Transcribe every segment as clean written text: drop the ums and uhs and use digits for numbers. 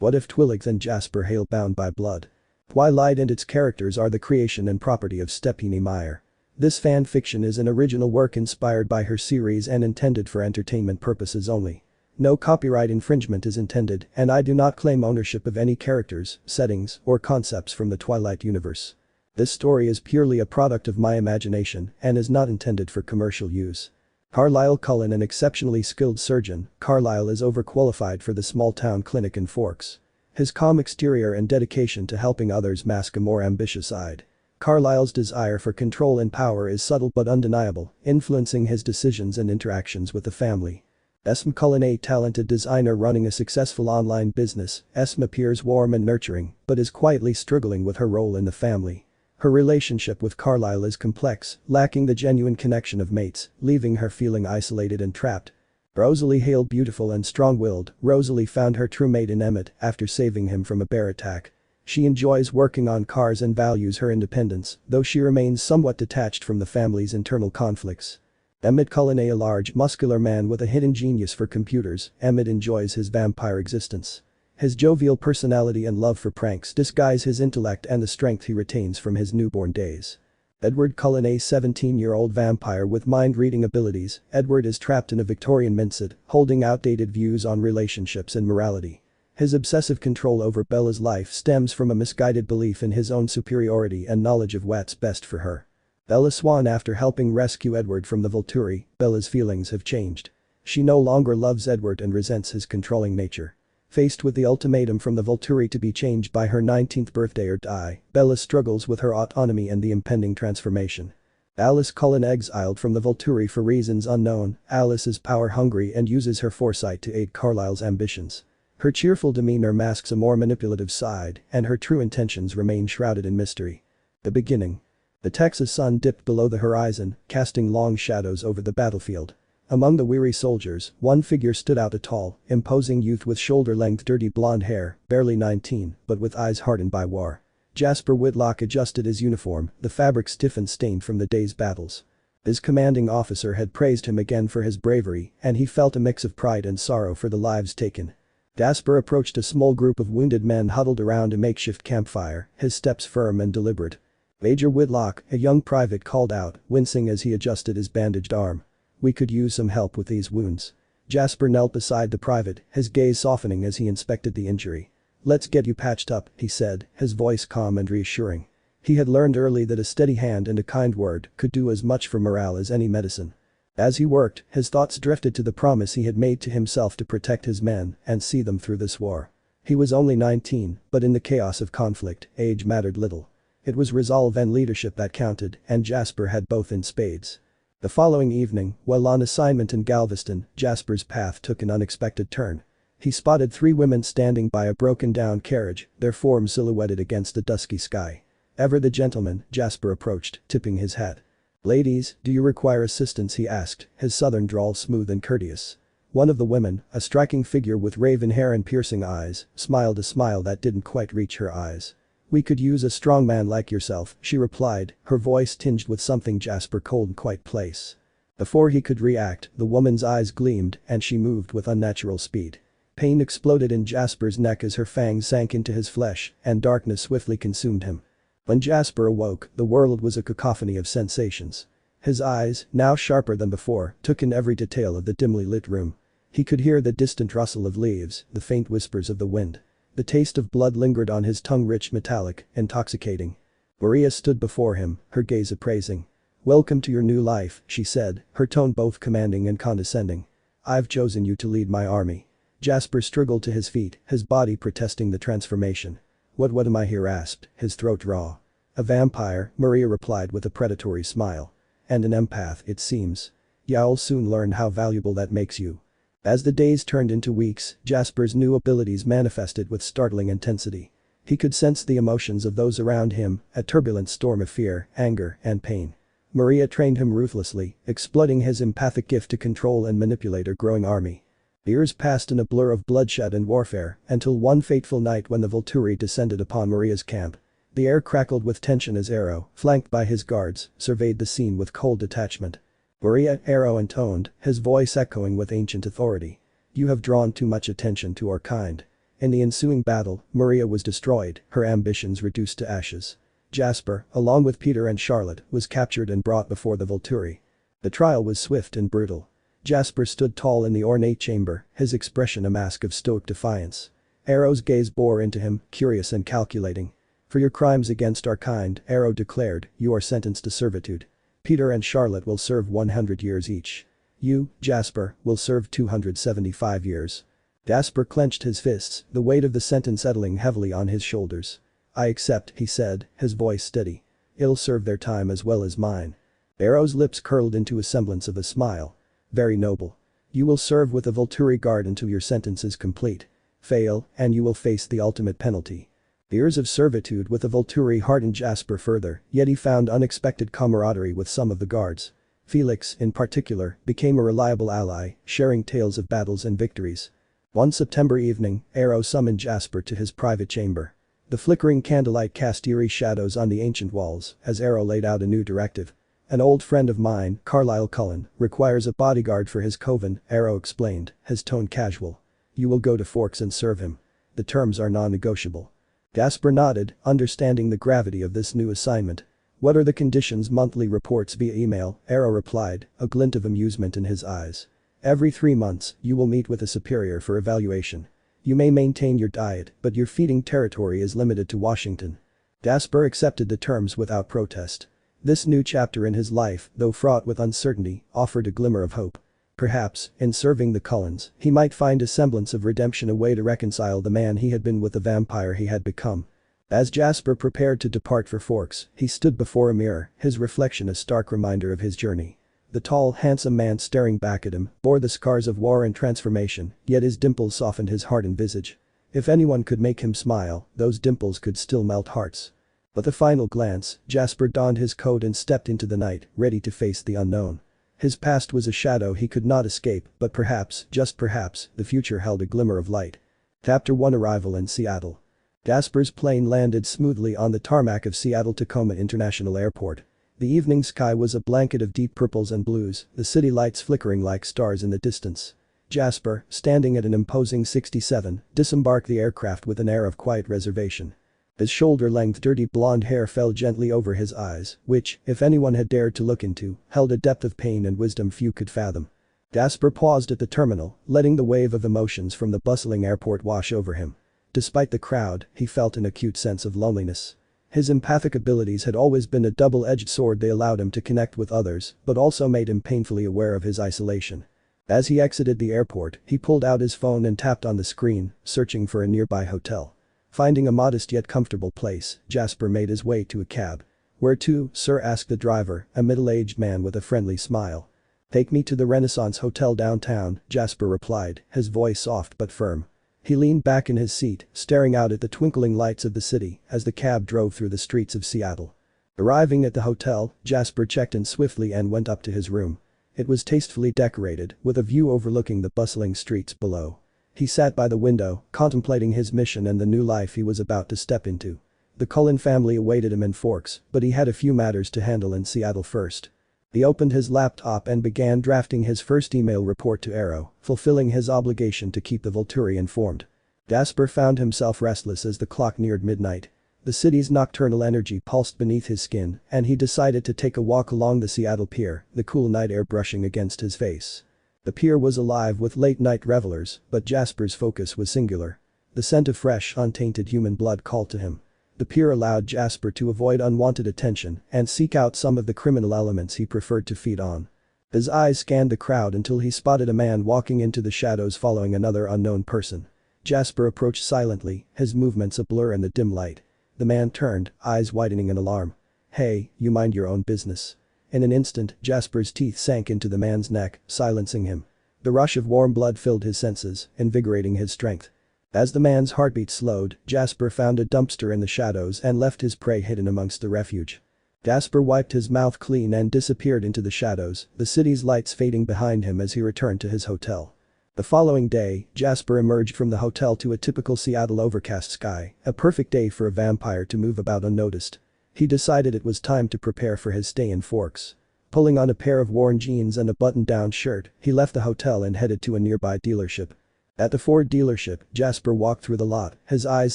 What if Twilight's and Jasper Hale bound by blood? Twilight and its characters are the creation and property of Stephanie Meyer. This fan fiction is an original work inspired by her series and intended for entertainment purposes only. No copyright infringement is intended, and I do not claim ownership of any characters, settings, or concepts from the Twilight universe. This story is purely a product of my imagination and is not intended for commercial use. Carlisle Cullen, an exceptionally skilled surgeon, Carlisle is overqualified for the small-town clinic in Forks. His calm exterior and dedication to helping others mask a more ambitious side. Carlisle's desire for control and power is subtle but undeniable, influencing his decisions and interactions with the family. Esme Cullen, a talented designer running a successful online business, Esme appears warm and nurturing, but is quietly struggling with her role in the family. Her relationship with Carlisle is complex, lacking the genuine connection of mates, leaving her feeling isolated and trapped. Rosalie Hale, beautiful and strong-willed, Rosalie found her true mate in Emmett after saving him from a bear attack. She enjoys working on cars and values her independence, though she remains somewhat detached from the family's internal conflicts. Emmett Cullen, a large, muscular man with a hidden genius for computers, Emmett enjoys his vampire existence. His jovial personality and love for pranks disguise his intellect and the strength he retains from his newborn days. Edward Cullen, a 17-year-old vampire with mind-reading abilities, Edward is trapped in a Victorian mindset, holding outdated views on relationships and morality. His obsessive control over Bella's life stems from a misguided belief in his own superiority and knowledge of what's best for her. Bella Swan, after helping rescue Edward from the Volturi, Bella's feelings have changed. She no longer loves Edward and resents his controlling nature. Faced with the ultimatum from the Volturi to be changed by her 19th birthday or die, Bella struggles with her autonomy and the impending transformation. Alice Cullen, exiled from the Volturi for reasons unknown, Alice is power-hungry and uses her foresight to aid Carlisle's ambitions. Her cheerful demeanor masks a more manipulative side, and her true intentions remain shrouded in mystery. The beginning. The Texas sun dipped below the horizon, casting long shadows over the battlefield. Among the weary soldiers, one figure stood out, a tall, imposing youth with shoulder-length dirty blonde hair, barely 19, but with eyes hardened by war. Jasper Whitlock adjusted his uniform, the fabric stiff and stained from the day's battles. His commanding officer had praised him again for his bravery, and he felt a mix of pride and sorrow for the lives taken. Jasper approached a small group of wounded men huddled around a makeshift campfire, his steps firm and deliberate. Major Whitlock, a young private, called out, wincing as he adjusted his bandaged arm. "We could use some help with these wounds." Jasper knelt beside the private, his gaze softening as he inspected the injury. "Let's get you patched up," he said, his voice calm and reassuring. He had learned early that a steady hand and a kind word could do as much for morale as any medicine. As he worked, his thoughts drifted to the promise he had made to himself to protect his men and see them through this war. He was only 19, but in the chaos of conflict, age mattered little. It was resolve and leadership that counted, and Jasper had both in spades. The following evening, while on assignment in Galveston, Jasper's path took an unexpected turn. He spotted 3 women standing by a broken-down carriage, their forms silhouetted against the dusky sky. Ever the gentleman, Jasper approached, tipping his hat. "Ladies, do you require assistance?" he asked, his southern drawl smooth and courteous. One of the women, a striking figure with raven hair and piercing eyes, smiled a smile that didn't quite reach her eyes. "We could use a strong man like yourself," she replied, her voice tinged with something Jasper couldn't quite place. Before he could react, the woman's eyes gleamed and she moved with unnatural speed. Pain exploded in Jasper's neck as her fangs sank into his flesh, and darkness swiftly consumed him. When Jasper awoke, the world was a cacophony of sensations. His eyes, now sharper than before, took in every detail of the dimly lit room. He could hear the distant rustle of leaves, the faint whispers of the wind. The taste of blood lingered on his tongue, rich, metallic, intoxicating. Maria stood before him, her gaze appraising. "Welcome to your new life," she said, her tone both commanding and condescending. "I've chosen you to lead my army." Jasper struggled to his feet, his body protesting the transformation. What am I?" he rasped, his throat raw. "A vampire," Maria replied with a predatory smile. "And an empath, it seems. You'll soon learn how valuable that makes you." As the days turned into weeks, Jasper's new abilities manifested with startling intensity. He could sense the emotions of those around him, a turbulent storm of fear, anger, and pain. Maria trained him ruthlessly, exploiting his empathic gift to control and manipulate her growing army. Years passed in a blur of bloodshed and warfare, until one fateful night when the Volturi descended upon Maria's camp. The air crackled with tension as Arrow, flanked by his guards, surveyed the scene with cold detachment. "Maria," Arrow intoned, his voice echoing with ancient authority. "You have drawn too much attention to our kind. In the ensuing battle, Maria was destroyed, her ambitions reduced to ashes. Jasper, along with Peter and Charlotte, was captured and brought before the Volturi. The trial was swift and brutal. Jasper stood tall in the ornate chamber, his expression a mask of stoic defiance. Arrow's gaze bore into him, curious and calculating. "For your crimes against our kind," Arrow declared, "you are sentenced to servitude. Peter and Charlotte will serve 100 years each. You, Jasper, will serve 275 years. Jasper clenched his fists, the weight of the sentence settling heavily on his shoulders. "I accept," he said, his voice steady. "It'll serve their time as well as mine." Arrow's lips curled into a semblance of a smile. "Very noble. You will serve with the Volturi Guard until your sentence is complete. Fail, and you will face the ultimate penalty." The years of servitude with the Volturi hardened Jasper further, yet he found unexpected camaraderie with some of the guards. Felix, in particular, became a reliable ally, sharing tales of battles and victories. One September evening, Arrow summoned Jasper to his private chamber. The flickering candlelight cast eerie shadows on the ancient walls as Arrow laid out a new directive. "An old friend of mine, Carlisle Cullen, requires a bodyguard for his coven," Arrow explained, his tone casual. "You will go to Forks and serve him. The terms are non-negotiable." Jasper nodded, understanding the gravity of this new assignment. "What are the conditions?" "Monthly reports via email," Arrow replied, a glint of amusement in his eyes. "Every 3 months, you will meet with a superior for evaluation. You may maintain your diet, but your feeding territory is limited to Washington." Jasper accepted the terms without protest. This new chapter in his life, though fraught with uncertainty, offered a glimmer of hope. Perhaps, in serving the Cullens, he might find a semblance of redemption, a way to reconcile the man he had been with the vampire he had become. As Jasper prepared to depart for Forks, he stood before a mirror, his reflection a stark reminder of his journey. The tall, handsome man staring back at him bore the scars of war and transformation, yet his dimples softened his hardened visage. If anyone could make him smile, those dimples could still melt hearts. With a final glance, Jasper donned his coat and stepped into the night, ready to face the unknown. His past was a shadow he could not escape, but perhaps, just perhaps, the future held a glimmer of light. Chapter 1: Arrival in Seattle. Jasper's plane landed smoothly on the tarmac of Seattle-Tacoma International Airport. The evening sky was a blanket of deep purples and blues, the city lights flickering like stars in the distance. Jasper, standing at an imposing 67, disembarked the aircraft with an air of quiet reservation. His shoulder-length dirty blonde hair fell gently over his eyes, which, if anyone had dared to look into, held a depth of pain and wisdom few could fathom. Jasper paused at the terminal, letting the wave of emotions from the bustling airport wash over him. Despite the crowd, he felt an acute sense of loneliness. His empathic abilities had always been a double-edged sword. They allowed him to connect with others, but also made him painfully aware of his isolation. As he exited the airport, he pulled out his phone and tapped on the screen, searching for a nearby hotel. Finding a modest yet comfortable place, Jasper made his way to a cab. "Where to, sir?" asked the driver, a middle-aged man with a friendly smile. "Take me to the Renaissance Hotel downtown," Jasper replied, his voice soft but firm. He leaned back in his seat, staring out at the twinkling lights of the city as the cab drove through the streets of Seattle. Arriving at the hotel, Jasper checked in swiftly and went up to his room. It was tastefully decorated, with a view overlooking the bustling streets below. He sat by the window, contemplating his mission and the new life he was about to step into. The Cullen family awaited him in Forks, but he had a few matters to handle in Seattle first. He opened his laptop and began drafting his first email report to Arrow, fulfilling his obligation to keep the Volturi informed. Jasper found himself restless as the clock neared midnight. The city's nocturnal energy pulsed beneath his skin, and he decided to take a walk along the Seattle pier, the cool night air brushing against his face. The pier was alive with late-night revelers, but Jasper's focus was singular. The scent of fresh, untainted human blood called to him. The pier allowed Jasper to avoid unwanted attention and seek out some of the criminal elements he preferred to feed on. His eyes scanned the crowd until he spotted a man walking into the shadows following another unknown person. Jasper approached silently, his movements a blur in the dim light. The man turned, eyes widening in alarm. "Hey, you mind your own business." In an instant, Jasper's teeth sank into the man's neck, silencing him. The rush of warm blood filled his senses, invigorating his strength. As the man's heartbeat slowed, Jasper found a dumpster in the shadows and left his prey hidden amongst the refuse. Jasper wiped his mouth clean and disappeared into the shadows, the city's lights fading behind him as he returned to his hotel. The following day, Jasper emerged from the hotel to a typical Seattle overcast sky, a perfect day for a vampire to move about unnoticed. He decided it was time to prepare for his stay in Forks. Pulling on a pair of worn jeans and a button-down shirt, he left the hotel and headed to a nearby dealership. At the Ford dealership, Jasper walked through the lot, his eyes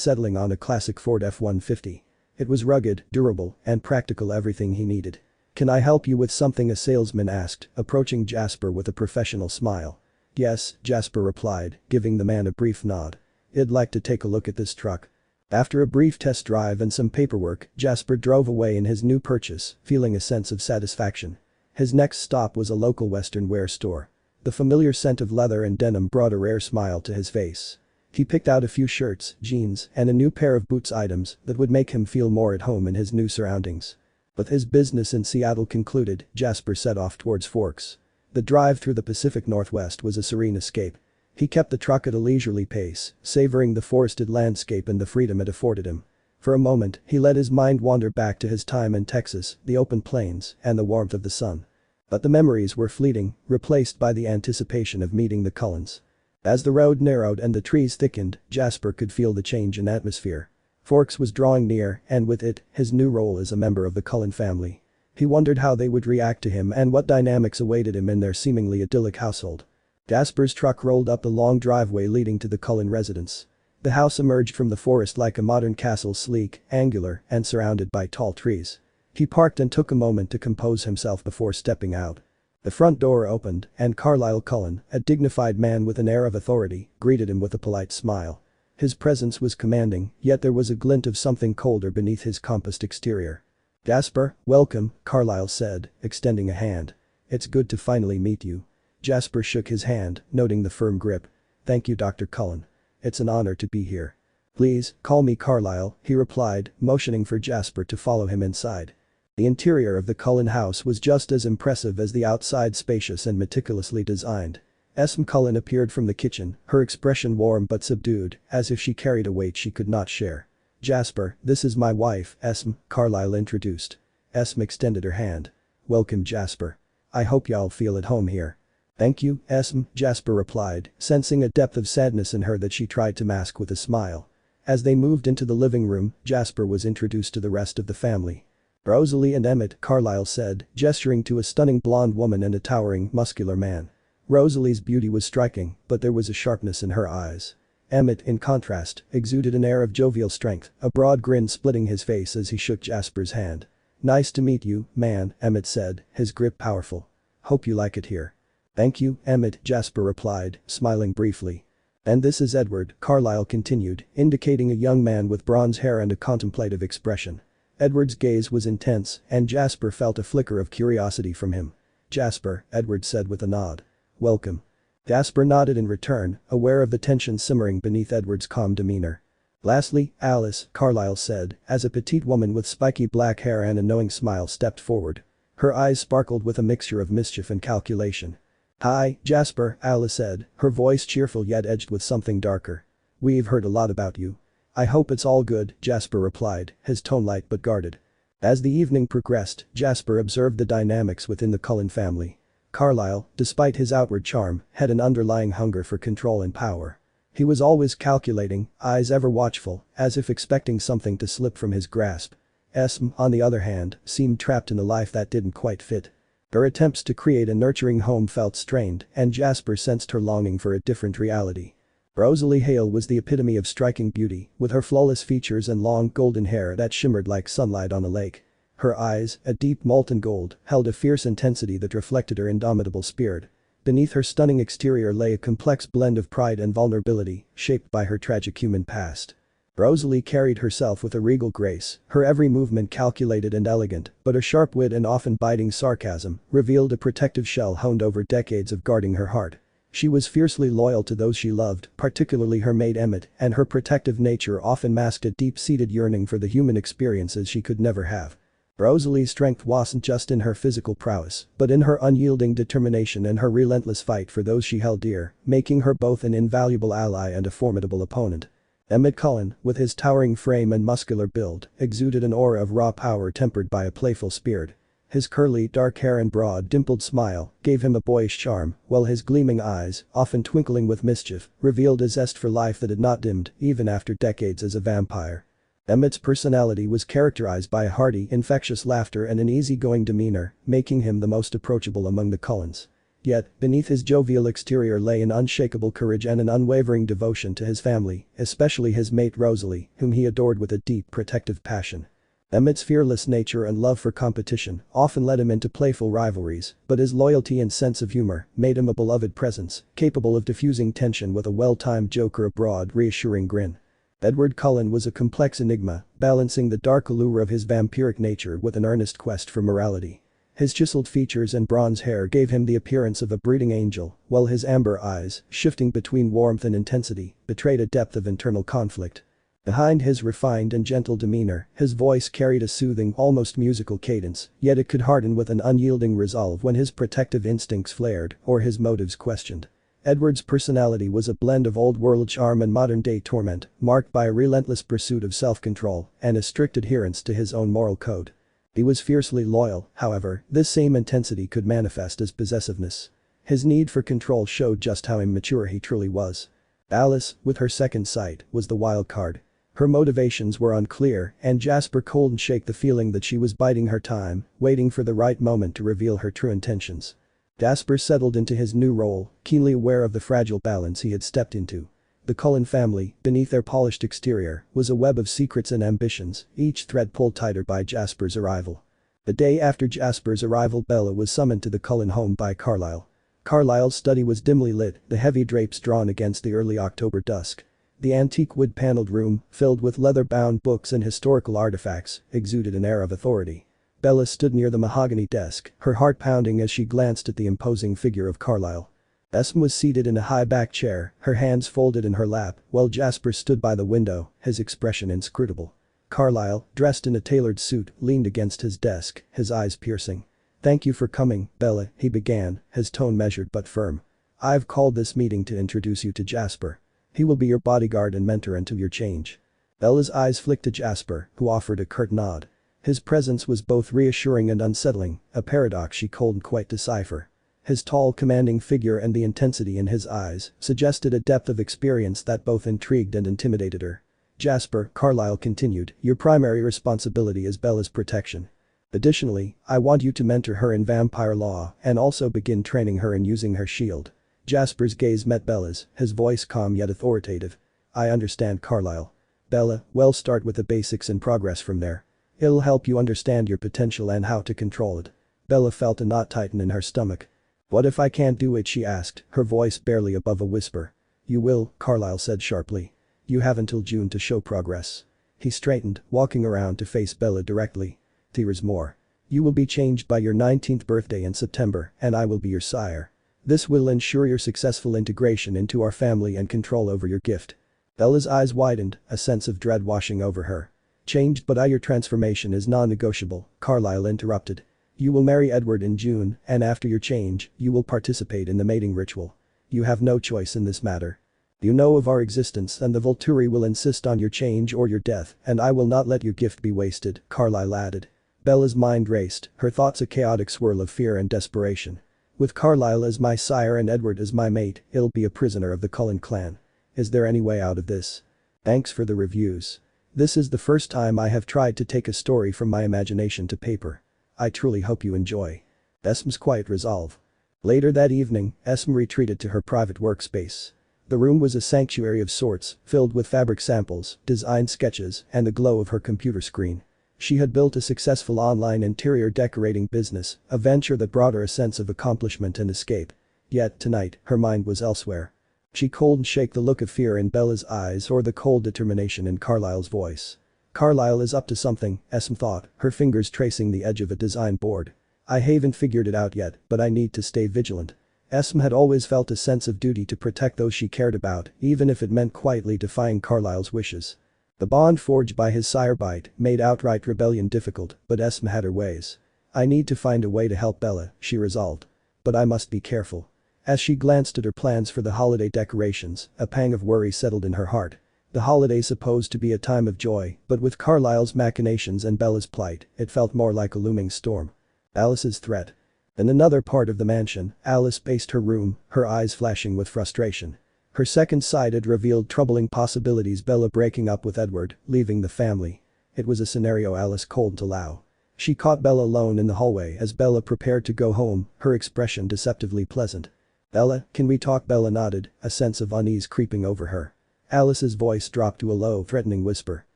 settling on a classic Ford F-150. It was rugged, durable, and practical, everything he needed. "Can I help you with something?" a salesman asked, approaching Jasper with a professional smile. "Yes," Jasper replied, giving the man a brief nod. "I'd like to take a look at this truck." After a brief test drive and some paperwork, Jasper drove away in his new purchase, feeling a sense of satisfaction. His next stop was a local Western wear store. The familiar scent of leather and denim brought a rare smile to his face. He picked out a few shirts, jeans, and a new pair of boots, items that would make him feel more at home in his new surroundings. With his business in Seattle concluded, Jasper set off towards Forks. The drive through the Pacific Northwest was a serene escape. He kept the truck at a leisurely pace, savoring the forested landscape and the freedom it afforded him. For a moment, he let his mind wander back to his time in Texas, the open plains, and the warmth of the sun. But the memories were fleeting, replaced by the anticipation of meeting the Cullens. As the road narrowed and the trees thickened, Jasper could feel the change in atmosphere. Forks was drawing near, and with it, his new role as a member of the Cullen family. He wondered how they would react to him and what dynamics awaited him in their seemingly idyllic household. Jasper's truck rolled up the long driveway leading to the Cullen residence. The house emerged from the forest like a modern castle, sleek, angular, and surrounded by tall trees. He parked and took a moment to compose himself before stepping out. The front door opened, and Carlisle Cullen, a dignified man with an air of authority, greeted him with a polite smile. His presence was commanding, yet there was a glint of something colder beneath his compassed exterior. "Jasper, welcome," Carlisle said, extending a hand. "It's good to finally meet you." Jasper shook his hand, noting the firm grip. "Thank you, Dr. Cullen. It's an honor to be here." "Please, call me Carlisle," he replied, motioning for Jasper to follow him inside. The interior of the Cullen house was just as impressive as the outside, spacious and meticulously designed. Esme Cullen appeared from the kitchen, her expression warm but subdued, as if she carried a weight she could not share. "Jasper, this is my wife, Esme," Carlisle introduced. Esme extended her hand. "Welcome, Jasper. I hope y'all feel at home here." "Thank you, Esme," Jasper replied, sensing a depth of sadness in her that she tried to mask with a smile. As they moved into the living room, Jasper was introduced to the rest of the family. "Rosalie and Emmett," Carlisle said, gesturing to a stunning blonde woman and a towering, muscular man. Rosalie's beauty was striking, but there was a sharpness in her eyes. Emmett, in contrast, exuded an air of jovial strength, a broad grin splitting his face as he shook Jasper's hand. "Nice to meet you, man," Emmett said, his grip powerful. "Hope you like it here." "Thank you, Emmett," Jasper replied, smiling briefly. "And this is Edward," Carlisle continued, indicating a young man with bronze hair and a contemplative expression. Edward's gaze was intense, and Jasper felt a flicker of curiosity from him. "Jasper," Edward said with a nod. "Welcome." Jasper nodded in return, aware of the tension simmering beneath Edward's calm demeanor. "Lastly, Alice," Carlisle said, as a petite woman with spiky black hair and a knowing smile stepped forward. Her eyes sparkled with a mixture of mischief and calculation. "Hi, Jasper," Alice said, her voice cheerful yet edged with something darker. "We've heard a lot about you." "I hope it's all good," Jasper replied, his tone light but guarded. As the evening progressed, Jasper observed the dynamics within the Cullen family. Carlisle, despite his outward charm, had an underlying hunger for control and power. He was always calculating, eyes ever watchful, as if expecting something to slip from his grasp. Esme, on the other hand, seemed trapped in a life that didn't quite fit. Her attempts to create a nurturing home felt strained, and Jasper sensed her longing for a different reality. Rosalie Hale was the epitome of striking beauty, with her flawless features and long golden hair that shimmered like sunlight on a lake. Her eyes, a deep molten gold, held a fierce intensity that reflected her indomitable spirit. Beneath her stunning exterior lay a complex blend of pride and vulnerability, shaped by her tragic human past. Rosalie carried herself with a regal grace, her every movement calculated and elegant, but her sharp wit and often biting sarcasm revealed a protective shell honed over decades of guarding her heart. She was fiercely loyal to those she loved, particularly her mate Emmett, and her protective nature often masked a deep-seated yearning for the human experiences she could never have. Rosalie's strength wasn't just in her physical prowess, but in her unyielding determination and her relentless fight for those she held dear, making her both an invaluable ally and a formidable opponent. Emmett Cullen, with his towering frame and muscular build, exuded an aura of raw power tempered by a playful spirit. His curly, dark hair and broad, dimpled smile gave him a boyish charm, while his gleaming eyes, often twinkling with mischief, revealed a zest for life that had not dimmed even after decades as a vampire. Emmett's personality was characterized by a hearty, infectious laughter and an easygoing demeanor, making him the most approachable among the Cullens. Yet, beneath his jovial exterior lay an unshakable courage and an unwavering devotion to his family, especially his mate Rosalie, whom he adored with a deep protective passion. Emmett's fearless nature and love for competition often led him into playful rivalries, but his loyalty and sense of humor made him a beloved presence, capable of diffusing tension with a well-timed joke or a broad, reassuring grin. Edward Cullen was a complex enigma, balancing the dark allure of his vampiric nature with an earnest quest for morality. His chiseled features and bronze hair gave him the appearance of a brooding angel, while his amber eyes, shifting between warmth and intensity, betrayed a depth of internal conflict. Behind his refined and gentle demeanor, his voice carried a soothing, almost musical cadence, yet it could harden with an unyielding resolve when his protective instincts flared or his motives questioned. Edward's personality was a blend of old-world charm and modern-day torment, marked by a relentless pursuit of self-control and a strict adherence to his own moral code. He was fiercely loyal, however, this same intensity could manifest as possessiveness. His need for control showed just how immature he truly was. Alice, with her second sight, was the wild card. Her motivations were unclear, and Jasper couldn't shake the feeling that she was biding her time, waiting for the right moment to reveal her true intentions. Jasper settled into his new role, keenly aware of the fragile balance he had stepped into. The Cullen family, beneath their polished exterior, was a web of secrets and ambitions, each thread pulled tighter by Jasper's arrival. The day after Jasper's arrival, Bella was summoned to the Cullen home by Carlisle. Carlisle's study was dimly lit, the heavy drapes drawn against the early October dusk. The antique wood-paneled room, filled with leather-bound books and historical artifacts, exuded an air of authority. Bella stood near the mahogany desk, her heart pounding as she glanced at the imposing figure of Carlisle. Esme was seated in a high-back chair, her hands folded in her lap, while Jasper stood by the window, his expression inscrutable. Carlisle, dressed in a tailored suit, leaned against his desk, his eyes piercing. "Thank you for coming, Bella," he began, his tone measured but firm. "I've called this meeting to introduce you to Jasper. He will be your bodyguard and mentor until your change." Bella's eyes flicked to Jasper, who offered a curt nod. His presence was both reassuring and unsettling, a paradox she couldn't quite decipher. His tall, commanding figure and the intensity in his eyes suggested a depth of experience that both intrigued and intimidated her. "Jasper," Carlisle continued, "your primary responsibility is Bella's protection. Additionally, I want you to mentor her in vampire law and also begin training her in using her shield." Jasper's gaze met Bella's, his voice calm yet authoritative. "I understand, Carlisle. Bella, we'll start with the basics and progress from there. It'll help you understand your potential and how to control it." Bella felt a knot tighten in her stomach. "What if I can't do it?" she asked, her voice barely above a whisper. "You will," Carlisle said sharply. "You have until June to show progress." He straightened, walking around to face Bella directly. "There's more. You will be changed by your 19th birthday in September, and I will be your sire. This will ensure your successful integration into our family and control over your gift." Bella's eyes widened, a sense of dread washing over her. "Changed, but your transformation is non-negotiable," Carlisle interrupted. "You will marry Edward in June, and after your change, you will participate in the mating ritual. You have no choice in this matter. You know of our existence and the Volturi will insist on your change or your death, and I will not let your gift be wasted," Carlisle added. Bella's mind raced, her thoughts a chaotic swirl of fear and desperation. "With Carlisle as my sire and Edward as my mate, I'll be a prisoner of the Cullen clan. Is there any way out of this? Thanks for the reviews. This is the first time I have tried to take a story from my imagination to paper. I truly hope you enjoy." Esme's quiet resolve. Later that evening, Esme retreated to her private workspace. The room was a sanctuary of sorts, filled with fabric samples, design sketches, and the glow of her computer screen. She had built a successful online interior decorating business, a venture that brought her a sense of accomplishment and escape. Yet tonight, her mind was elsewhere. She couldn't shake the look of fear in Bella's eyes or the cold determination in Carlisle's voice. Carlisle is up to something, Esme thought, her fingers tracing the edge of a design board. "I haven't figured it out yet, but I need to stay vigilant." Esme had always felt a sense of duty to protect those she cared about, even if it meant quietly defying Carlisle's wishes. The bond forged by his sirebite made outright rebellion difficult, but Esme had her ways. "I need to find a way to help Bella," she resolved. "But I must be careful." As she glanced at her plans for the holiday decorations, a pang of worry settled in her heart. The holiday supposed to be a time of joy, but with Carlisle's machinations and Bella's plight, it felt more like a looming storm. Alice's threat. In another part of the mansion, Alice paced her room, her eyes flashing with frustration. Her second sight had revealed troubling possibilities: Bella breaking up with Edward, leaving the family. It was a scenario Alice couldn't allow. She caught Bella alone in the hallway as Bella prepared to go home, her expression deceptively pleasant. "Bella, can we talk?" Bella nodded, a sense of unease creeping over her. Alice's voice dropped to a low, threatening whisper.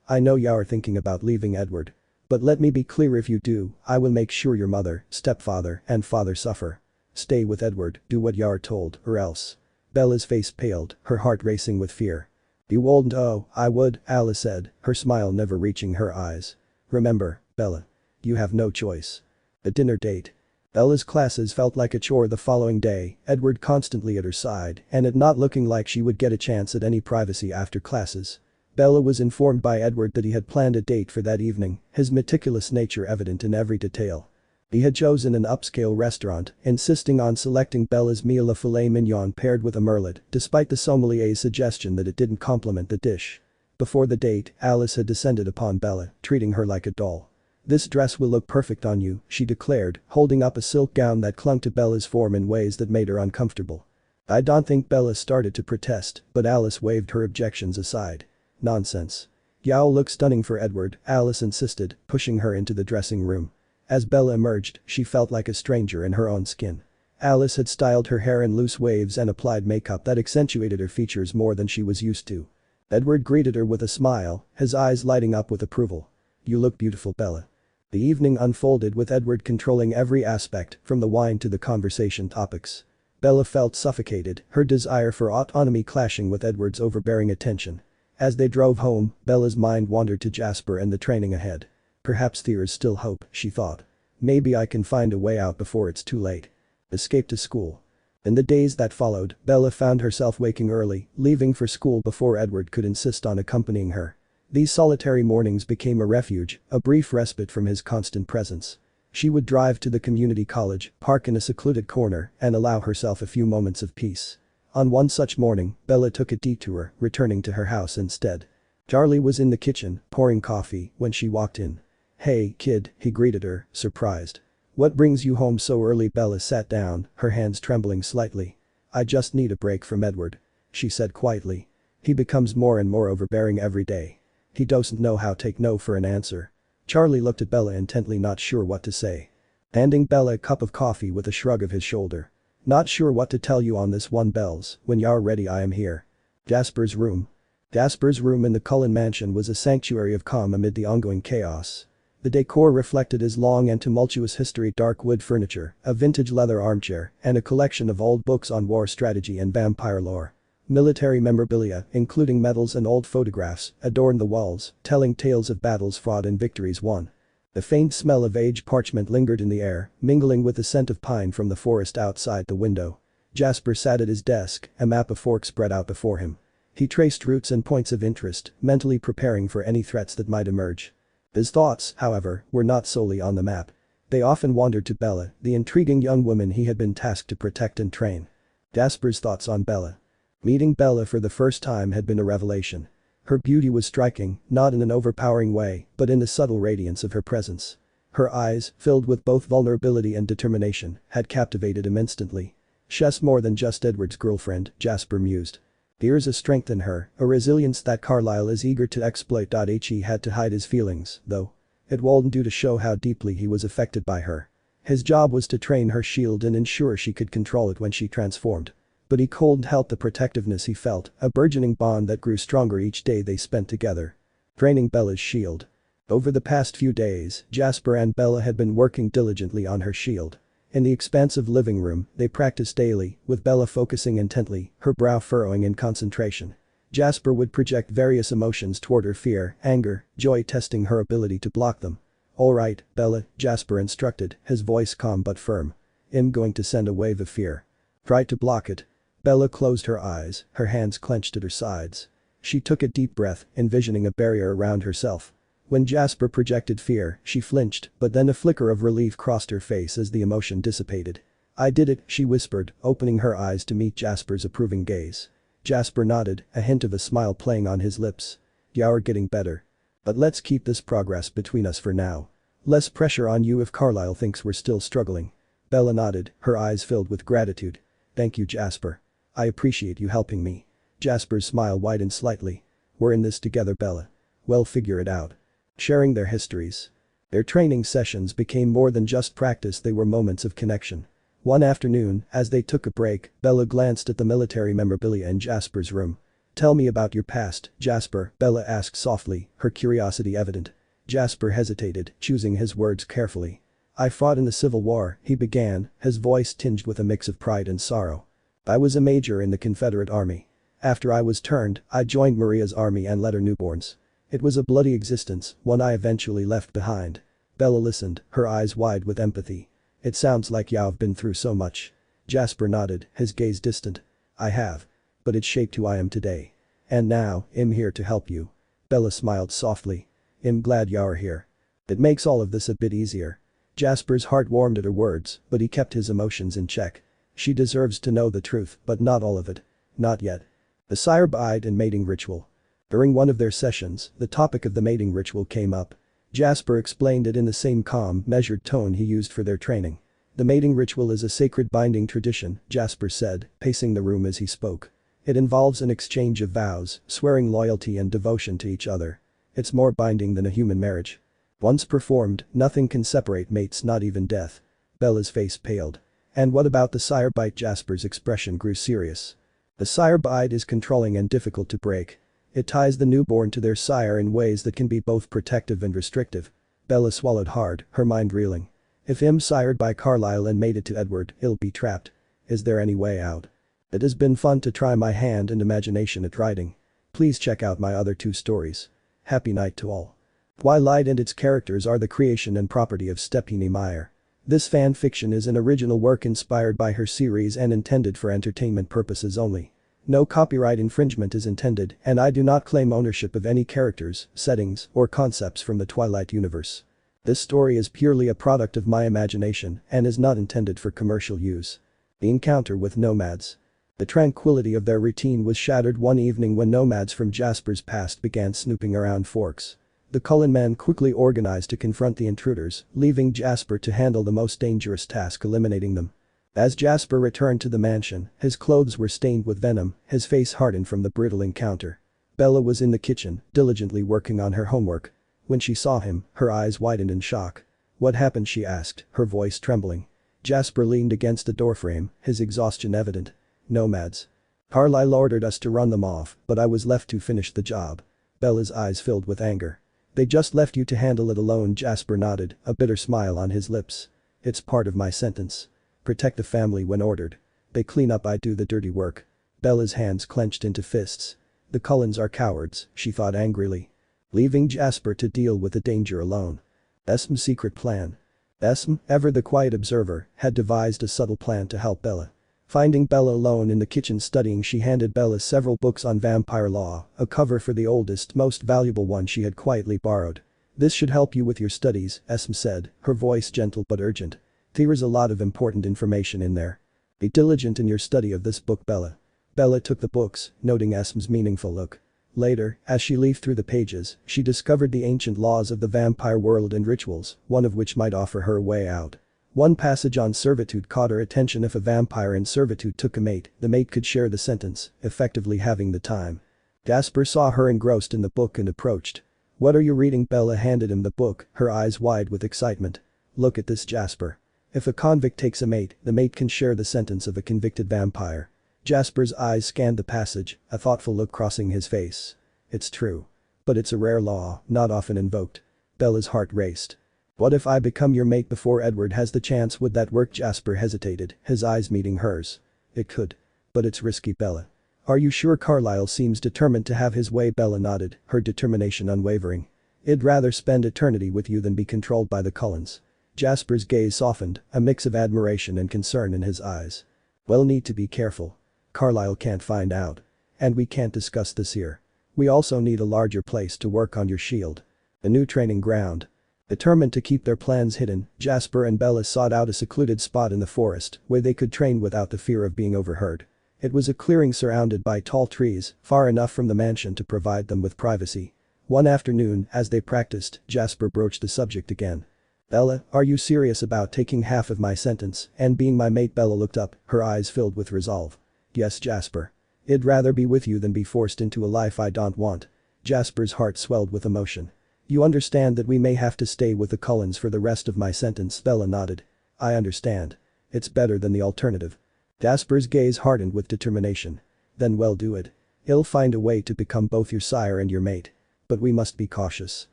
"I know you're thinking about leaving Edward. But let me be clear, if you do, I will make sure your mother, stepfather, and father suffer. Stay with Edward, do what you're told, or else." Bella's face paled, her heart racing with fear. "You won't." "Oh, I would," Alice said, her smile never reaching her eyes. "Remember, Bella. You have no choice." A dinner date. Bella's classes felt like a chore the following day, Edward constantly at her side, and it not looking like she would get a chance at any privacy after classes. Bella was informed by Edward that he had planned a date for that evening, his meticulous nature evident in every detail. He had chosen an upscale restaurant, insisting on selecting Bella's meal a filet mignon paired with a merlet, despite the sommelier's suggestion that it didn't complement the dish. Before the date, Alice had descended upon Bella, treating her like a doll. "This dress will look perfect on you," she declared, holding up a silk gown that clung to Bella's form in ways that made her uncomfortable. I don't think Bella started to protest, but Alice waved her objections aside. "Nonsense. You'll look stunning for Edward," Alice insisted, pushing her into the dressing room. As Bella emerged, she felt like a stranger in her own skin. Alice had styled her hair in loose waves and applied makeup that accentuated her features more than she was used to. Edward greeted her with a smile, his eyes lighting up with approval. "You look beautiful, Bella." The evening unfolded with Edward controlling every aspect, from the wine to the conversation topics. Bella felt suffocated, her desire for autonomy clashing with Edward's overbearing attention. As they drove home, Bella's mind wandered to Jasper and the training ahead. "Perhaps there is still hope," she thought. "Maybe I can find a way out before it's too late." Escape to school. In the days that followed, Bella found herself waking early, leaving for school before Edward could insist on accompanying her. These solitary mornings became a refuge, a brief respite from his constant presence. She would drive to the community college, park in a secluded corner, and allow herself a few moments of peace. On one such morning, Bella took a detour, returning to her house instead. Charlie was in the kitchen, pouring coffee, when she walked in. "Hey, kid," he greeted her, surprised. "What brings you home so early?" Bella sat down, her hands trembling slightly. "I just need a break from Edward," she said quietly. "He becomes more and more overbearing every day. He doesn't know how to take no for an answer." Charlie looked at Bella intently, not sure what to say. Handing Bella a cup of coffee with a shrug of his shoulder. "Not sure what to tell you on this one, Bells. When you're ready, I am here." Jasper's room. Jasper's room in the Cullen mansion was a sanctuary of calm amid the ongoing chaos. The decor reflected his long and tumultuous history: dark wood furniture, a vintage leather armchair, and a collection of old books on war strategy and vampire lore. Military memorabilia, including medals and old photographs, adorned the walls, telling tales of battles fought and victories won. The faint smell of aged parchment lingered in the air, mingling with the scent of pine from the forest outside the window. Jasper sat at his desk, a map of forks spread out before him. He traced routes and points of interest, mentally preparing for any threats that might emerge. His thoughts, however, were not solely on the map. They often wandered to Bella, the intriguing young woman he had been tasked to protect and train. Jasper's thoughts on Bella. Meeting Bella for the first time had been a revelation. Her beauty was striking, not in an overpowering way, but in the subtle radiance of her presence. Her eyes, filled with both vulnerability and determination, had captivated him instantly. "She's more than just Edward's girlfriend," Jasper mused. "There's a strength in her, a resilience that Carlyle is eager to exploit." He had to hide his feelings, though. It wouldn't do to show how deeply he was affected by her. His job was to train her shield and ensure she could control it when she transformed. But he couldn't help the protectiveness he felt, a burgeoning bond that grew stronger each day they spent together. Training Bella's shield. Over the past few days, Jasper and Bella had been working diligently on her shield. In the expansive living room, they practiced daily, with Bella focusing intently, her brow furrowing in concentration. Jasper would project various emotions toward her: fear, anger, joy, testing her ability to block them. "All right, Bella," Jasper instructed, his voice calm but firm. "I'm going to send a wave of fear. Try to block it." Bella closed her eyes, her hands clenched at her sides. She took a deep breath, envisioning a barrier around herself. When Jasper projected fear, she flinched, but then a flicker of relief crossed her face as the emotion dissipated. "I did it," she whispered, opening her eyes to meet Jasper's approving gaze. Jasper nodded, a hint of a smile playing on his lips. "You're getting better. But let's keep this progress between us for now. Less pressure on you if Carlyle thinks we're still struggling." Bella nodded, her eyes filled with gratitude. "Thank you, Jasper. I appreciate you helping me." Jasper's smile widened slightly. "We're in this together, Bella. We'll figure it out." Sharing their histories. Their training sessions became more than just practice, they were moments of connection. One afternoon, as they took a break, Bella glanced at the military memorabilia in Jasper's room. "Tell me about your past, Jasper," Bella asked softly, her curiosity evident. Jasper hesitated, choosing his words carefully. "I fought in the Civil War," he began, his voice tinged with a mix of pride and sorrow. "I was a major in the Confederate Army. After I was turned, I joined Maria's army and led her newborns. It was a bloody existence, one I eventually left behind." Bella listened, her eyes wide with empathy. "It sounds like you've been through so much." Jasper nodded, his gaze distant. "I have. But it shaped who I am today. And now, I'm here to help you." Bella smiled softly. "I'm glad you're here. It makes all of this a bit easier." Jasper's heart warmed at her words, but he kept his emotions in check. She deserves to know the truth, but not all of it. Not yet. The sire bide and mating ritual. During one of their sessions, the topic of the mating ritual came up. Jasper explained it in the same calm, measured tone he used for their training. "The mating ritual is a sacred binding tradition," Jasper said, pacing the room as he spoke. "It involves an exchange of vows, swearing loyalty and devotion to each other. It's more binding than a human marriage. Once performed, nothing can separate mates, not even death." Bella's face paled. "And what about the sire bite?" Jasper's expression grew serious. "The sire bite is controlling and difficult to break. It ties the newborn to their sire in ways that can be both protective and restrictive." Bella swallowed hard, her mind reeling. "If I'm sired by Carlisle and mated to Edward, he'll be trapped. Is there any way out? It has been fun to try my hand and imagination at writing. Please check out my other 2 stories. Happy night to all." Twilight and its characters are the creation and property of Stephanie Meyer. This fan fiction is an original work inspired by her series and intended for entertainment purposes only. No copyright infringement is intended, and I do not claim ownership of any characters, settings, or concepts from the Twilight universe. This story is purely a product of my imagination and is not intended for commercial use. The encounter with nomads. The tranquility of their routine was shattered one evening when nomads from Jasper's past began snooping around Forks. The Cullen men quickly organized to confront the intruders, leaving Jasper to handle the most dangerous task, eliminating them. As Jasper returned to the mansion, his clothes were stained with venom, his face hardened from the brutal encounter. Bella was in the kitchen, diligently working on her homework. When she saw him, her eyes widened in shock. "What happened?" she asked, her voice trembling. Jasper leaned against the doorframe, his exhaustion evident. "Nomads. Carlisle ordered us to run them off, but I was left to finish the job." Bella's eyes filled with anger. "They just left you to handle it alone." Jasper nodded, a bitter smile on his lips. "It's part of my sentence. Protect the family when ordered. They clean up, I do the dirty work." Bella's hands clenched into fists. The Cullens are cowards, she thought angrily. Leaving Jasper to deal with the danger alone. Esm's secret plan. Esm, ever the quiet observer, had devised a subtle plan to help Bella. Finding Bella alone in the kitchen studying, she handed Bella several books on vampire law, a cover for the oldest, most valuable one she had quietly borrowed. "This should help you with your studies," Esm said, her voice gentle but urgent. "There's a lot of important information in there. Be diligent in your study of this book, Bella." Bella took the books, noting Esm's meaningful look. Later, as she leafed through the pages, she discovered the ancient laws of the vampire world and rituals, one of which might offer her a way out. One passage on servitude caught her attention. If a vampire in servitude took a mate, the mate could share the sentence, effectively having the time. Jasper saw her engrossed in the book and approached. "What are you reading?" Bella handed him the book, her eyes wide with excitement. "Look at this, Jasper. If a convict takes a mate, the mate can share the sentence of a convicted vampire." Jasper's eyes scanned the passage, a thoughtful look crossing his face. "It's true. But it's a rare law, not often invoked." Bella's heart raced. "What if I become your mate before Edward has the chance? Would that work?" Jasper hesitated, his eyes meeting hers. "It could. But it's risky, Bella." "Are you sure?" Carlisle seems determined to have his way. Bella nodded, her determination unwavering. "I'd rather spend eternity with you than be controlled by the Cullens." Jasper's gaze softened, a mix of admiration and concern in his eyes. "We'll need to be careful. Carlisle can't find out. And we can't discuss this here. We also need a larger place to work on your shield. A new training ground." Determined to keep their plans hidden, Jasper and Bella sought out a secluded spot in the forest where they could train without the fear of being overheard. It was a clearing surrounded by tall trees, far enough from the mansion to provide them with privacy. One afternoon, as they practiced, Jasper broached the subject again. "Bella, are you serious about taking half of my sentence and being my mate?" Bella looked up, her eyes filled with resolve. "Yes, Jasper. I'd rather be with you than be forced into a life I don't want." Jasper's heart swelled with emotion. You understand that we may have to stay with the Cullens for the rest of my sentence. Bella nodded. I understand. It's better than the alternative. Jasper's gaze hardened with determination. Then we'll do it. I'll find a way to become both your sire and your mate. But we must be cautious.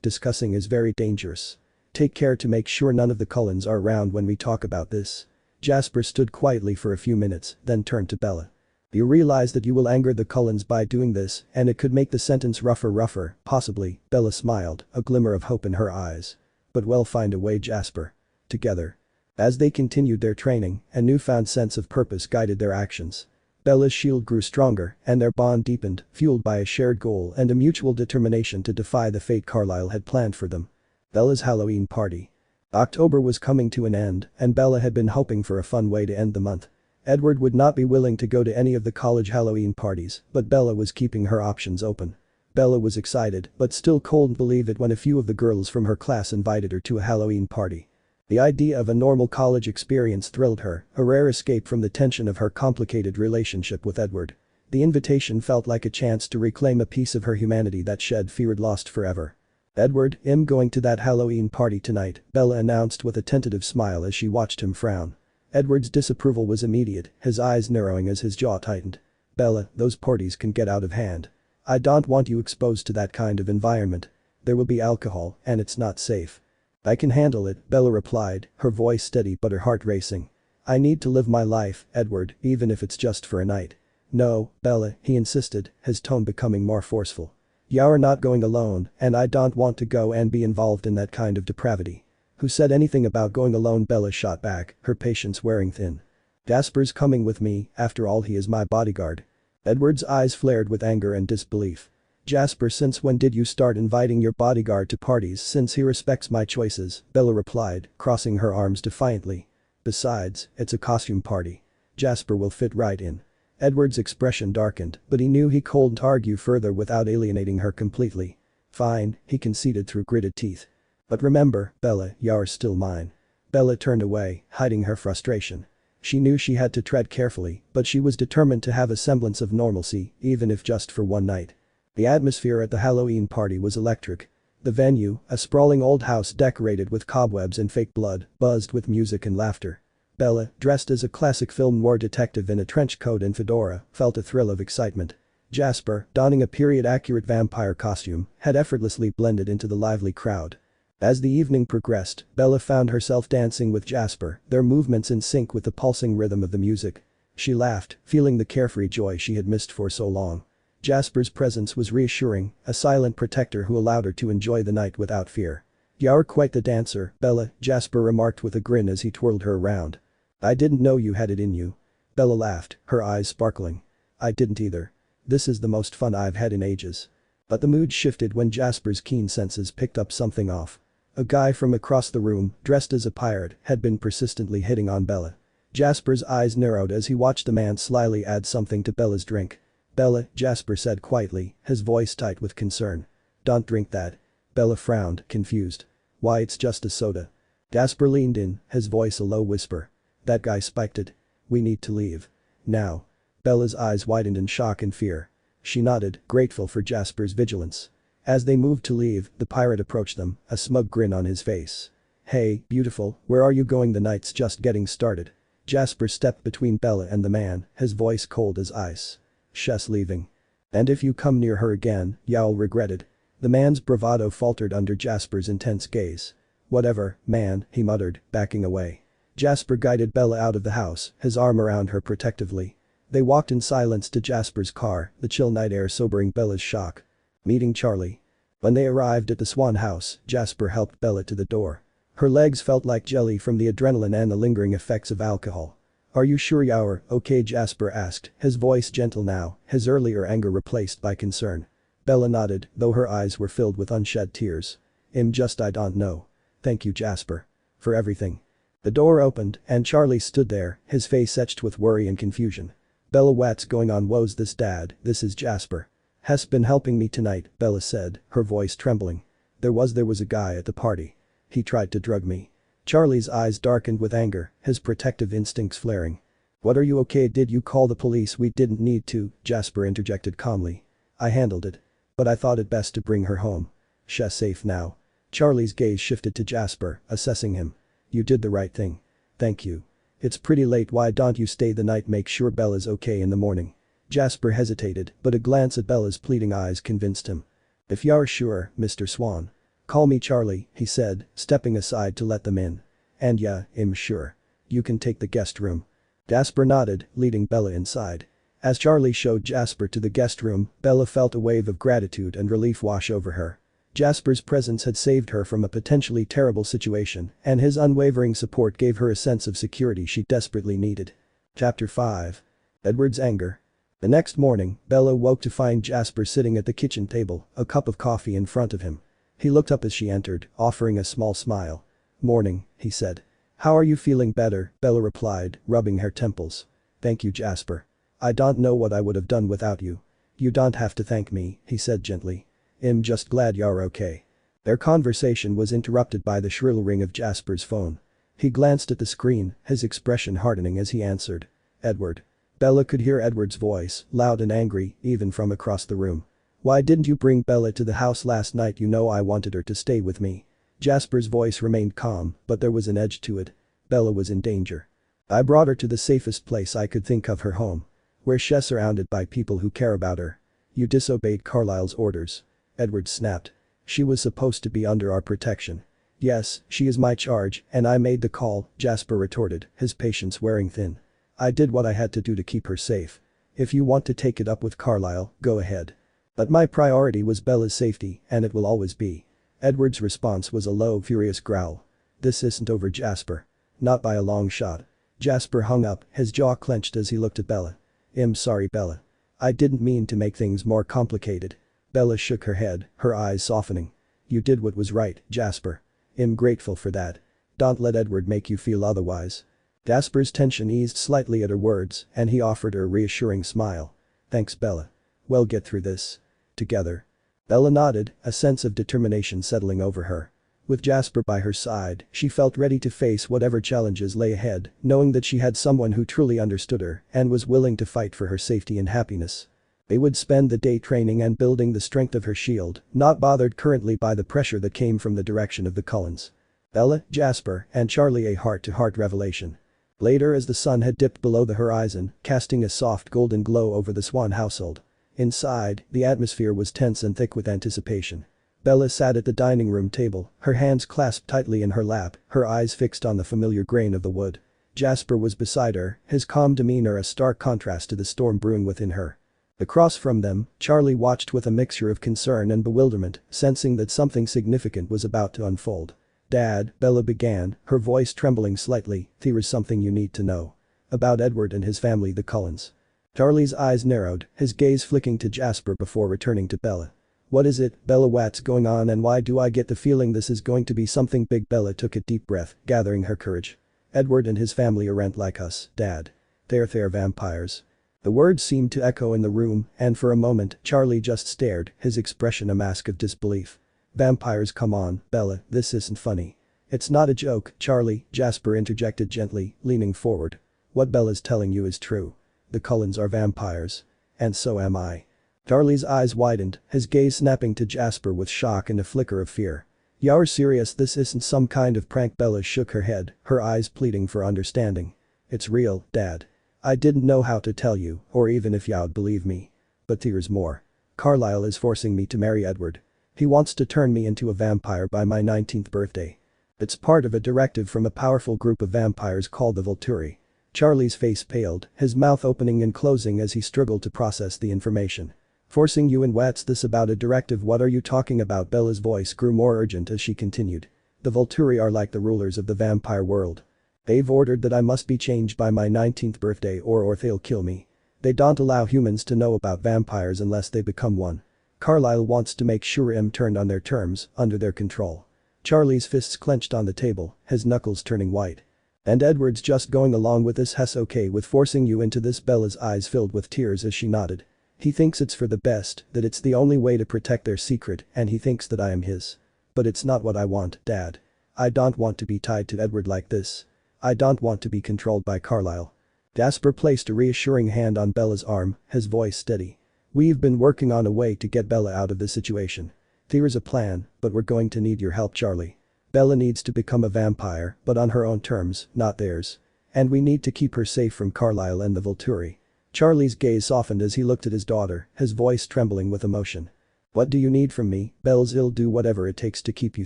Discussing is very dangerous. Take care to make sure none of the Cullens are around when we talk about this. Jasper stood quietly for a few minutes, then turned to Bella. You realize that you will anger the Cullens by doing this, and it could make the sentence rougher, possibly. Bella smiled, a glimmer of hope in her eyes. But we'll find a way, Jasper. Together. As they continued their training, a newfound sense of purpose guided their actions. Bella's shield grew stronger, and their bond deepened, fueled by a shared goal and a mutual determination to defy the fate Carlisle had planned for them. Bella's Halloween party. October was coming to an end, and Bella had been hoping for a fun way to end the month. Edward would not be willing to go to any of the college Halloween parties, but Bella was keeping her options open. Bella was excited, but still couldn't believe it when a few of the girls from her class invited her to a Halloween party. The idea of a normal college experience thrilled her, a rare escape from the tension of her complicated relationship with Edward. The invitation felt like a chance to reclaim a piece of her humanity that she'd feared lost forever. Edward, I'm going to that Halloween party tonight, Bella announced with a tentative smile as she watched him frown. Edward's disapproval was immediate, his eyes narrowing as his jaw tightened. Bella, those parties can get out of hand. I don't want you exposed to that kind of environment. There will be alcohol, and it's not safe. I can handle it, Bella replied, her voice steady but her heart racing. I need to live my life, Edward, even if it's just for a night. No, Bella, he insisted, his tone becoming more forceful. You're not going alone, and I don't want to go and be involved in that kind of depravity. Who said anything about going alone? Bella shot back, her patience wearing thin. Jasper's coming with me, after all he is my bodyguard. Edward's eyes flared with anger and disbelief. Jasper, since when did you start inviting your bodyguard to parties? Since he respects my choices, Bella replied, crossing her arms defiantly. Besides, it's a costume party. Jasper will fit right in. Edward's expression darkened, but he knew he couldn't argue further without alienating her completely. Fine, he conceded through gritted teeth. But remember, Bella, you're still mine. Bella turned away, hiding her frustration. She knew she had to tread carefully, but she was determined to have a semblance of normalcy, even if just for one night. The atmosphere at the Halloween party was electric. The venue, a sprawling old house decorated with cobwebs and fake blood, buzzed with music and laughter. Bella, dressed as a classic film noir detective in a trench coat and fedora, felt a thrill of excitement. Jasper, donning a period-accurate vampire costume, had effortlessly blended into the lively crowd. As the evening progressed, Bella found herself dancing with Jasper, their movements in sync with the pulsing rhythm of the music. She laughed, feeling the carefree joy she had missed for so long. Jasper's presence was reassuring, a silent protector who allowed her to enjoy the night without fear. You're quite the dancer, Bella, Jasper remarked with a grin as he twirled her around. I didn't know you had it in you. Bella laughed, her eyes sparkling. I didn't either. This is the most fun I've had in ages. But the mood shifted when Jasper's keen senses picked up something off. A guy from across the room, dressed as a pirate, had been persistently hitting on Bella. Jasper's eyes narrowed as he watched the man slyly add something to Bella's drink. Bella, Jasper said quietly, his voice tight with concern. Don't drink that. Bella frowned, confused. Why, it's just a soda. Jasper leaned in, his voice a low whisper. That guy spiked it. We need to leave. Now. Bella's eyes widened in shock and fear. She nodded, grateful for Jasper's vigilance. As they moved to leave, the pirate approached them, a smug grin on his face. Hey, beautiful, where are you going? The night's just getting started. Jasper stepped between Bella and the man, his voice cold as ice. She's leaving. And if you come near her again, you'll regret it. The man's bravado faltered under Jasper's intense gaze. Whatever, man, he muttered, backing away. Jasper guided Bella out of the house, his arm around her protectively. They walked in silence to Jasper's car, the chill night air sobering Bella's shock. Meeting Charlie. When they arrived at the Swan house, Jasper helped Bella to the door. Her legs felt like jelly from the adrenaline and the lingering effects of alcohol. Are you sure you're okay? Jasper asked, his voice gentle now, his earlier anger replaced by concern. Bella nodded, though her eyes were filled with unshed tears. I don't know. Thank you, Jasper. For everything. The door opened, and Charlie stood there, his face etched with worry and confusion. Bella, what's going on? Wo's this, Dad? This is Jasper. Has been helping me tonight, Bella said, her voice trembling. There was a guy at the party. He tried to drug me. Charlie's eyes darkened with anger, his protective instincts flaring. What, are you okay? Did you call the police? We didn't need to, Jasper interjected calmly. I handled it. But I thought it best to bring her home. She's safe now. Charlie's gaze shifted to Jasper, assessing him. You did the right thing. Thank you. It's pretty late, why don't you stay the night, make sure Bella's okay in the morning. Jasper hesitated, but a glance at Bella's pleading eyes convinced him. If you're sure, Mr. Swan. Call me Charlie, he said, stepping aside to let them in. And yeah, I'm sure. You can take the guest room. Jasper nodded, leading Bella inside. As Charlie showed Jasper to the guest room, Bella felt a wave of gratitude and relief wash over her. Jasper's presence had saved her from a potentially terrible situation, and his unwavering support gave her a sense of security she desperately needed. Chapter 5. Edward's Anger. The next morning, Bella woke to find Jasper sitting at the kitchen table, a cup of coffee in front of him. He looked up as she entered, offering a small smile. Morning, he said. How are you feeling? Better, Bella replied, rubbing her temples. Thank you, Jasper. I don't know what I would have done without you. You don't have to thank me, he said gently. I'm just glad you're okay. Their conversation was interrupted by the shrill ring of Jasper's phone. He glanced at the screen, his expression hardening as he answered. Edward. Bella could hear Edward's voice, loud and angry, even from across the room. Why didn't you bring Bella to the house last night? You know I wanted her to stay with me. Jasper's voice remained calm, but there was an edge to it. Bella was in danger. I brought her to the safest place I could think of, her home. Where she's surrounded by people who care about her. You disobeyed Carlisle's orders. Edward snapped. She was supposed to be under our protection. Yes, she is my charge, and I made the call, Jasper retorted, his patience wearing thin. I did what I had to do to keep her safe. If you want to take it up with Carlisle, go ahead. But my priority was Bella's safety, and it will always be. Edward's response was a low, furious growl. This isn't over, Jasper. Not by a long shot. Jasper hung up, his jaw clenched as he looked at Bella. I'm sorry, Bella. I didn't mean to make things more complicated. Bella shook her head, her eyes softening. You did what was right, Jasper. I'm grateful for that. Don't let Edward make you feel otherwise. Jasper's tension eased slightly at her words, and he offered her a reassuring smile. Thanks, Bella. We'll get through this. Together. Bella nodded, a sense of determination settling over her. With Jasper by her side, she felt ready to face whatever challenges lay ahead, knowing that she had someone who truly understood her and was willing to fight for her safety and happiness. They would spend the day training and building the strength of her shield, not bothered currently by the pressure that came from the direction of the Cullens. Bella, Jasper, and Charlie, a heart-to-heart revelation. Later, as the sun had dipped below the horizon, casting a soft golden glow over the Swan household. Inside, the atmosphere was tense and thick with anticipation. Bella sat at the dining room table, her hands clasped tightly in her lap, her eyes fixed on the familiar grain of the wood. Jasper was beside her, his calm demeanor a stark contrast to the storm brewing within her. Across from them, Charlie watched with a mixture of concern and bewilderment, sensing that something significant was about to unfold. Dad, Bella began, her voice trembling slightly, there's something you need to know. About Edward and his family, the Cullens. Charlie's eyes narrowed, his gaze flicking to Jasper before returning to Bella. What is it, Bella? What's going on, and why do I get the feeling this is going to be something big? Bella took a deep breath, gathering her courage. Edward and his family aren't like us, Dad. They're vampires. The words seemed to echo in the room, and for a moment, Charlie just stared, his expression a mask of disbelief. Vampires? Come on, Bella, this isn't funny. It's not a joke, Charlie, Jasper interjected gently, leaning forward. What Bella's telling you is true. The Cullens are vampires. And so am I. Charlie's eyes widened, his gaze snapping to Jasper with shock and a flicker of fear. You're serious? This isn't some kind of prank? Bella shook her head, her eyes pleading for understanding. It's real, Dad. I didn't know how to tell you, or even if you'd believe me. But there's more. Carlisle is forcing me to marry Edward. He wants to turn me into a vampire by my 19th birthday. It's part of a directive from a powerful group of vampires called the Volturi. Charlie's face paled, his mouth opening and closing as he struggled to process the information. Forcing you, and what's this about a directive? What are you talking about? Bella's voice grew more urgent as she continued. The Volturi are like the rulers of the vampire world. They've ordered that I must be changed by my 19th birthday or they'll kill me. They don't allow humans to know about vampires unless they become one. Carlisle wants to make sure I'm turned on their terms, under their control. Charlie's fists clenched on the table, his knuckles turning white. And Edward's just going along with this? He's okay with forcing you into this? Bella's eyes filled with tears as she nodded. He thinks it's for the best, that it's the only way to protect their secret, and he thinks that I am his. But it's not what I want, Dad. I don't want to be tied to Edward like this. I don't want to be controlled by Carlisle. Jasper placed a reassuring hand on Bella's arm, his voice steady. We've been working on a way to get Bella out of this situation. There's a plan, but we're going to need your help, Charlie. Bella needs to become a vampire, but on her own terms, not theirs. And we need to keep her safe from Carlisle and the Volturi." Charlie's gaze softened as he looked at his daughter, his voice trembling with emotion. "What do you need from me, Belle's? I'll do whatever it takes to keep you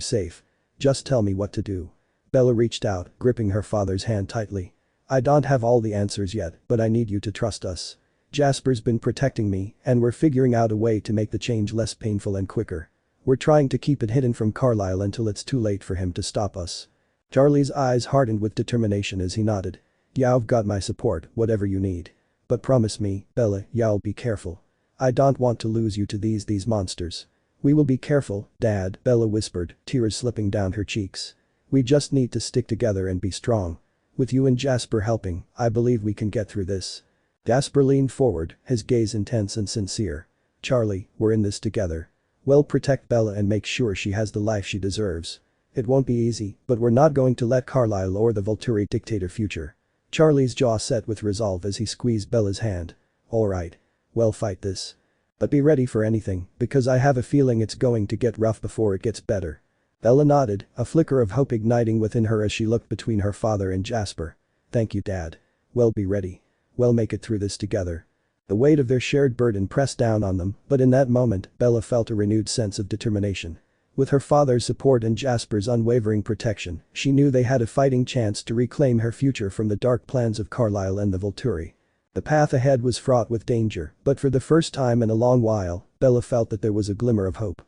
safe. Just tell me what to do." Bella reached out, gripping her father's hand tightly. "I don't have all the answers yet, but I need you to trust us. Jasper's been protecting me, and we're figuring out a way to make the change less painful and quicker. We're trying to keep it hidden from Carlisle until it's too late for him to stop us." Charlie's eyes hardened with determination as he nodded. "You've got my support, whatever you need. But promise me, Bella, you'll be careful. I don't want to lose you to these monsters." "We will be careful, Dad," Bella whispered, tears slipping down her cheeks. "We just need to stick together and be strong. With you and Jasper helping, I believe we can get through this." Jasper leaned forward, his gaze intense and sincere. "Charlie, we're in this together. We'll protect Bella and make sure she has the life she deserves. It won't be easy, but we're not going to let Carlisle or the Volturi dictate her future." Charlie's jaw set with resolve as he squeezed Bella's hand. "All right. We'll fight this. But be ready for anything, because I have a feeling it's going to get rough before it gets better." Bella nodded, a flicker of hope igniting within her as she looked between her father and Jasper. "Thank you, Dad. We'll be ready. We'll make it through this together." The weight of their shared burden pressed down on them, but in that moment, Bella felt a renewed sense of determination. With her father's support and Jasper's unwavering protection, she knew they had a fighting chance to reclaim her future from the dark plans of Carlisle and the Volturi. The path ahead was fraught with danger, but for the first time in a long while, Bella felt that there was a glimmer of hope.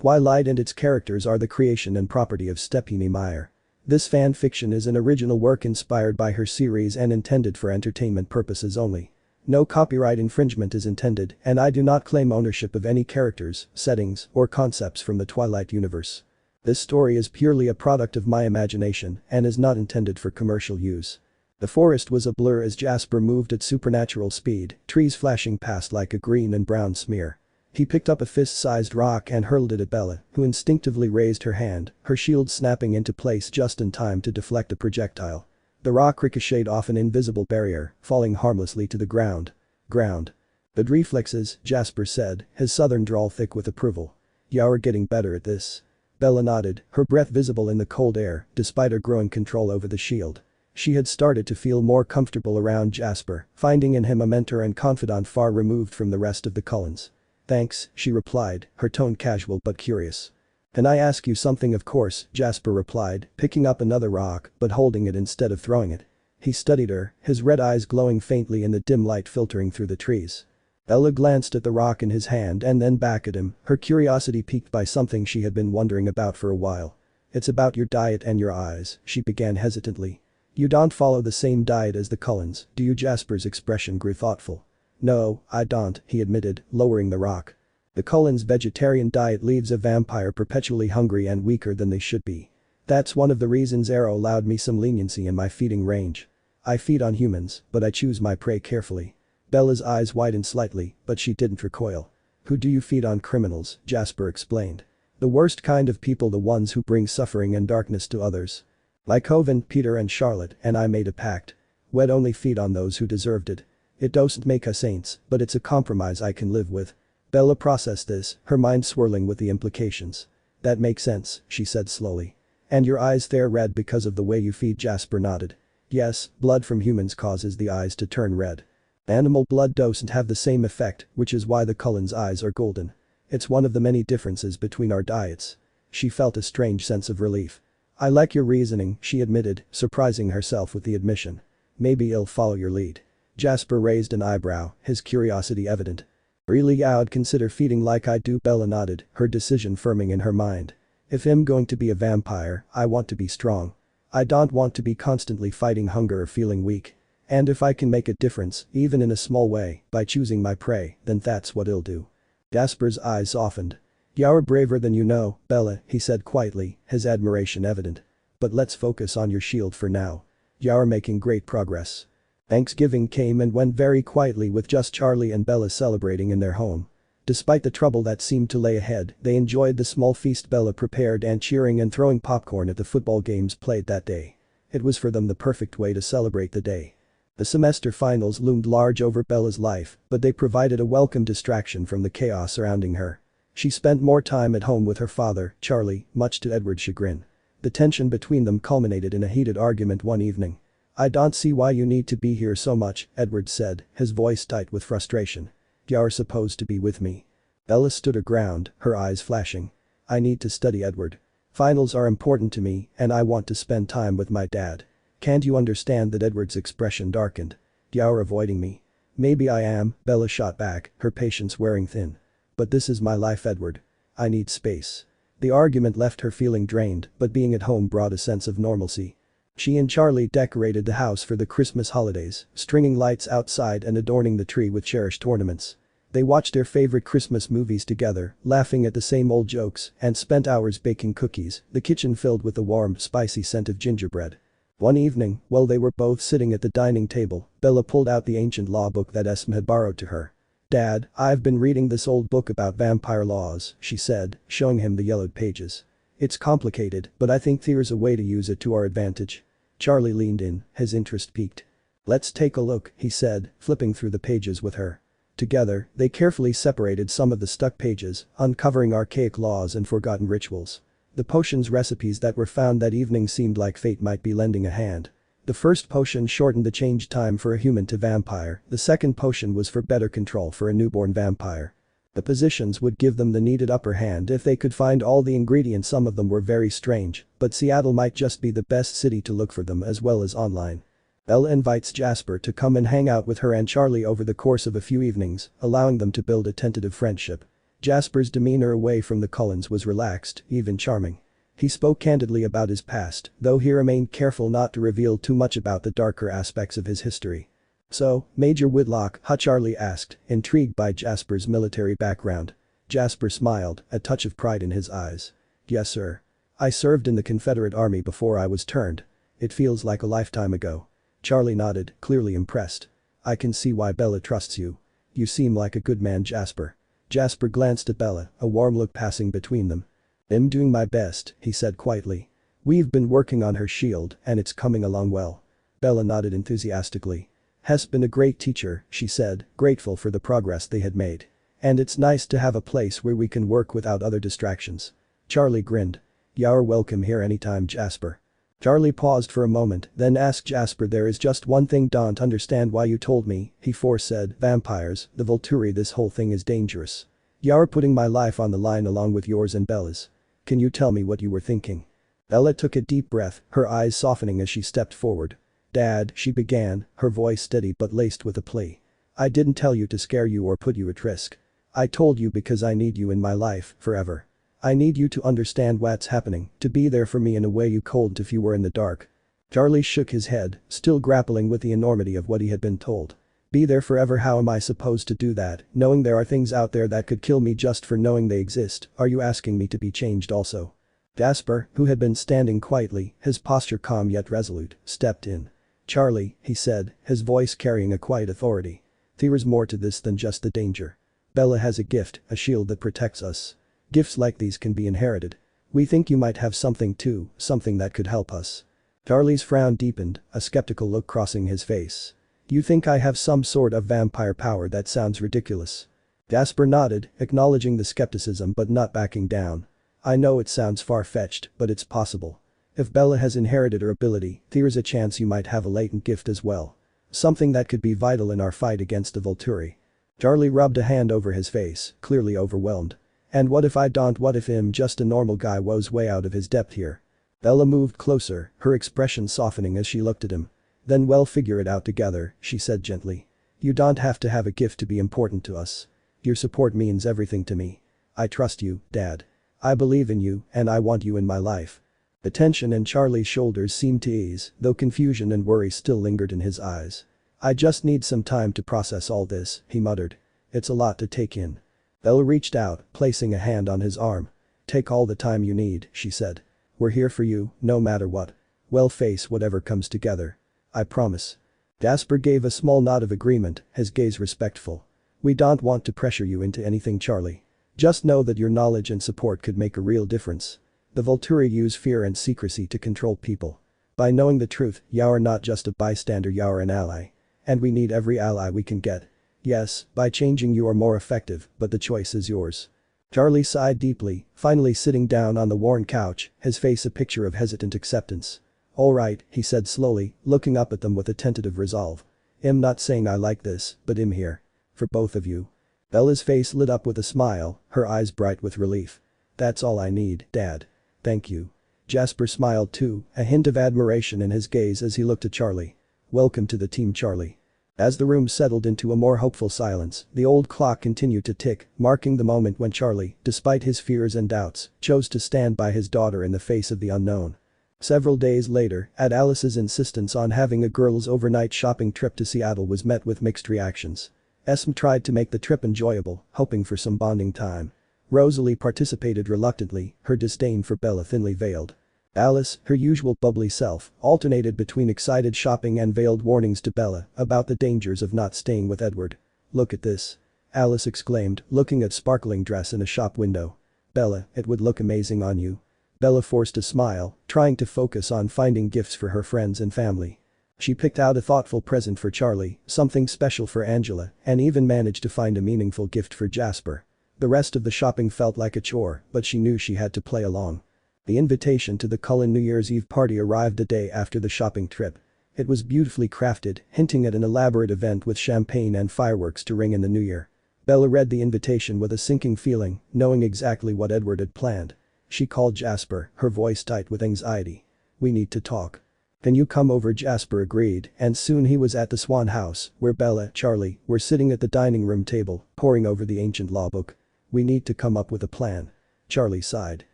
Twilight and its characters are the creation and property of Stephanie Meyer. This fan fiction is an original work inspired by her series and intended for entertainment purposes only. No copyright infringement is intended, and I do not claim ownership of any characters, settings, or concepts from the Twilight universe. This story is purely a product of my imagination and is not intended for commercial use. The forest was a blur as Jasper moved at supernatural speed, trees flashing past like a green and brown smear. He picked up a fist-sized rock and hurled it at Bella, who instinctively raised her hand, her shield snapping into place just in time to deflect a projectile. The rock ricocheted off an invisible barrier, falling harmlessly to the ground. "Ground. Good reflexes," Jasper said, his southern drawl thick with approval. "You're getting better at this." Bella nodded, her breath visible in the cold air, despite her growing control over the shield. She had started to feel more comfortable around Jasper, finding in him a mentor and confidant far removed from the rest of the Cullens. "Thanks," she replied, her tone casual but curious. "Can I ask you something?" "Of course," Jasper replied, picking up another rock but holding it instead of throwing it. He studied her, his red eyes glowing faintly in the dim light filtering through the trees. Bella glanced at the rock in his hand and then back at him, her curiosity piqued by something she had been wondering about for a while. "It's about your diet and your eyes," she began hesitantly. "You don't follow the same diet as the Cullens, do you?" Jasper's expression grew thoughtful. "No, I don't," he admitted, lowering the rock. "The Cullens' vegetarian diet leaves a vampire perpetually hungry and weaker than they should be. That's one of the reasons Arrow allowed me some leniency in my feeding range. I feed on humans, but I choose my prey carefully." Bella's eyes widened slightly, but she didn't recoil. "Who do you feed on?" "Criminals," Jasper explained. "The worst kind of people, the ones who bring suffering and darkness to others. Like Hovind, Peter and Charlotte, and I made a pact. We'd only feed on those who deserved it. It doesn't make us saints, but it's a compromise I can live with." Bella processed this, her mind swirling with the implications. "That makes sense," she said slowly. "And your eyes, they're red because of the way you feed?" Jasper nodded. "Yes, blood from humans causes the eyes to turn red. Animal blood doesn't have the same effect, which is why the Cullens' eyes are golden. It's one of the many differences between our diets." She felt a strange sense of relief. "I like your reasoning," she admitted, surprising herself with the admission. "Maybe I'll follow your lead." Jasper raised an eyebrow, his curiosity evident. "Really, I'd consider feeding like I do." Bella nodded, her decision firming in her mind. "If I'm going to be a vampire, I want to be strong. I don't want to be constantly fighting hunger or feeling weak. And if I can make a difference, even in a small way, by choosing my prey, then that's what I'll do." Jasper's eyes softened. "You're braver than you know, Bella," he said quietly, his admiration evident. "But let's focus on your shield for now. You're making great progress." Thanksgiving came and went very quietly with just Charlie and Bella celebrating in their home. Despite the trouble that seemed to lay ahead, they enjoyed the small feast Bella prepared and cheering and throwing popcorn at the football games played that day. It was for them the perfect way to celebrate the day. The semester finals loomed large over Bella's life, but they provided a welcome distraction from the chaos surrounding her. She spent more time at home with her father, Charlie, much to Edward's chagrin. The tension between them culminated in a heated argument one evening. "I don't see why you need to be here so much," Edward said, his voice tight with frustration. "You're supposed to be with me." Bella stood her ground, her eyes flashing. "I need to study, Edward. Finals are important to me and I want to spend time with my dad. Can't you understand that?" Edward's expression darkened. "You're avoiding me." "Maybe I am," Bella shot back, her patience wearing thin. "But this is my life, Edward. I need space." The argument left her feeling drained, but being at home brought a sense of normalcy. She and Charlie decorated the house for the Christmas holidays, stringing lights outside and adorning the tree with cherished ornaments. They watched their favorite Christmas movies together, laughing at the same old jokes, and spent hours baking cookies, the kitchen filled with the warm, spicy scent of gingerbread. One evening, while they were both sitting at the dining table, Bella pulled out the ancient law book that Esme had borrowed to her. "Dad, I've been reading this old book about vampire laws," she said, showing him the yellowed pages. "It's complicated, but I think there's a way to use it to our advantage." Charlie leaned in, his interest piqued. "Let's take a look," he said, flipping through the pages with her. Together, they carefully separated some of the stuck pages, uncovering archaic laws and forgotten rituals. The potions recipes that were found that evening seemed like fate might be lending a hand. The first potion shortened the change time for a human to vampire, the second potion was for better control for a newborn vampire. The positions would give them the needed upper hand if they could find all the ingredients. Some of them were very strange, but Seattle might just be the best city to look for them as well as online. Bella invites Jasper to come and hang out with her and Charlie over the course of a few evenings, allowing them to build a tentative friendship. Jasper's demeanor away from the Cullens was relaxed, even charming. He spoke candidly about his past, though he remained careful not to reveal too much about the darker aspects of his history. "So, Major Whitlock?" Charlie asked, intrigued by Jasper's military background. Jasper smiled, a touch of pride in his eyes. "Yes, sir. I served in the Confederate Army before I was turned. It feels like a lifetime ago." Charlie nodded, clearly impressed. "I can see why Bella trusts you. You seem like a good man, Jasper." Jasper glanced at Bella, a warm look passing between them. "I'm doing my best," he said quietly. "We've been working on her shield and it's coming along well." Bella nodded enthusiastically. "Has been a great teacher," she said, grateful for the progress they had made. "And it's nice to have a place where we can work without other distractions." Charlie grinned. "You're welcome here anytime, Jasper." Charlie paused for a moment, then asked Jasper, "There is just one thing don't understand why you told me," he said, "vampires, the Volturi, this whole thing is dangerous. You're putting my life on the line along with yours and Bella's. Can you tell me what you were thinking?" Bella took a deep breath, her eyes softening as she stepped forward. "Dad," she began, her voice steady but laced with a plea. "I didn't tell you to scare you or put you at risk. I told you because I need you in my life, forever. I need you to understand what's happening, to be there for me in a way you couldn't if you were in the dark." Charlie shook his head, still grappling with the enormity of what he had been told. "Be there forever? How am I supposed to do that, knowing there are things out there that could kill me just for knowing they exist? Are you asking me to be changed also?" Jasper, who had been standing quietly, his posture calm yet resolute, stepped in. "Charlie," he said, his voice carrying a quiet authority. "There's more to this than just the danger. Bella has a gift, a shield that protects us. Gifts like these can be inherited. We think you might have something too, something that could help us." Charlie's frown deepened, a skeptical look crossing his face. "You think I have some sort of vampire power? That sounds ridiculous." Jasper nodded, acknowledging the skepticism but not backing down. "I know it sounds far-fetched, but it's possible. If Bella has inherited her ability, there's a chance you might have a latent gift as well. Something that could be vital in our fight against the Volturi." Charlie rubbed a hand over his face, clearly overwhelmed. "And what if I don't? What if I'm just a normal guy who's way out of his depth here?" Bella moved closer, her expression softening as she looked at him. "Then we'll figure it out together," she said gently. "You don't have to have a gift to be important to us. Your support means everything to me. I trust you, Dad. I believe in you and I want you in my life." The tension in Charlie's shoulders seemed to ease, though confusion and worry still lingered in his eyes. "I just need some time to process all this," he muttered. "It's a lot to take in." Bella reached out, placing a hand on his arm. "Take all the time you need," she said. "We're here for you, no matter what. We'll face whatever comes together. I promise." Jasper gave a small nod of agreement, his gaze respectful. "We don't want to pressure you into anything, Charlie. Just know that your knowledge and support could make a real difference. The Volturi use fear and secrecy to control people. By knowing the truth, you're not just a bystander, you're an ally. And we need every ally we can get. Yes, by changing you are more effective, but the choice is yours." Charlie sighed deeply, finally sitting down on the worn couch, his face a picture of hesitant acceptance. "Alright," he said slowly, looking up at them with a tentative resolve. "I'm not saying I like this, but I'm here. For both of you." Bella's face lit up with a smile, her eyes bright with relief. "That's all I need, Dad. Thank you." Jasper smiled too, a hint of admiration in his gaze as he looked at Charlie. "Welcome to the team, Charlie." As the room settled into a more hopeful silence, the old clock continued to tick, marking the moment when Charlie, despite his fears and doubts, chose to stand by his daughter in the face of the unknown. Several days later, at Alice's insistence on having a girls' overnight shopping trip to Seattle was met with mixed reactions. Esme tried to make the trip enjoyable, hoping for some bonding time. Rosalie participated reluctantly, her disdain for Bella thinly veiled. Alice, her usual bubbly self, alternated between excited shopping and veiled warnings to Bella about the dangers of not staying with Edward. "Look at this." Alice exclaimed, looking at sparkling dress in a shop window. "Bella, it would look amazing on you." Bella forced a smile, trying to focus on finding gifts for her friends and family. She picked out a thoughtful present for Charlie, something special for Angela, and even managed to find a meaningful gift for Jasper. The rest of the shopping felt like a chore, but she knew she had to play along. The invitation to the Cullen New Year's Eve party arrived a day after the shopping trip. It was beautifully crafted, hinting at an elaborate event with champagne and fireworks to ring in the new year. Bella read the invitation with a sinking feeling, knowing exactly what Edward had planned. She called Jasper, her voice tight with anxiety. "We need to talk." "Can you come over?" Jasper agreed, and soon he was at the Swan House, where Bella, Charlie, were sitting at the dining room table, poring over the ancient law book. "We need to come up with a plan." Charlie sighed.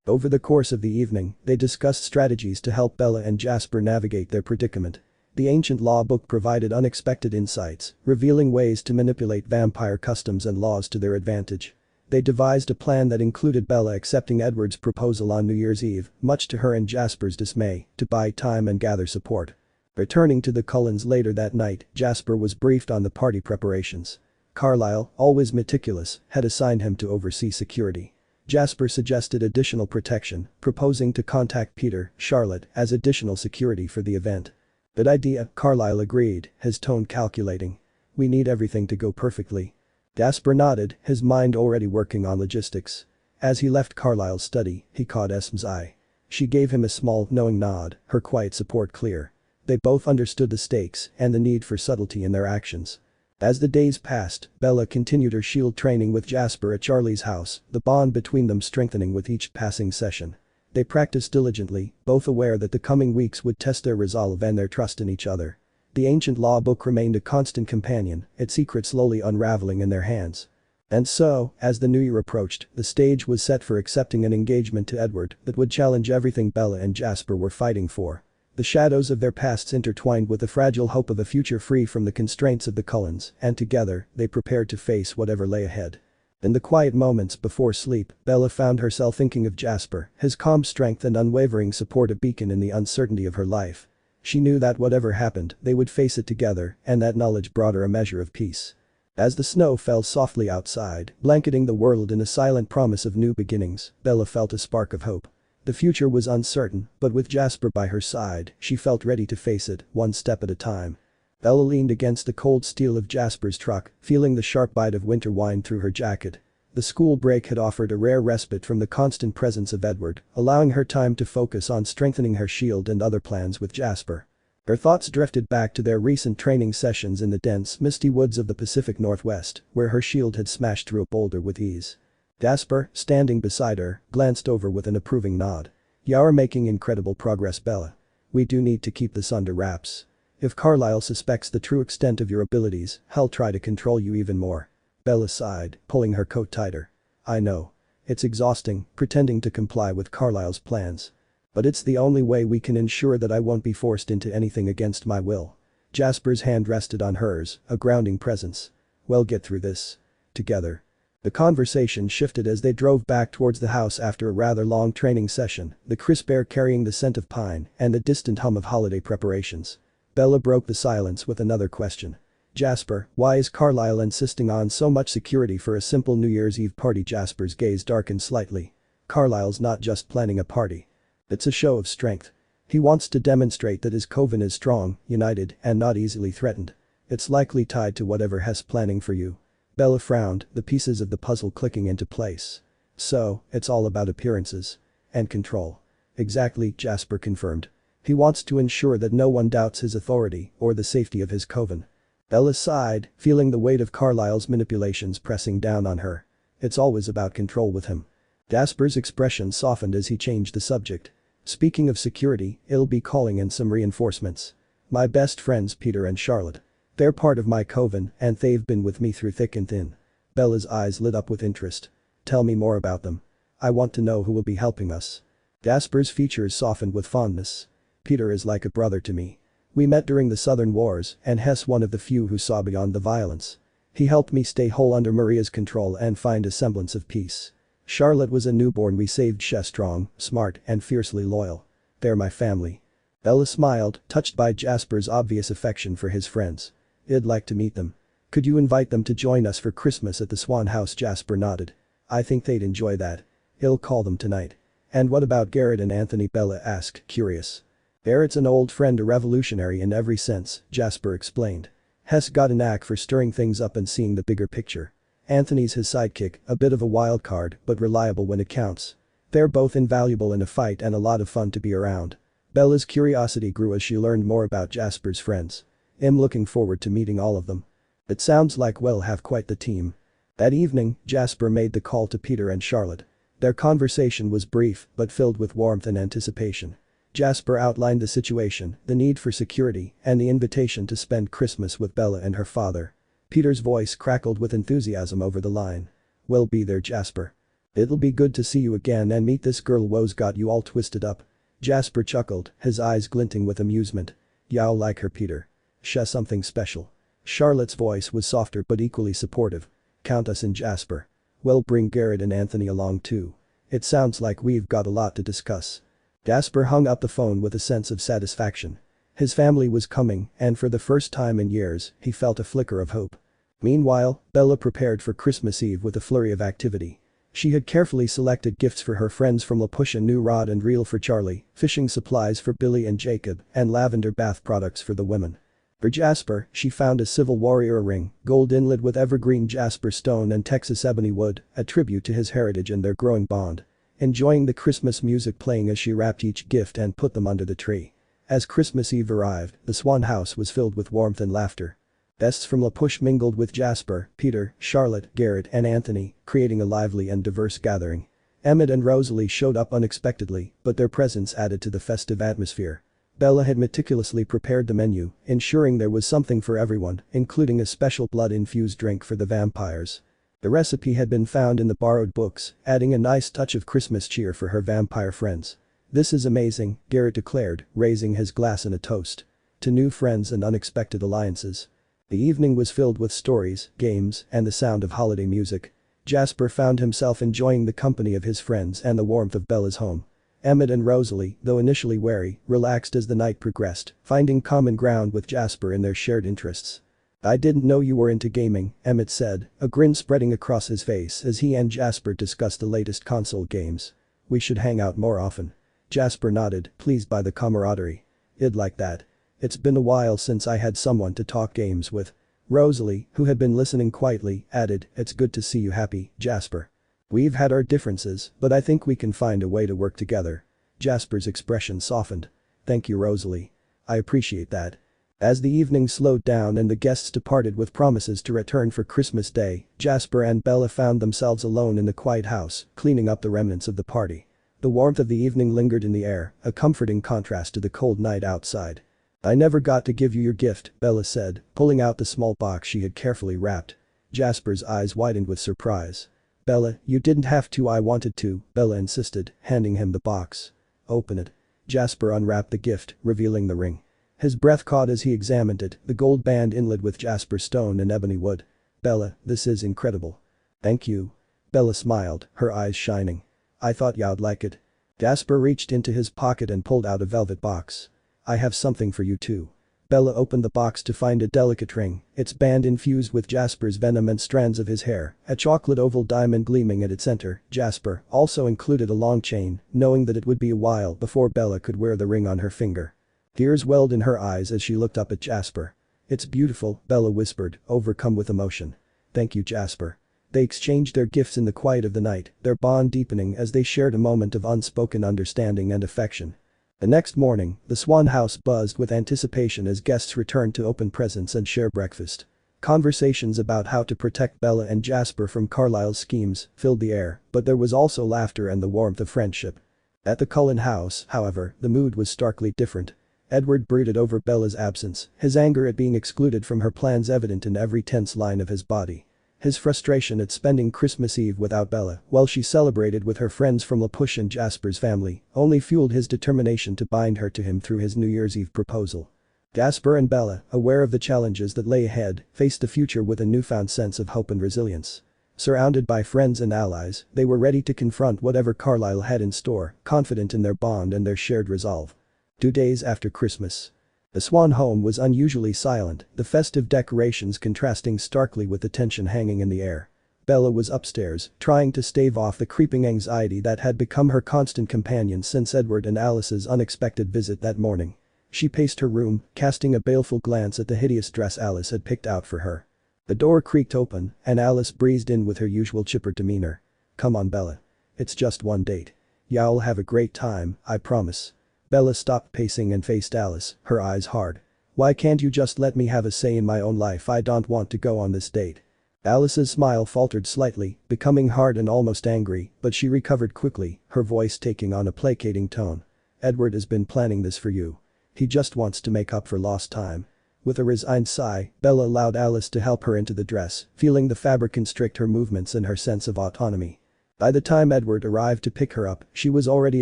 Over the course of the evening, they discussed strategies to help Bella and Jasper navigate their predicament. The ancient law book provided unexpected insights, revealing ways to manipulate vampire customs and laws to their advantage. They devised a plan that included Bella accepting Edward's proposal on New Year's Eve, much to her and Jasper's dismay, to buy time and gather support. Returning to the Cullens later that night, Jasper was briefed on the party preparations. Carlisle, always meticulous, had assigned him to oversee security. Jasper suggested additional protection, proposing to contact Peter, Charlotte, as additional security for the event. "Good idea," Carlisle agreed, his tone calculating. "We need everything to go perfectly." Jasper nodded, his mind already working on logistics. As he left Carlisle's study, he caught Esme's eye. She gave him a small, knowing nod, her quiet support clear. They both understood the stakes and the need for subtlety in their actions. As the days passed, Bella continued her shield training with Jasper at Charlie's house, the bond between them strengthening with each passing session. They practiced diligently, both aware that the coming weeks would test their resolve and their trust in each other. The ancient law book remained a constant companion, its secret slowly unraveling in their hands. And so, as the new year approached, the stage was set for accepting an engagement to Edward that would challenge everything Bella and Jasper were fighting for. The shadows of their pasts intertwined with the fragile hope of a future free from the constraints of the Cullens, and together, they prepared to face whatever lay ahead. In the quiet moments before sleep, Bella found herself thinking of Jasper, his calm strength and unwavering support a beacon in the uncertainty of her life. She knew that whatever happened, they would face it together, and that knowledge brought her a measure of peace. As the snow fell softly outside, blanketing the world in a silent promise of new beginnings, Bella felt a spark of hope. The future was uncertain, but with Jasper by her side, she felt ready to face it, one step at a time. Bella leaned against the cold steel of Jasper's truck, feeling the sharp bite of winter wind through her jacket. The school break had offered a rare respite from the constant presence of Edward, allowing her time to focus on strengthening her shield and other plans with Jasper. Her thoughts drifted back to their recent training sessions in the dense, misty woods of the Pacific Northwest, where her shield had smashed through a boulder with ease. Jasper, standing beside her, glanced over with an approving nod. "You're making incredible progress, Bella. We do need to keep this under wraps. If Carlisle suspects the true extent of your abilities, he'll try to control you even more." Bella sighed, pulling her coat tighter. "I know. It's exhausting, pretending to comply with Carlisle's plans. But it's the only way we can ensure that I won't be forced into anything against my will." Jasper's hand rested on hers, a grounding presence. "We'll get through this. Together." The conversation shifted as they drove back towards the house after a rather long training session, the crisp air carrying the scent of pine and the distant hum of holiday preparations. Bella broke the silence with another question. "Jasper, why is Carlisle insisting on so much security for a simple New Year's Eve party?" Jasper's gaze darkened slightly. "Carlisle's not just planning a party. It's a show of strength. He wants to demonstrate that his coven is strong, united, and not easily threatened. It's likely tied to whatever Hess planning for you." Bella frowned, the pieces of the puzzle clicking into place. So, it's all about appearances. And control. Exactly, Jasper confirmed. He wants to ensure that no one doubts his authority or the safety of his coven. Bella sighed, feeling the weight of Carlyle's manipulations pressing down on her. It's always about control with him. Jasper's expression softened as he changed the subject. Speaking of security, he'll be calling in some reinforcements. My best friends Peter and Charlotte. They're part of my coven and they've been with me through thick and thin. Bella's eyes lit up with interest. Tell me more about them. I want to know who will be helping us. Jasper's features softened with fondness. Peter is like a brother to me. We met during the Southern Wars and Hess one of the few who saw beyond the violence. He helped me stay whole under Maria's control and find a semblance of peace. Charlotte was a newborn we saved. She's strong, smart and fiercely loyal. They're my family. Bella smiled, touched by Jasper's obvious affection for his friends. I'd like to meet them. Could you invite them to join us for Christmas at the Swan House? Jasper nodded. I think they'd enjoy that. I'll call them tonight. And what about Garrett and Anthony? Bella asked, curious. Garrett's an old friend, a revolutionary in every sense, Jasper explained. Hess got a knack for stirring things up and seeing the bigger picture. Anthony's his sidekick, a bit of a wild card, but reliable when it counts. They're both invaluable in a fight and a lot of fun to be around. Bella's curiosity grew as she learned more about Jasper's friends. I'm looking forward to meeting all of them. It sounds like we'll have quite the team. That evening, Jasper made the call to Peter and Charlotte. Their conversation was brief but filled with warmth and anticipation. Jasper outlined the situation, the need for security, and the invitation to spend Christmas with Bella and her father. Peter's voice crackled with enthusiasm over the line. We'll be there, Jasper. It'll be good to see you again and meet this girl. Woe's got you all twisted up. Jasper chuckled, his eyes glinting with amusement. Y'all like her, Peter. She's something special. Charlotte's voice was softer but equally supportive. Count us in, Jasper. We'll bring Garrett and Anthony along too. It sounds like we've got a lot to discuss. Jasper hung up the phone with a sense of satisfaction. His family was coming and for the first time in years, he felt a flicker of hope. Meanwhile, Bella prepared for Christmas Eve with a flurry of activity. She had carefully selected gifts for her friends, from La Push a new rod and reel for Charlie, fishing supplies for Billy and Jacob, and lavender bath products for the women. For Jasper, she found a Civil Warrior ring, gold inlaid with evergreen jasper stone and Texas ebony wood, a tribute to his heritage and their growing bond. Enjoying the Christmas music playing as she wrapped each gift and put them under the tree. As Christmas Eve arrived, the Swan House was filled with warmth and laughter. Guests from La Push mingled with Jasper, Peter, Charlotte, Garrett and Anthony, creating a lively and diverse gathering. Emmett and Rosalie showed up unexpectedly, but their presence added to the festive atmosphere. Bella had meticulously prepared the menu, ensuring there was something for everyone, including a special blood-infused drink for the vampires. The recipe had been found in the borrowed books, adding a nice touch of Christmas cheer for her vampire friends. This is amazing, Garrett declared, raising his glass in a toast. To new friends and unexpected alliances. The evening was filled with stories, games, and the sound of holiday music. Jasper found himself enjoying the company of his friends and the warmth of Bella's home. Emmett and Rosalie, though initially wary, relaxed as the night progressed, finding common ground with Jasper in their shared interests. I didn't know you were into gaming, Emmett said, a grin spreading across his face as he and Jasper discussed the latest console games. We should hang out more often. Jasper nodded, pleased by the camaraderie. I'd like that. It's been a while since I had someone to talk games with. Rosalie, who had been listening quietly, added, it's good to see you happy, Jasper. We've had our differences, but I think we can find a way to work together. Jasper's expression softened. Thank you, Rosalie. I appreciate that. As the evening slowed down and the guests departed with promises to return for Christmas Day, Jasper and Bella found themselves alone in the quiet house, cleaning up the remnants of the party. The warmth of the evening lingered in the air, a comforting contrast to the cold night outside. I never got to give you your gift, Bella said, pulling out the small box she had carefully wrapped. Jasper's eyes widened with surprise. Bella, you didn't have to. I wanted to, Bella insisted, handing him the box. Open it. Jasper unwrapped the gift, revealing the ring. His breath caught as he examined it, the gold band inlaid with jasper stone and ebony wood. Bella, this is incredible. Thank you. Bella smiled, her eyes shining. I thought you'd like it. Jasper reached into his pocket and pulled out a velvet box. I have something for you too. Bella opened the box to find a delicate ring, its band infused with Jasper's venom and strands of his hair, a chocolate oval diamond gleaming at its center. Jasper also included a long chain, knowing that it would be a while before Bella could wear the ring on her finger. Tears welled in her eyes as she looked up at Jasper. It's beautiful, Bella whispered, overcome with emotion. Thank you, Jasper. They exchanged their gifts in the quiet of the night, their bond deepening as they shared a moment of unspoken understanding and affection. The next morning, the Swan house buzzed with anticipation as guests returned to open presents and share breakfast. Conversations about how to protect Bella and Jasper from Carlisle's schemes filled the air, but there was also laughter and the warmth of friendship. At the Cullen house, however, the mood was starkly different. Edward brooded over Bella's absence, his anger at being excluded from her plans evident in every tense line of his body. His frustration at spending Christmas Eve without Bella while she celebrated with her friends from LaPush and Jasper's family only fueled his determination to bind her to him through his New Year's Eve proposal. Jasper and Bella, aware of the challenges that lay ahead, faced the future with a newfound sense of hope and resilience. Surrounded by friends and allies, they were ready to confront whatever Carlisle had in store, confident in their bond and their shared resolve. 2 days after Christmas. The Swan home was unusually silent, the festive decorations contrasting starkly with the tension hanging in the air. Bella was upstairs, trying to stave off the creeping anxiety that had become her constant companion since Edward and Alice's unexpected visit that morning. She paced her room, casting a baleful glance at the hideous dress Alice had picked out for her. The door creaked open, and Alice breezed in with her usual chipper demeanor. "Come on, Bella. It's just one date. You'll have a great time, I promise." Bella stopped pacing and faced Alice, her eyes hard. "Why can't you just let me have a say in my own life? I don't want to go on this date." Alice's smile faltered slightly, becoming hard and almost angry, but she recovered quickly, her voice taking on a placating tone. "Edward has been planning this for you. He just wants to make up for lost time." With a resigned sigh, Bella allowed Alice to help her into the dress, feeling the fabric constrict her movements and her sense of autonomy. By the time Edward arrived to pick her up, she was already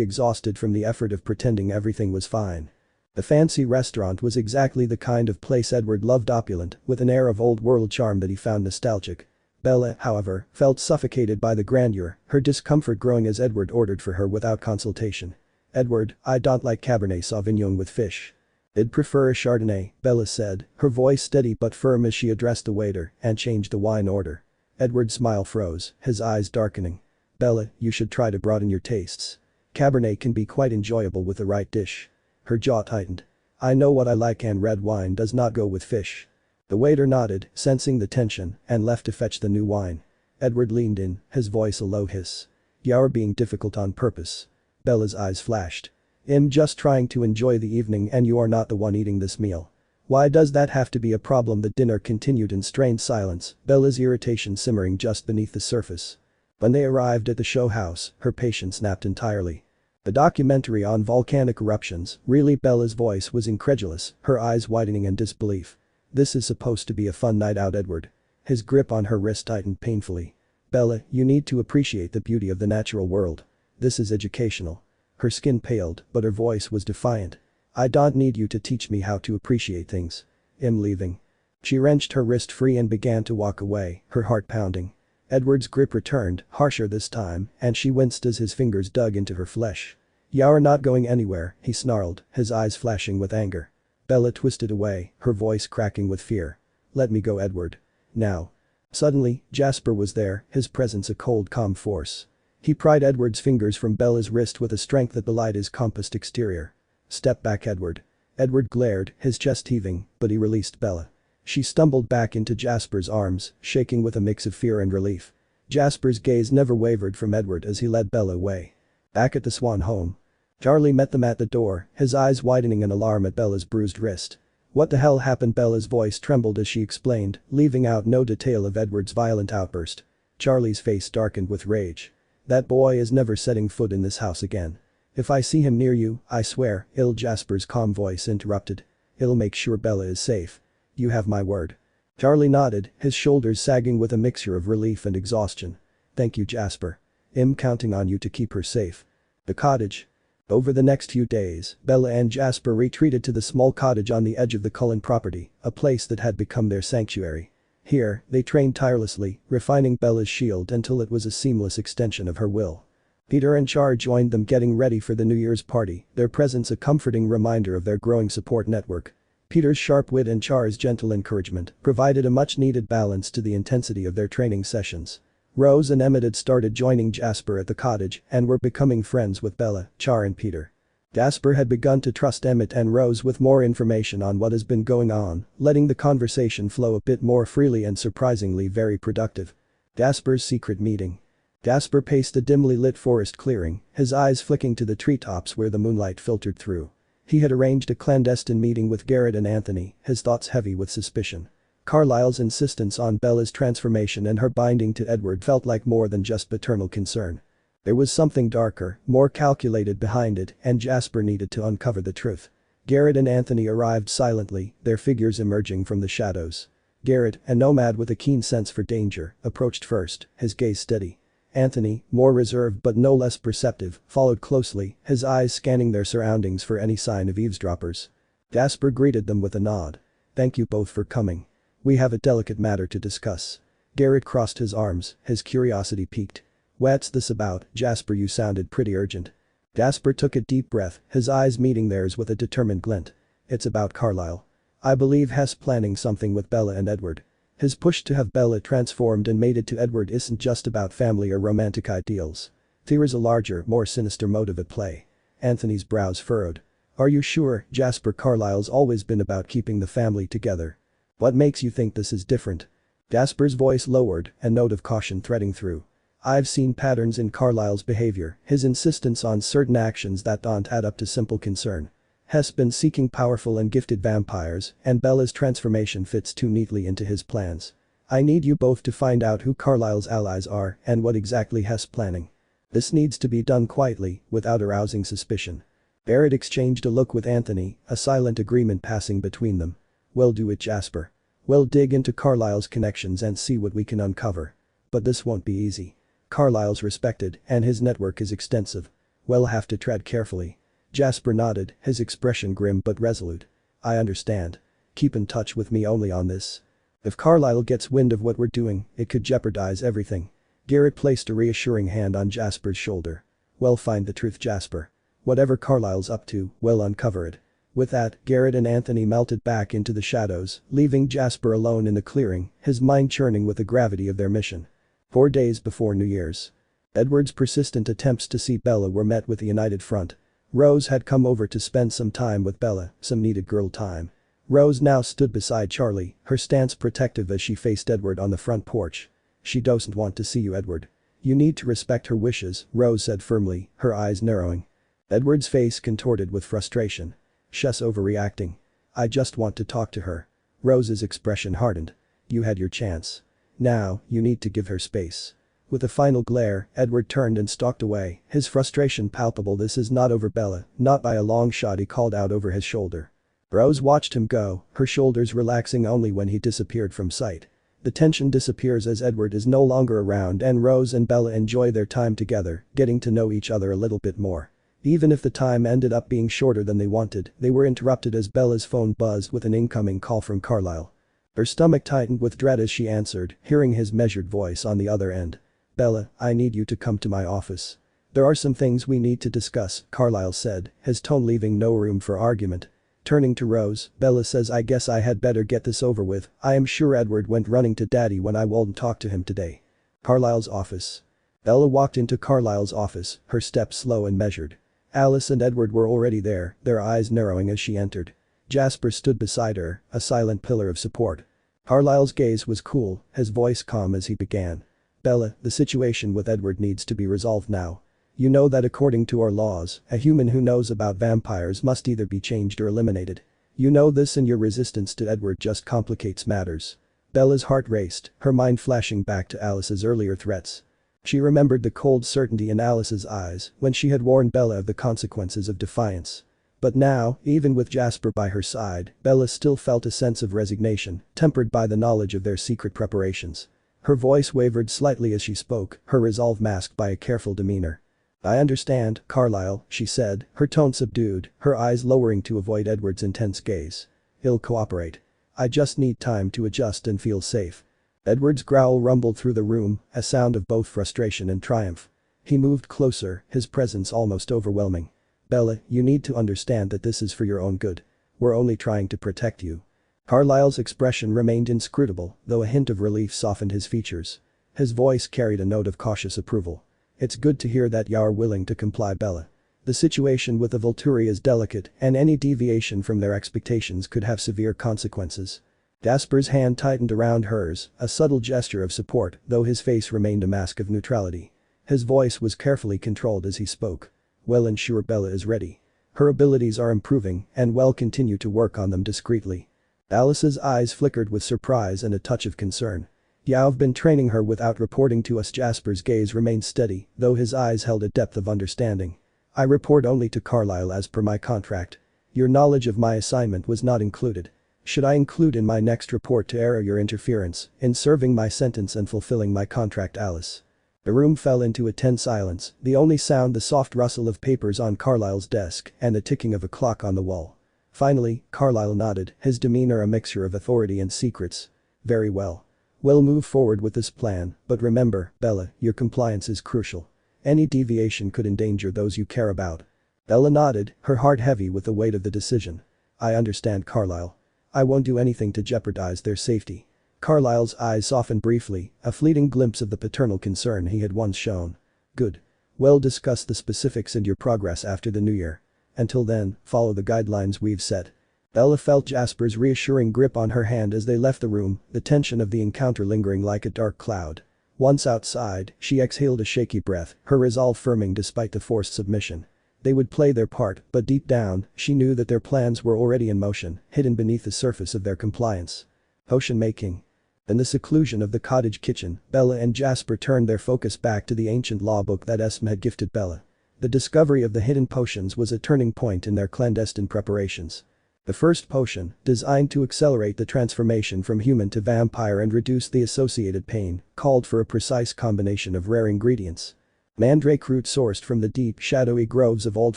exhausted from the effort of pretending everything was fine. The fancy restaurant was exactly the kind of place Edward loved, opulent, with an air of old-world charm that he found nostalgic. Bella, however, felt suffocated by the grandeur, her discomfort growing as Edward ordered for her without consultation. "Edward, I don't like Cabernet Sauvignon with fish." "I'd prefer a Chardonnay," Bella said, her voice steady but firm as she addressed the waiter and changed the wine order. Edward's smile froze, his eyes darkening. "Bella, you should try to broaden your tastes. Cabernet can be quite enjoyable with the right dish." Her jaw tightened. "I know what I like, and red wine does not go with fish." The waiter nodded, sensing the tension, and left to fetch the new wine. Edward leaned in, his voice a low hiss. "You're being difficult on purpose." Bella's eyes flashed. "I'm just trying to enjoy the evening, and you are not the one eating this meal." "Why does that have to be a problem?" The dinner continued in strained silence, Bella's irritation simmering just beneath the surface. When they arrived at the show house, her patience snapped entirely. "The documentary on volcanic eruptions, really?" Bella's voice was incredulous, her eyes widening in disbelief. "This is supposed to be a fun night out, Edward." His grip on her wrist tightened painfully. "Bella, you need to appreciate the beauty of the natural world. This is educational." Her skin paled, but her voice was defiant. "I don't need you to teach me how to appreciate things. I'm leaving." She wrenched her wrist free and began to walk away, her heart pounding. Edward's grip returned, harsher this time, and she winced as his fingers dug into her flesh. "You're not going anywhere," he snarled, his eyes flashing with anger. Bella twisted away, her voice cracking with fear. "Let me go, Edward. Now." Suddenly, Jasper was there, his presence a cold, calm force. He pried Edward's fingers from Bella's wrist with a strength that belied his compassed exterior. "Step back, Edward." Edward glared, his chest heaving, but he released Bella. She stumbled back into Jasper's arms, shaking with a mix of fear and relief. Jasper's gaze never wavered from Edward as he led Bella away. Back at the Swan home. Charlie met them at the door, his eyes widening in alarm at Bella's bruised wrist. "What the hell happened?" Bella's voice trembled as she explained, leaving out no detail of Edward's violent outburst. Charlie's face darkened with rage. "That boy is never setting foot in this house again. If I see him near you, I swear," Jasper's calm voice interrupted. "I'll make sure Bella is safe. You have my word." Charlie nodded, his shoulders sagging with a mixture of relief and exhaustion. "Thank you, Jasper. I'm counting on you to keep her safe." The cottage. Over the next few days, Bella and Jasper retreated to the small cottage on the edge of the Cullen property, a place that had become their sanctuary. Here, they trained tirelessly, refining Bella's shield until it was a seamless extension of her will. Peter and Char joined them, getting ready for the New Year's party, their presence a comforting reminder of their growing support network. Peter's sharp wit and Char's gentle encouragement provided a much-needed balance to the intensity of their training sessions. Rose and Emmett had started joining Jasper at the cottage and were becoming friends with Bella, Char and Peter. Jasper had begun to trust Emmett and Rose with more information on what has been going on, letting the conversation flow a bit more freely and surprisingly very productive. Jasper's secret meeting. Jasper paced a dimly lit forest clearing, his eyes flicking to the treetops where the moonlight filtered through. He had arranged a clandestine meeting with Garrett and Anthony, his thoughts heavy with suspicion. Carlisle's insistence on Bella's transformation and her binding to Edward felt like more than just paternal concern. There was something darker, more calculated behind it, and Jasper needed to uncover the truth. Garrett and Anthony arrived silently, their figures emerging from the shadows. Garrett, a nomad with a keen sense for danger, approached first, his gaze steady. Anthony, more reserved but no less perceptive, followed closely, his eyes scanning their surroundings for any sign of eavesdroppers. Jasper greeted them with a nod. "Thank you both for coming. We have a delicate matter to discuss." Garrett crossed his arms, his curiosity piqued. "What's this about, Jasper? You sounded pretty urgent." Jasper took a deep breath, his eyes meeting theirs with a determined glint. "It's about Carlisle. I believe Hess planning something with Bella and Edward. His push to have Bella transformed and mated to Edward isn't just about family or romantic ideals. There is a larger, more sinister motive at play." Anthony's brows furrowed. "Are you sure, Jasper? Carlisle's always been about keeping the family together. What makes you think this is different?" Jasper's voice lowered, a note of caution threading through. "I've seen patterns in Carlisle's behavior, his insistence on certain actions that don't add up to simple concern. Hess been seeking powerful and gifted vampires, and Bella's transformation fits too neatly into his plans. I need you both to find out who Carlisle's allies are and what exactly Hess planning. This needs to be done quietly, without arousing suspicion." Barrett exchanged a look with Anthony, a silent agreement passing between them. "We'll do it, Jasper. We'll dig into Carlisle's connections and see what we can uncover. But this won't be easy. Carlisle's respected, and his network is extensive. We'll have to tread carefully." Jasper nodded, his expression grim but resolute. "I understand. Keep in touch with me only on this. If Carlisle gets wind of what we're doing, it could jeopardize everything." Garrett placed a reassuring hand on Jasper's shoulder. "We'll find the truth, Jasper. Whatever Carlisle's up to, we'll uncover it." With that, Garrett and Anthony melted back into the shadows, leaving Jasper alone in the clearing, his mind churning with the gravity of their mission. 4 days before New Year's. Edward's persistent attempts to see Bella were met with a united front. Rose had come over to spend some time with Bella, some needed girl time. Rose now stood beside Charlie, her stance protective as she faced Edward on the front porch. "She doesn't want to see you, Edward. You need to respect her wishes," Rose said firmly, her eyes narrowing. Edward's face contorted with frustration. "She's overreacting. I just want to talk to her." Rose's expression hardened. "You had your chance. Now, you need to give her space." With a final glare, Edward turned and stalked away, his frustration palpable. "This is not over, Bella, not by a long shot," he called out over his shoulder. Rose watched him go, her shoulders relaxing only when he disappeared from sight. The tension disappears as Edward is no longer around and Rose and Bella enjoy their time together, getting to know each other a little bit more. Even if the time ended up being shorter than they wanted, they were interrupted as Bella's phone buzzed with an incoming call from Carlisle. Her stomach tightened with dread as she answered, hearing his measured voice on the other end. "Bella, I need you to come to my office. There are some things we need to discuss," Carlisle said, his tone leaving no room for argument. Turning to Rose, "Bella says I guess I had better get this over with. I am sure Edward went running to Daddy when I won't talk to him today." Carlisle's office. Bella walked into Carlisle's office, her steps slow and measured. Alice and Edward were already there, their eyes narrowing as she entered. Jasper stood beside her, a silent pillar of support. Carlisle's gaze was cool, his voice calm as he began. "Bella, the situation with Edward needs to be resolved now. You know that according to our laws, a human who knows about vampires must either be changed or eliminated. You know this, and your resistance to Edward just complicates matters." Bella's heart raced, her mind flashing back to Alice's earlier threats. She remembered the cold certainty in Alice's eyes when she had warned Bella of the consequences of defiance. But now, even with Jasper by her side, Bella still felt a sense of resignation, tempered by the knowledge of their secret preparations. Her voice wavered slightly as she spoke, her resolve masked by a careful demeanor. "I understand, Carlisle," she said, her tone subdued, her eyes lowering to avoid Edward's intense gaze. "He'll cooperate. I just need time to adjust and feel safe." Edward's growl rumbled through the room, a sound of both frustration and triumph. He moved closer, his presence almost overwhelming. "Bella, you need to understand that this is for your own good. We're only trying to protect you." Carlisle's expression remained inscrutable, though a hint of relief softened his features. His voice carried a note of cautious approval. "It's good to hear that you're willing to comply, Bella. The situation with the Volturi is delicate, and any deviation from their expectations could have severe consequences. Jasper's hand tightened around hers, a subtle gesture of support, though his face remained a mask of neutrality. His voice was carefully controlled as he spoke. "Well, ensure Bella is ready. Her abilities are improving, and we'll continue to work on them discreetly." Alice's eyes flickered with surprise and a touch of concern. "You've been training her without reporting to us." Jasper's gaze remained steady, though his eyes held a depth of understanding. "I report only to Carlisle as per my contract. Your knowledge of my assignment was not included. Should I include in my next report to error your interference in serving my sentence and fulfilling my contract, Alice?" The room fell into a tense silence, the only sound the soft rustle of papers on Carlisle's desk and the ticking of a clock on the wall. Finally, Carlisle nodded, his demeanor a mixture of authority and secrets. "Very well. We'll move forward with this plan, but remember, Bella, your compliance is crucial. Any deviation could endanger those you care about." Bella nodded, her heart heavy with the weight of the decision. "I understand, Carlisle. I won't do anything to jeopardize their safety." Carlisle's eyes softened briefly, a fleeting glimpse of the paternal concern he had once shown. "Good. We'll discuss the specifics and your progress after the new year. Until then, follow the guidelines we've set." Bella felt Jasper's reassuring grip on her hand as they left the room, the tension of the encounter lingering like a dark cloud. Once outside, she exhaled a shaky breath, her resolve firming despite the forced submission. They would play their part, but deep down, she knew that their plans were already in motion, hidden beneath the surface of their compliance. Potion making. In the seclusion of the cottage kitchen, Bella and Jasper turned their focus back to the ancient law book that Esme had gifted Bella. The discovery of the hidden potions was a turning point in their clandestine preparations. The first potion, designed to accelerate the transformation from human to vampire and reduce the associated pain, called for a precise combination of rare ingredients. Mandrake root sourced from the deep, shadowy groves of old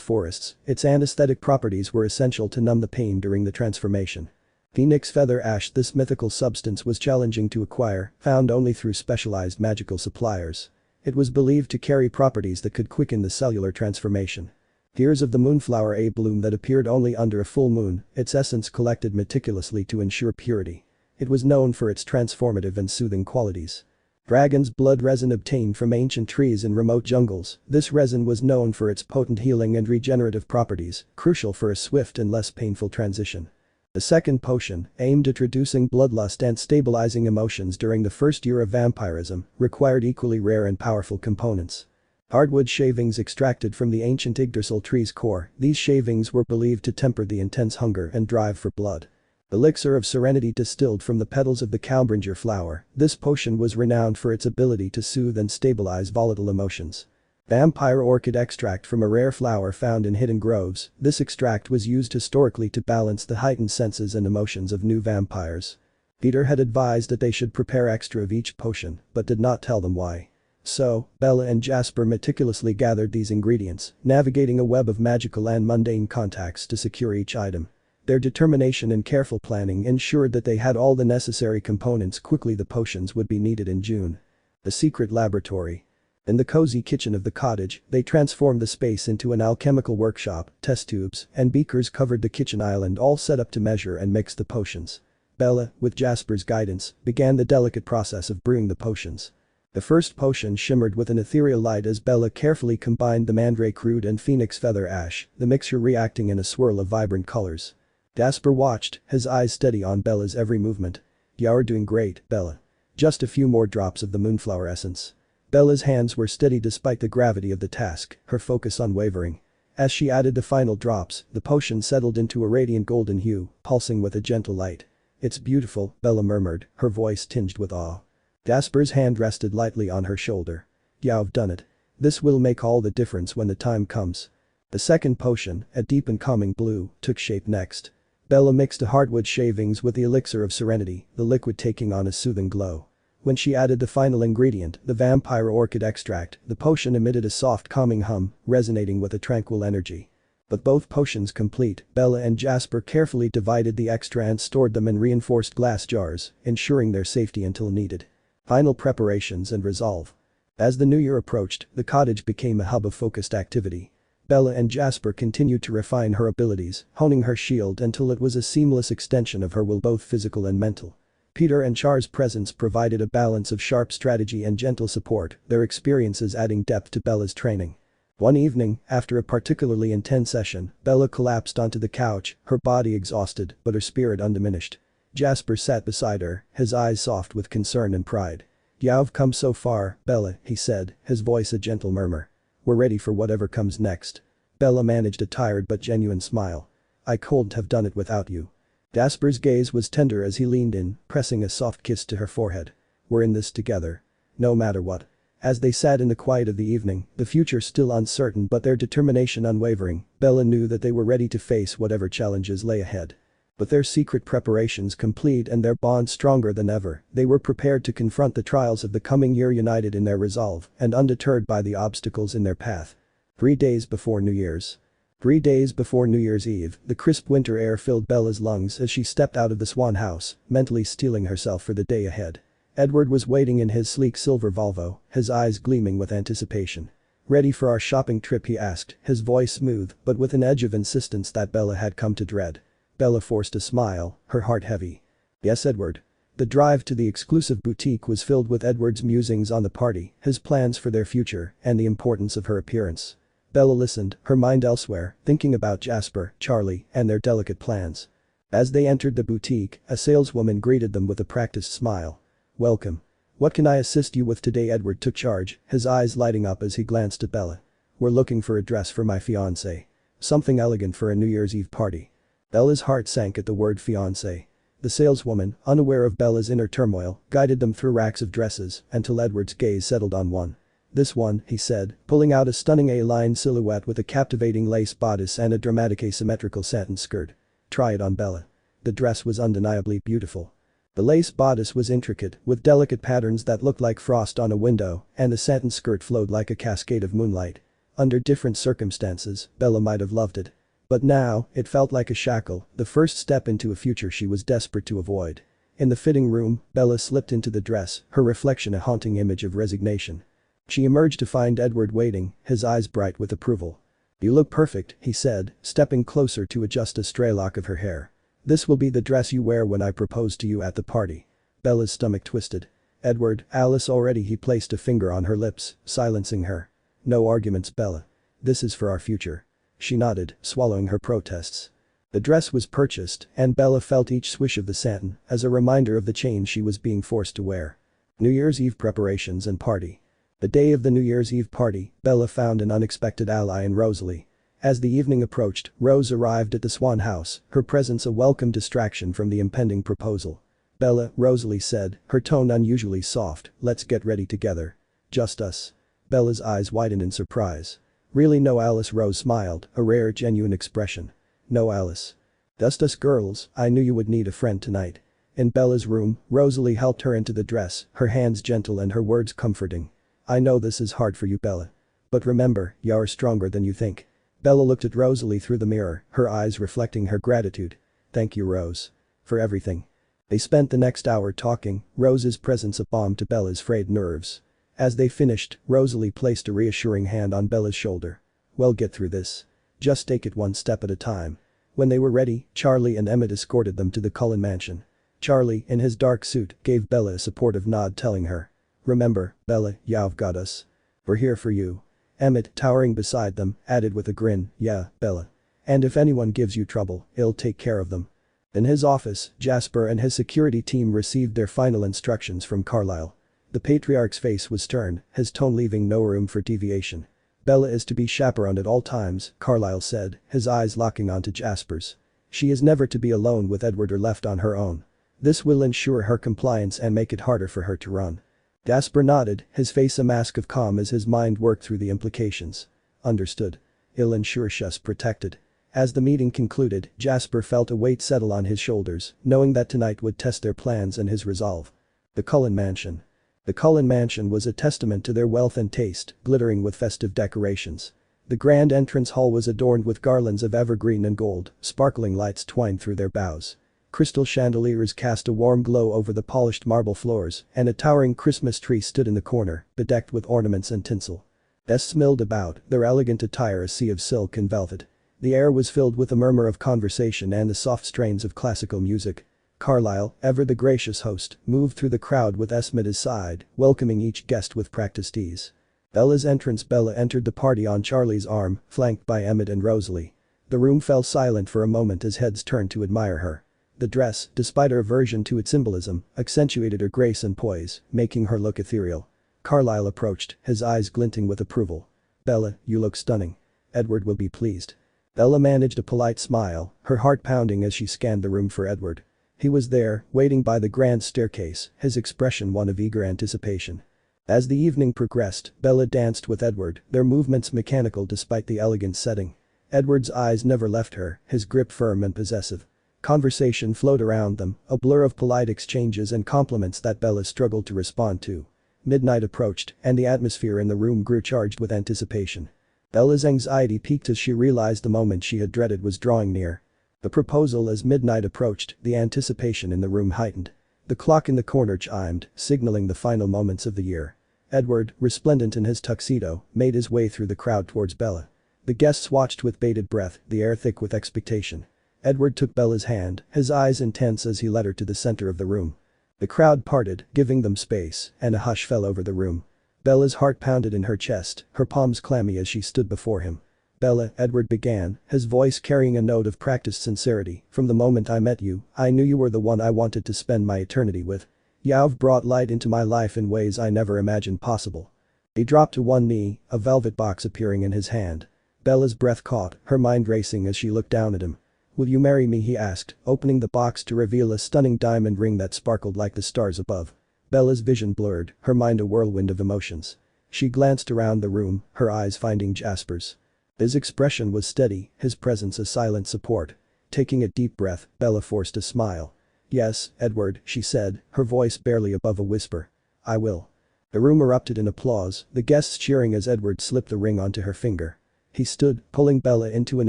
forests, its anesthetic properties were essential to numb the pain during the transformation. Phoenix feather ash. This mythical substance was challenging to acquire, found only through specialized magical suppliers. It was believed to carry properties that could quicken the cellular transformation. Tears of the moonflower, a bloom that appeared only under a full moon, its essence collected meticulously to ensure purity. It was known for its transformative and soothing qualities. Dragon's blood resin obtained from ancient trees in remote jungles. This resin was known for its potent healing and regenerative properties, crucial for a swift and less painful transition. The second potion, aimed at reducing bloodlust and stabilizing emotions during the first year of vampirism, required equally rare and powerful components. Hardwood shavings extracted from the ancient Yggdrasil tree's core, these shavings were believed to temper the intense hunger and drive for blood. Elixir of serenity distilled from the petals of the Cowbringer flower, this potion was renowned for its ability to soothe and stabilize volatile emotions. Vampire orchid extract from a rare flower found in hidden groves, this extract was used historically to balance the heightened senses and emotions of new vampires. Peter had advised that they should prepare extra of each potion, but did not tell them why. So, Bella and Jasper meticulously gathered these ingredients, navigating a web of magical and mundane contacts to secure each item. Their determination and careful planning ensured that they had all the necessary components quickly. The potions would be needed in June. The secret laboratory. In the cozy kitchen of the cottage, they transformed the space into an alchemical workshop, test tubes and beakers covered the kitchen island, all set up to measure and mix the potions. Bella, with Jasper's guidance, began the delicate process of brewing the potions. The first potion shimmered with an ethereal light as Bella carefully combined the mandrake root and phoenix feather ash, the mixture reacting in a swirl of vibrant colors. Jasper watched, his eyes steady on Bella's every movement. "You're doing great, Bella. Just a few more drops of the moonflower essence." Bella's hands were steady despite the gravity of the task, her focus unwavering. As she added the final drops, the potion settled into a radiant golden hue, pulsing with a gentle light. "It's beautiful," Bella murmured, her voice tinged with awe. Jasper's hand rested lightly on her shoulder. "You've done it. This will make all the difference when the time comes." The second potion, a deep and calming blue, took shape next. Bella mixed the hardwood shavings with the elixir of serenity, the liquid taking on a soothing glow. When she added the final ingredient, the vampire orchid extract, the potion emitted a soft calming hum, resonating with a tranquil energy. With both potions complete, Bella and Jasper carefully divided the extra and stored them in reinforced glass jars, ensuring their safety until needed. Final preparations and resolve. As the new year approached, the cottage became a hub of focused activity. Bella and Jasper continued to refine her abilities, honing her shield until it was a seamless extension of her will, both physical and mental. Peter and Char's presence provided a balance of sharp strategy and gentle support, their experiences adding depth to Bella's training. One evening, after a particularly intense session, Bella collapsed onto the couch, her body exhausted but her spirit undiminished. Jasper sat beside her, his eyes soft with concern and pride. "You've come so far, Bella," he said, his voice a gentle murmur. "We're ready for whatever comes next." Bella managed a tired but genuine smile. "I couldn't have done it without you." Jasper's gaze was tender as he leaned in, pressing a soft kiss to her forehead. "We're in this together. No matter what." As they sat in the quiet of the evening, the future still uncertain but their determination unwavering, Bella knew that they were ready to face whatever challenges lay ahead. With their secret preparations complete and their bond stronger than ever, they were prepared to confront the trials of the coming year united in their resolve and undeterred by the obstacles in their path. 3 days before New Year's. 3 days before New Year's Eve, the crisp winter air filled Bella's lungs as she stepped out of the Swan house, mentally steeling herself for the day ahead. Edward was waiting in his sleek silver Volvo, his eyes gleaming with anticipation. "Ready for our shopping trip?" he asked, his voice smooth but with an edge of insistence that Bella had come to dread. Bella forced a smile, her heart heavy. "Yes, Edward." The drive to the exclusive boutique was filled with Edward's musings on the party, his plans for their future, and the importance of her appearance. Bella listened, her mind elsewhere, thinking about Jasper, Charlie, and their delicate plans. As they entered the boutique, a saleswoman greeted them with a practiced smile. "Welcome. What can I assist you with today?" Edward took charge, his eyes lighting up as he glanced at Bella. "We're looking for a dress for my fiancé. Something elegant for a New Year's Eve party." Bella's heart sank at the word fiancé. The saleswoman, unaware of Bella's inner turmoil, guided them through racks of dresses until Edward's gaze settled on one. "This one," he said, pulling out a stunning A-line silhouette with a captivating lace bodice and a dramatic asymmetrical satin skirt. "Try it on, Bella." The dress was undeniably beautiful. The lace bodice was intricate, with delicate patterns that looked like frost on a window, and the satin skirt flowed like a cascade of moonlight. Under different circumstances, Bella might have loved it. But now, it felt like a shackle, the first step into a future she was desperate to avoid. In the fitting room, Bella slipped into the dress, her reflection a haunting image of resignation. She emerged to find Edward waiting, his eyes bright with approval. "You look perfect," he said, stepping closer to adjust a stray lock of her hair. "This will be the dress you wear when I propose to you at the party." Bella's stomach twisted. "Edward, Alice already." He placed a finger on her lips, silencing her. "No arguments, Bella. This is for our future." She nodded, swallowing her protests. The dress was purchased, and Bella felt each swish of the satin as a reminder of the change she was being forced to wear. New Year's Eve preparations and party. The day of the New Year's Eve party, Bella found an unexpected ally in Rosalie. As the evening approached, Rose arrived at the Swan house, her presence a welcome distraction from the impending proposal. "Bella," Rosalie said, her tone unusually soft, "let's get ready together." "Just us?" Bella's eyes widened in surprise. "Really, no, Alice?" Rose smiled, a rare genuine expression. "No, Alice. Just us girls. I knew you would need a friend tonight." In Bella's room, Rosalie helped her into the dress, her hands gentle and her words comforting. "I know this is hard for you, Bella. But remember, you're stronger than you think." Bella looked at Rosalie through the mirror, her eyes reflecting her gratitude. "Thank you, Rose. For everything." They spent the next hour talking, Rose's presence a balm to Bella's frayed nerves. As they finished, Rosalie placed a reassuring hand on Bella's shoulder. "We'll get through this. Just take it one step at a time." When they were ready, Charlie and Emmett escorted them to the Cullen mansion. Charlie, in his dark suit, gave Bella a supportive nod telling her. "Remember, Bella, you've got us. We're here for you." Emmett, towering beside them, added with a grin, "Yeah, Bella. And if anyone gives you trouble, I'll take care of them." In his office, Jasper and his security team received their final instructions from Carlisle. The patriarch's face was stern, his tone leaving no room for deviation. "Bella is to be chaperoned at all times," Carlisle said, his eyes locking onto Jasper's. "She is never to be alone with Edward or left on her own. This will ensure her compliance and make it harder for her to run." Jasper nodded, his face a mask of calm as his mind worked through the implications. "Understood. I'll ensure she's protected." As the meeting concluded, Jasper felt a weight settle on his shoulders, knowing that tonight would test their plans and his resolve. The Cullen mansion. The Cullen mansion was a testament to their wealth and taste, glittering with festive decorations. The grand entrance hall was adorned with garlands of evergreen and gold, sparkling lights twined through their boughs. Crystal chandeliers cast a warm glow over the polished marble floors, and a towering Christmas tree stood in the corner, bedecked with ornaments and tinsel. Guests milled about, their elegant attire a sea of silk and velvet. The air was filled with a murmur of conversation and the soft strains of classical music. Carlisle, ever the gracious host, moved through the crowd with Esme at his side, welcoming each guest with practiced ease. Bella's entrance. Bella entered the party on Charlie's arm, flanked by Emmett and Rosalie. The room fell silent for a moment as heads turned to admire her. The dress, despite her aversion to its symbolism, accentuated her grace and poise, making her look ethereal. Carlyle approached, his eyes glinting with approval. "Bella, you look stunning. Edward will be pleased." Bella managed a polite smile, her heart pounding as she scanned the room for Edward. He was there, waiting by the grand staircase, his expression one of eager anticipation. As the evening progressed, Bella danced with Edward, their movements mechanical despite the elegant setting. Edward's eyes never left her, his grip firm and possessive. Conversation flowed around them, a blur of polite exchanges and compliments that Bella struggled to respond to. Midnight approached, and the atmosphere in the room grew charged with anticipation. Bella's anxiety peaked as she realized the moment she had dreaded was drawing near. The proposal. As midnight approached, the anticipation in the room heightened. The clock in the corner chimed, signaling the final moments of the year. Edward, resplendent in his tuxedo, made his way through the crowd towards Bella. The guests watched with bated breath, the air thick with expectation. Edward took Bella's hand, his eyes intense as he led her to the center of the room. The crowd parted, giving them space, and a hush fell over the room. Bella's heart pounded in her chest, her palms clammy as she stood before him. "Bella," Edward began, his voice carrying a note of practiced sincerity, "from the moment I met you, I knew you were the one I wanted to spend my eternity with. You've brought light into my life in ways I never imagined possible." He dropped to one knee, a velvet box appearing in his hand. Bella's breath caught, her mind racing as she looked down at him. "Will you marry me?" he asked, opening the box to reveal a stunning diamond ring that sparkled like the stars above. Bella's vision blurred, her mind a whirlwind of emotions. She glanced around the room, her eyes finding Jasper's. His expression was steady, his presence a silent support. Taking a deep breath, Bella forced a smile. "Yes, Edward," she said, her voice barely above a whisper. "I will." The room erupted in applause, the guests cheering as Edward slipped the ring onto her finger. He stood, pulling Bella into an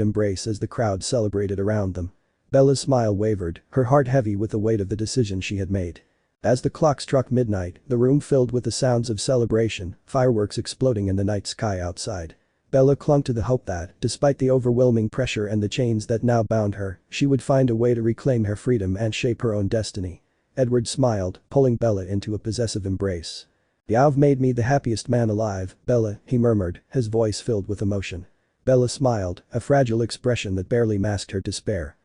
embrace as the crowd celebrated around them. Bella's smile wavered, her heart heavy with the weight of the decision she had made. As the clock struck midnight, the room filled with the sounds of celebration, fireworks exploding in the night sky outside. Bella clung to the hope that, despite the overwhelming pressure and the chains that now bound her, she would find a way to reclaim her freedom and shape her own destiny. Edward smiled, pulling Bella into a possessive embrace. "You've made me the happiest man alive, Bella," he murmured, his voice filled with emotion. Bella smiled, a fragile expression that barely masked her despair.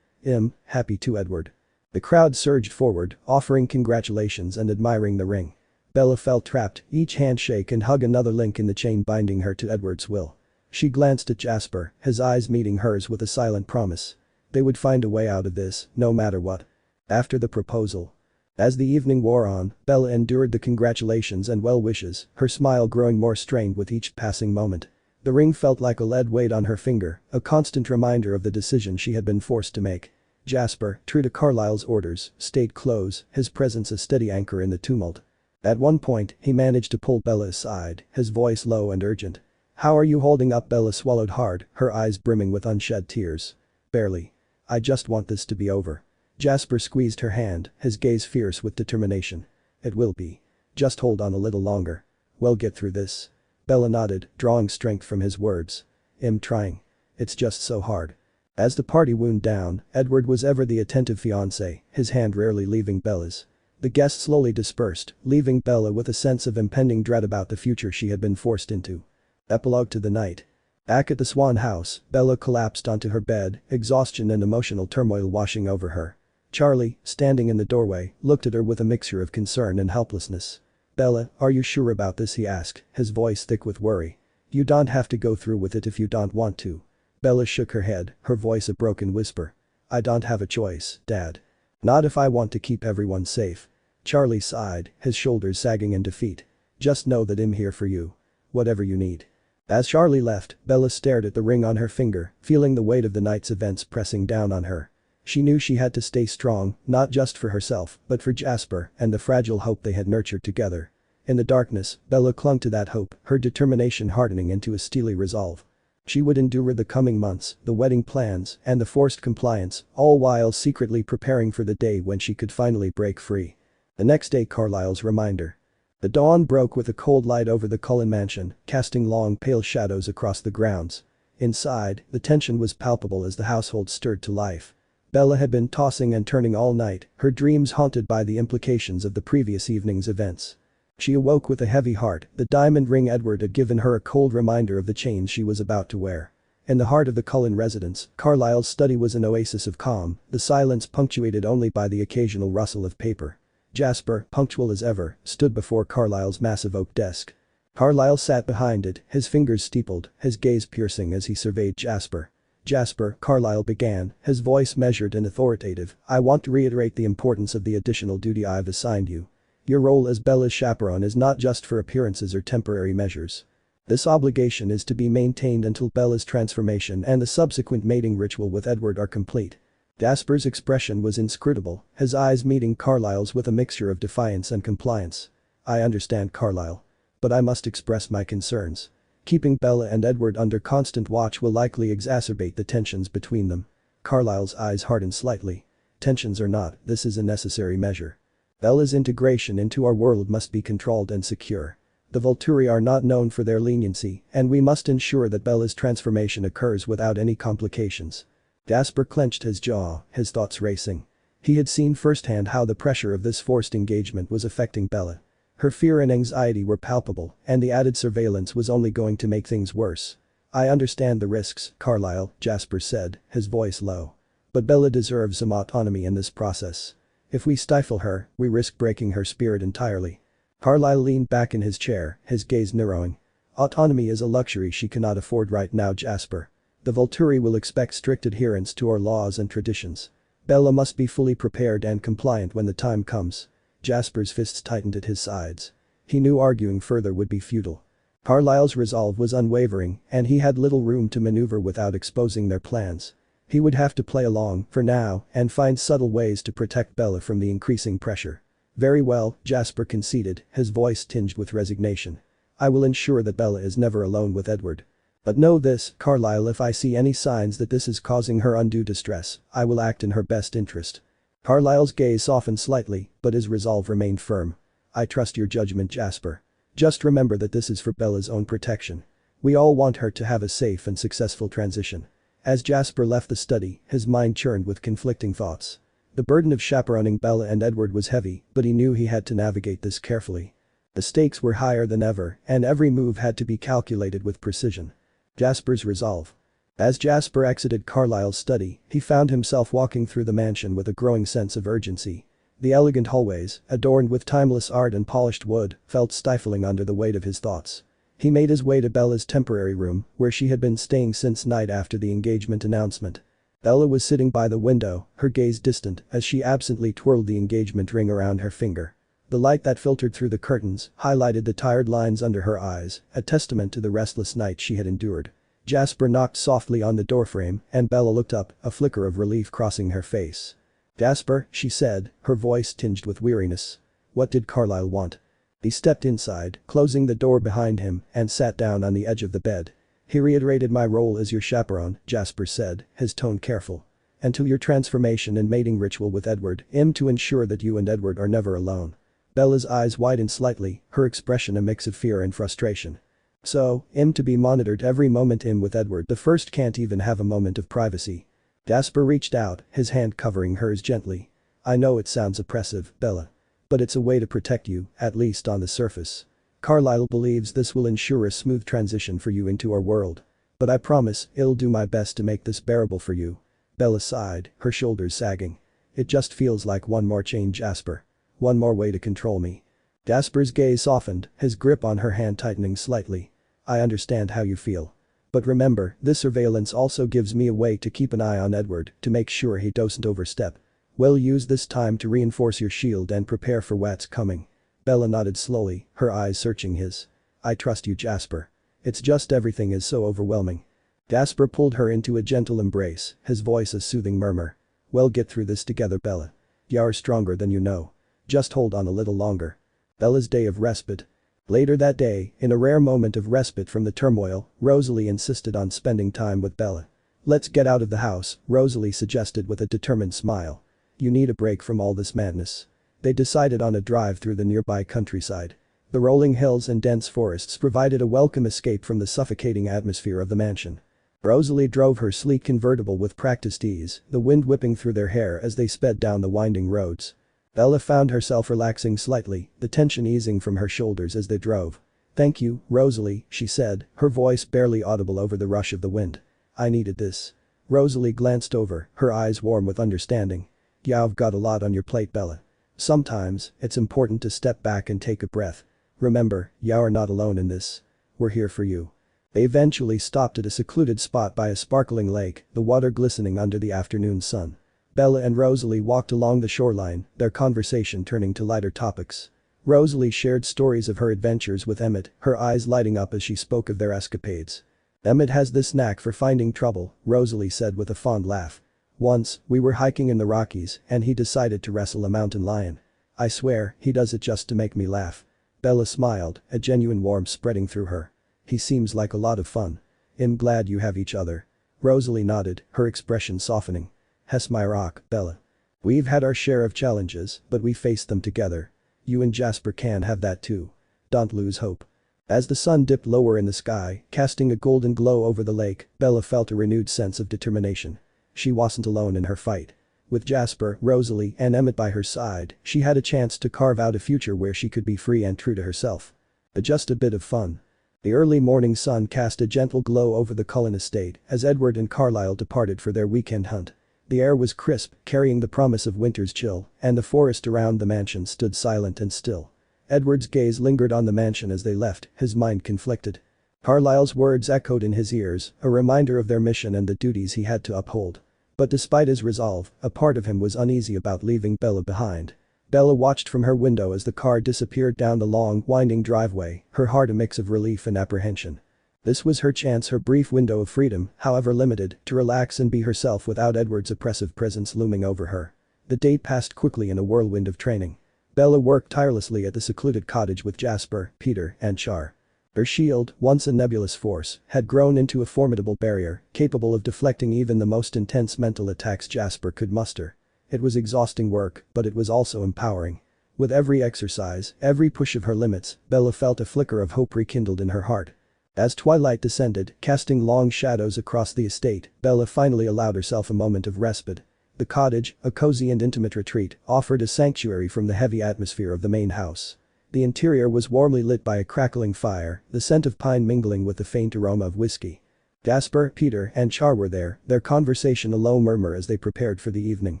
Happy too, Edward." The crowd surged forward, offering congratulations and admiring the ring. Bella felt trapped, each handshake and hug another link in the chain binding her to Edward's will. She glanced at Jasper, his eyes meeting hers with a silent promise. They would find a way out of this, no matter what. After the proposal. As the evening wore on, Bella endured the congratulations and well wishes, her smile growing more strained with each passing moment. The ring felt like a lead weight on her finger, a constant reminder of the decision she had been forced to make. Jasper, true to Carlyle's orders, stayed close, his presence a steady anchor in the tumult. At one point, he managed to pull Bella aside, his voice low and urgent. "How are you holding up?" Bella swallowed hard, her eyes brimming with unshed tears. "Barely. I just want this to be over." Jasper squeezed her hand, his gaze fierce with determination. "It will be. Just hold on a little longer. We'll get through this." Bella nodded, drawing strength from his words. "I'm trying. It's just so hard." As the party wound down, Edward was ever the attentive fiancé, his hand rarely leaving Bella's. The guests slowly dispersed, leaving Bella with a sense of impending dread about the future she had been forced into. Epilogue to the night. Back at the Swan house, Bella collapsed onto her bed, exhaustion and emotional turmoil washing over her. Charlie, standing in the doorway, looked at her with a mixture of concern and helplessness. "Bella, are you sure about this?" he asked, his voice thick with worry. "You don't have to go through with it if you don't want to." Bella shook her head, her voice a broken whisper. "I don't have a choice, Dad. Not if I want to keep everyone safe." Charlie sighed, his shoulders sagging in defeat. "Just know that I'm here for you. Whatever you need." As Charlie left, Bella stared at the ring on her finger, feeling the weight of the night's events pressing down on her. She knew she had to stay strong, not just for herself, but for Jasper and the fragile hope they had nurtured together. In the darkness, Bella clung to that hope, her determination hardening into a steely resolve. She would endure the coming months, the wedding plans, and the forced compliance, all while secretly preparing for the day when she could finally break free. The next day. Carlyle's reminder. The dawn broke with a cold light over the Cullen mansion, casting long pale shadows across the grounds. Inside, the tension was palpable as the household stirred to life. Bella had been tossing and turning all night, her dreams haunted by the implications of the previous evening's events. She awoke with a heavy heart, the diamond ring Edward had given her a cold reminder of the chains she was about to wear. In the heart of the Cullen residence, Carlyle's study was an oasis of calm, the silence punctuated only by the occasional rustle of paper. Jasper, punctual as ever, stood before Carlyle's massive oak desk. Carlyle sat behind it, his fingers steepled, his gaze piercing as he surveyed Jasper. "Jasper," Carlyle began, his voice measured and authoritative, "I want to reiterate the importance of the additional duty I've assigned you. Your role as Bella's chaperone is not just for appearances or temporary measures. This obligation is to be maintained until Bella's transformation and the subsequent mating ritual with Edward are complete." Jasper's expression was inscrutable, his eyes meeting Carlyle's with a mixture of defiance and compliance. "I understand, Carlyle. But I must express my concerns. Keeping Bella and Edward under constant watch will likely exacerbate the tensions between them." Carlyle's eyes hardened slightly. "Tensions or not, this is a necessary measure. Bella's integration into our world must be controlled and secure. The Volturi are not known for their leniency, and we must ensure that Bella's transformation occurs without any complications." Jasper clenched his jaw, his thoughts racing. He had seen firsthand how the pressure of this forced engagement was affecting Bella. Her fear and anxiety were palpable, and the added surveillance was only going to make things worse. "I understand the risks, Carlyle," Jasper said, his voice low. "But Bella deserves some autonomy in this process. If we stifle her, we risk breaking her spirit entirely." Carlyle leaned back in his chair, his gaze narrowing. "Autonomy is a luxury she cannot afford right now, Jasper. The Volturi will expect strict adherence to our laws and traditions. Bella must be fully prepared and compliant when the time comes." Jasper's fists tightened at his sides. He knew arguing further would be futile. Carlyle's resolve was unwavering, and he had little room to maneuver without exposing their plans. He would have to play along, for now, and find subtle ways to protect Bella from the increasing pressure. "Very well," Jasper conceded, his voice tinged with resignation. "I will ensure that Bella is never alone with Edward. But know this, Carlyle, if I see any signs that this is causing her undue distress, I will act in her best interest." Carlyle's gaze softened slightly, but his resolve remained firm. "I trust your judgment, Jasper. Just remember that this is for Bella's own protection. We all want her to have a safe and successful transition." As Jasper left the study, his mind churned with conflicting thoughts. The burden of chaperoning Bella and Edward was heavy, but he knew he had to navigate this carefully. The stakes were higher than ever, and every move had to be calculated with precision. Jasper's resolve. As Jasper exited Carlyle's study, he found himself walking through the mansion with a growing sense of urgency. The elegant hallways, adorned with timeless art and polished wood, felt stifling under the weight of his thoughts. He made his way to Bella's temporary room, where she had been staying since night after the engagement announcement. Bella was sitting by the window, her gaze distant, as she absently twirled the engagement ring around her finger. The light that filtered through the curtains highlighted the tired lines under her eyes, a testament to the restless night she had endured. Jasper knocked softly on the doorframe, and Bella looked up, a flicker of relief crossing her face. "Jasper," she said, her voice tinged with weariness. What did Carlyle want? He stepped inside, closing the door behind him, and sat down on the edge of the bed. "He reiterated my role as your chaperone," Jasper said, his tone careful. "Until your transformation and mating ritual with Edward, to ensure that you and Edward are never alone." Bella's eyes widened slightly, her expression a mix of fear and frustration. "So, to be monitored every moment with Edward the first can't even have a moment of privacy." Jasper reached out, his hand covering hers gently. "I know it sounds oppressive, Bella. But it's a way to protect you, at least on the surface. Carlyle believes this will ensure a smooth transition for you into our world. But I promise, I'll do my best to make this bearable for you." Bella sighed, her shoulders sagging. "It just feels like one more chain, Jasper. One more way to control me." Jasper's gaze softened, his grip on her hand tightening slightly. "I understand how you feel. But remember, this surveillance also gives me a way to keep an eye on Edward, to make sure he doesn't overstep. We'll use this time to reinforce your shield and prepare for what's coming." Bella nodded slowly, her eyes searching his. "I trust you, Jasper. It's just everything is so overwhelming." Jasper pulled her into a gentle embrace, his voice a soothing murmur. "We'll get through this together, Bella. You're stronger than you know. Just hold on a little longer." Bella's day of respite. Later that day, in a rare moment of respite from the turmoil, Rosalie insisted on spending time with Bella. "Let's get out of the house," Rosalie suggested with a determined smile. "You need a break from all this madness." They decided on a drive through the nearby countryside. The rolling hills and dense forests provided a welcome escape from the suffocating atmosphere of the mansion. Rosalie drove her sleek convertible with practiced ease, the wind whipping through their hair as they sped down the winding roads. Bella found herself relaxing slightly, the tension easing from her shoulders as they drove. "Thank you, Rosalie," she said, her voice barely audible over the rush of the wind. I needed this. Rosalie glanced over, her eyes warm with understanding. You've got a lot on your plate, Bella. Sometimes, it's important to step back and take a breath. Remember, you're not alone in this. We're here for you. They eventually stopped at a secluded spot by a sparkling lake, the water glistening under the afternoon sun. Bella and Rosalie walked along the shoreline, their conversation turning to lighter topics. Rosalie shared stories of her adventures with Emmett, her eyes lighting up as she spoke of their escapades. Emmett has this knack for finding trouble, Rosalie said with a fond laugh. Once, we were hiking in the Rockies and he decided to wrestle a mountain lion. I swear, he does it just to make me laugh. Bella smiled, a genuine warmth spreading through her. He seems like a lot of fun. I'm glad you have each other. Rosalie nodded, her expression softening. Hess my rock, Bella. We've had our share of challenges, but we faced them together. You and Jasper can have that too. Don't lose hope. As the sun dipped lower in the sky, casting a golden glow over the lake, Bella felt a renewed sense of determination. She wasn't alone in her fight. With Jasper, Rosalie, and Emmett by her side, she had a chance to carve out a future where she could be free and true to herself. Just a bit of fun. The early morning sun cast a gentle glow over the Cullen estate as Edward and Carlisle departed for their weekend hunt. The air was crisp, carrying the promise of winter's chill, and the forest around the mansion stood silent and still. Edward's gaze lingered on the mansion as they left, his mind conflicted. Carlisle's words echoed in his ears, a reminder of their mission and the duties he had to uphold. But despite his resolve, a part of him was uneasy about leaving Bella behind. Bella watched from her window as the car disappeared down the long, winding driveway, her heart a mix of relief and apprehension. This was her chance, her brief window of freedom, however limited, to relax and be herself without Edward's oppressive presence looming over her. The day passed quickly in a whirlwind of training. Bella worked tirelessly at the secluded cottage with Jasper, Peter, and Char. Her shield, once a nebulous force, had grown into a formidable barrier, capable of deflecting even the most intense mental attacks Jasper could muster. It was exhausting work, but it was also empowering. With every exercise, every push of her limits, Bella felt a flicker of hope rekindled in her heart. As twilight descended, casting long shadows across the estate, Bella finally allowed herself a moment of respite. The cottage, a cozy and intimate retreat, offered a sanctuary from the heavy atmosphere of the main house. The interior was warmly lit by a crackling fire, the scent of pine mingling with the faint aroma of whiskey. Jasper, Peter, and Char were there, their conversation a low murmur as they prepared for the evening.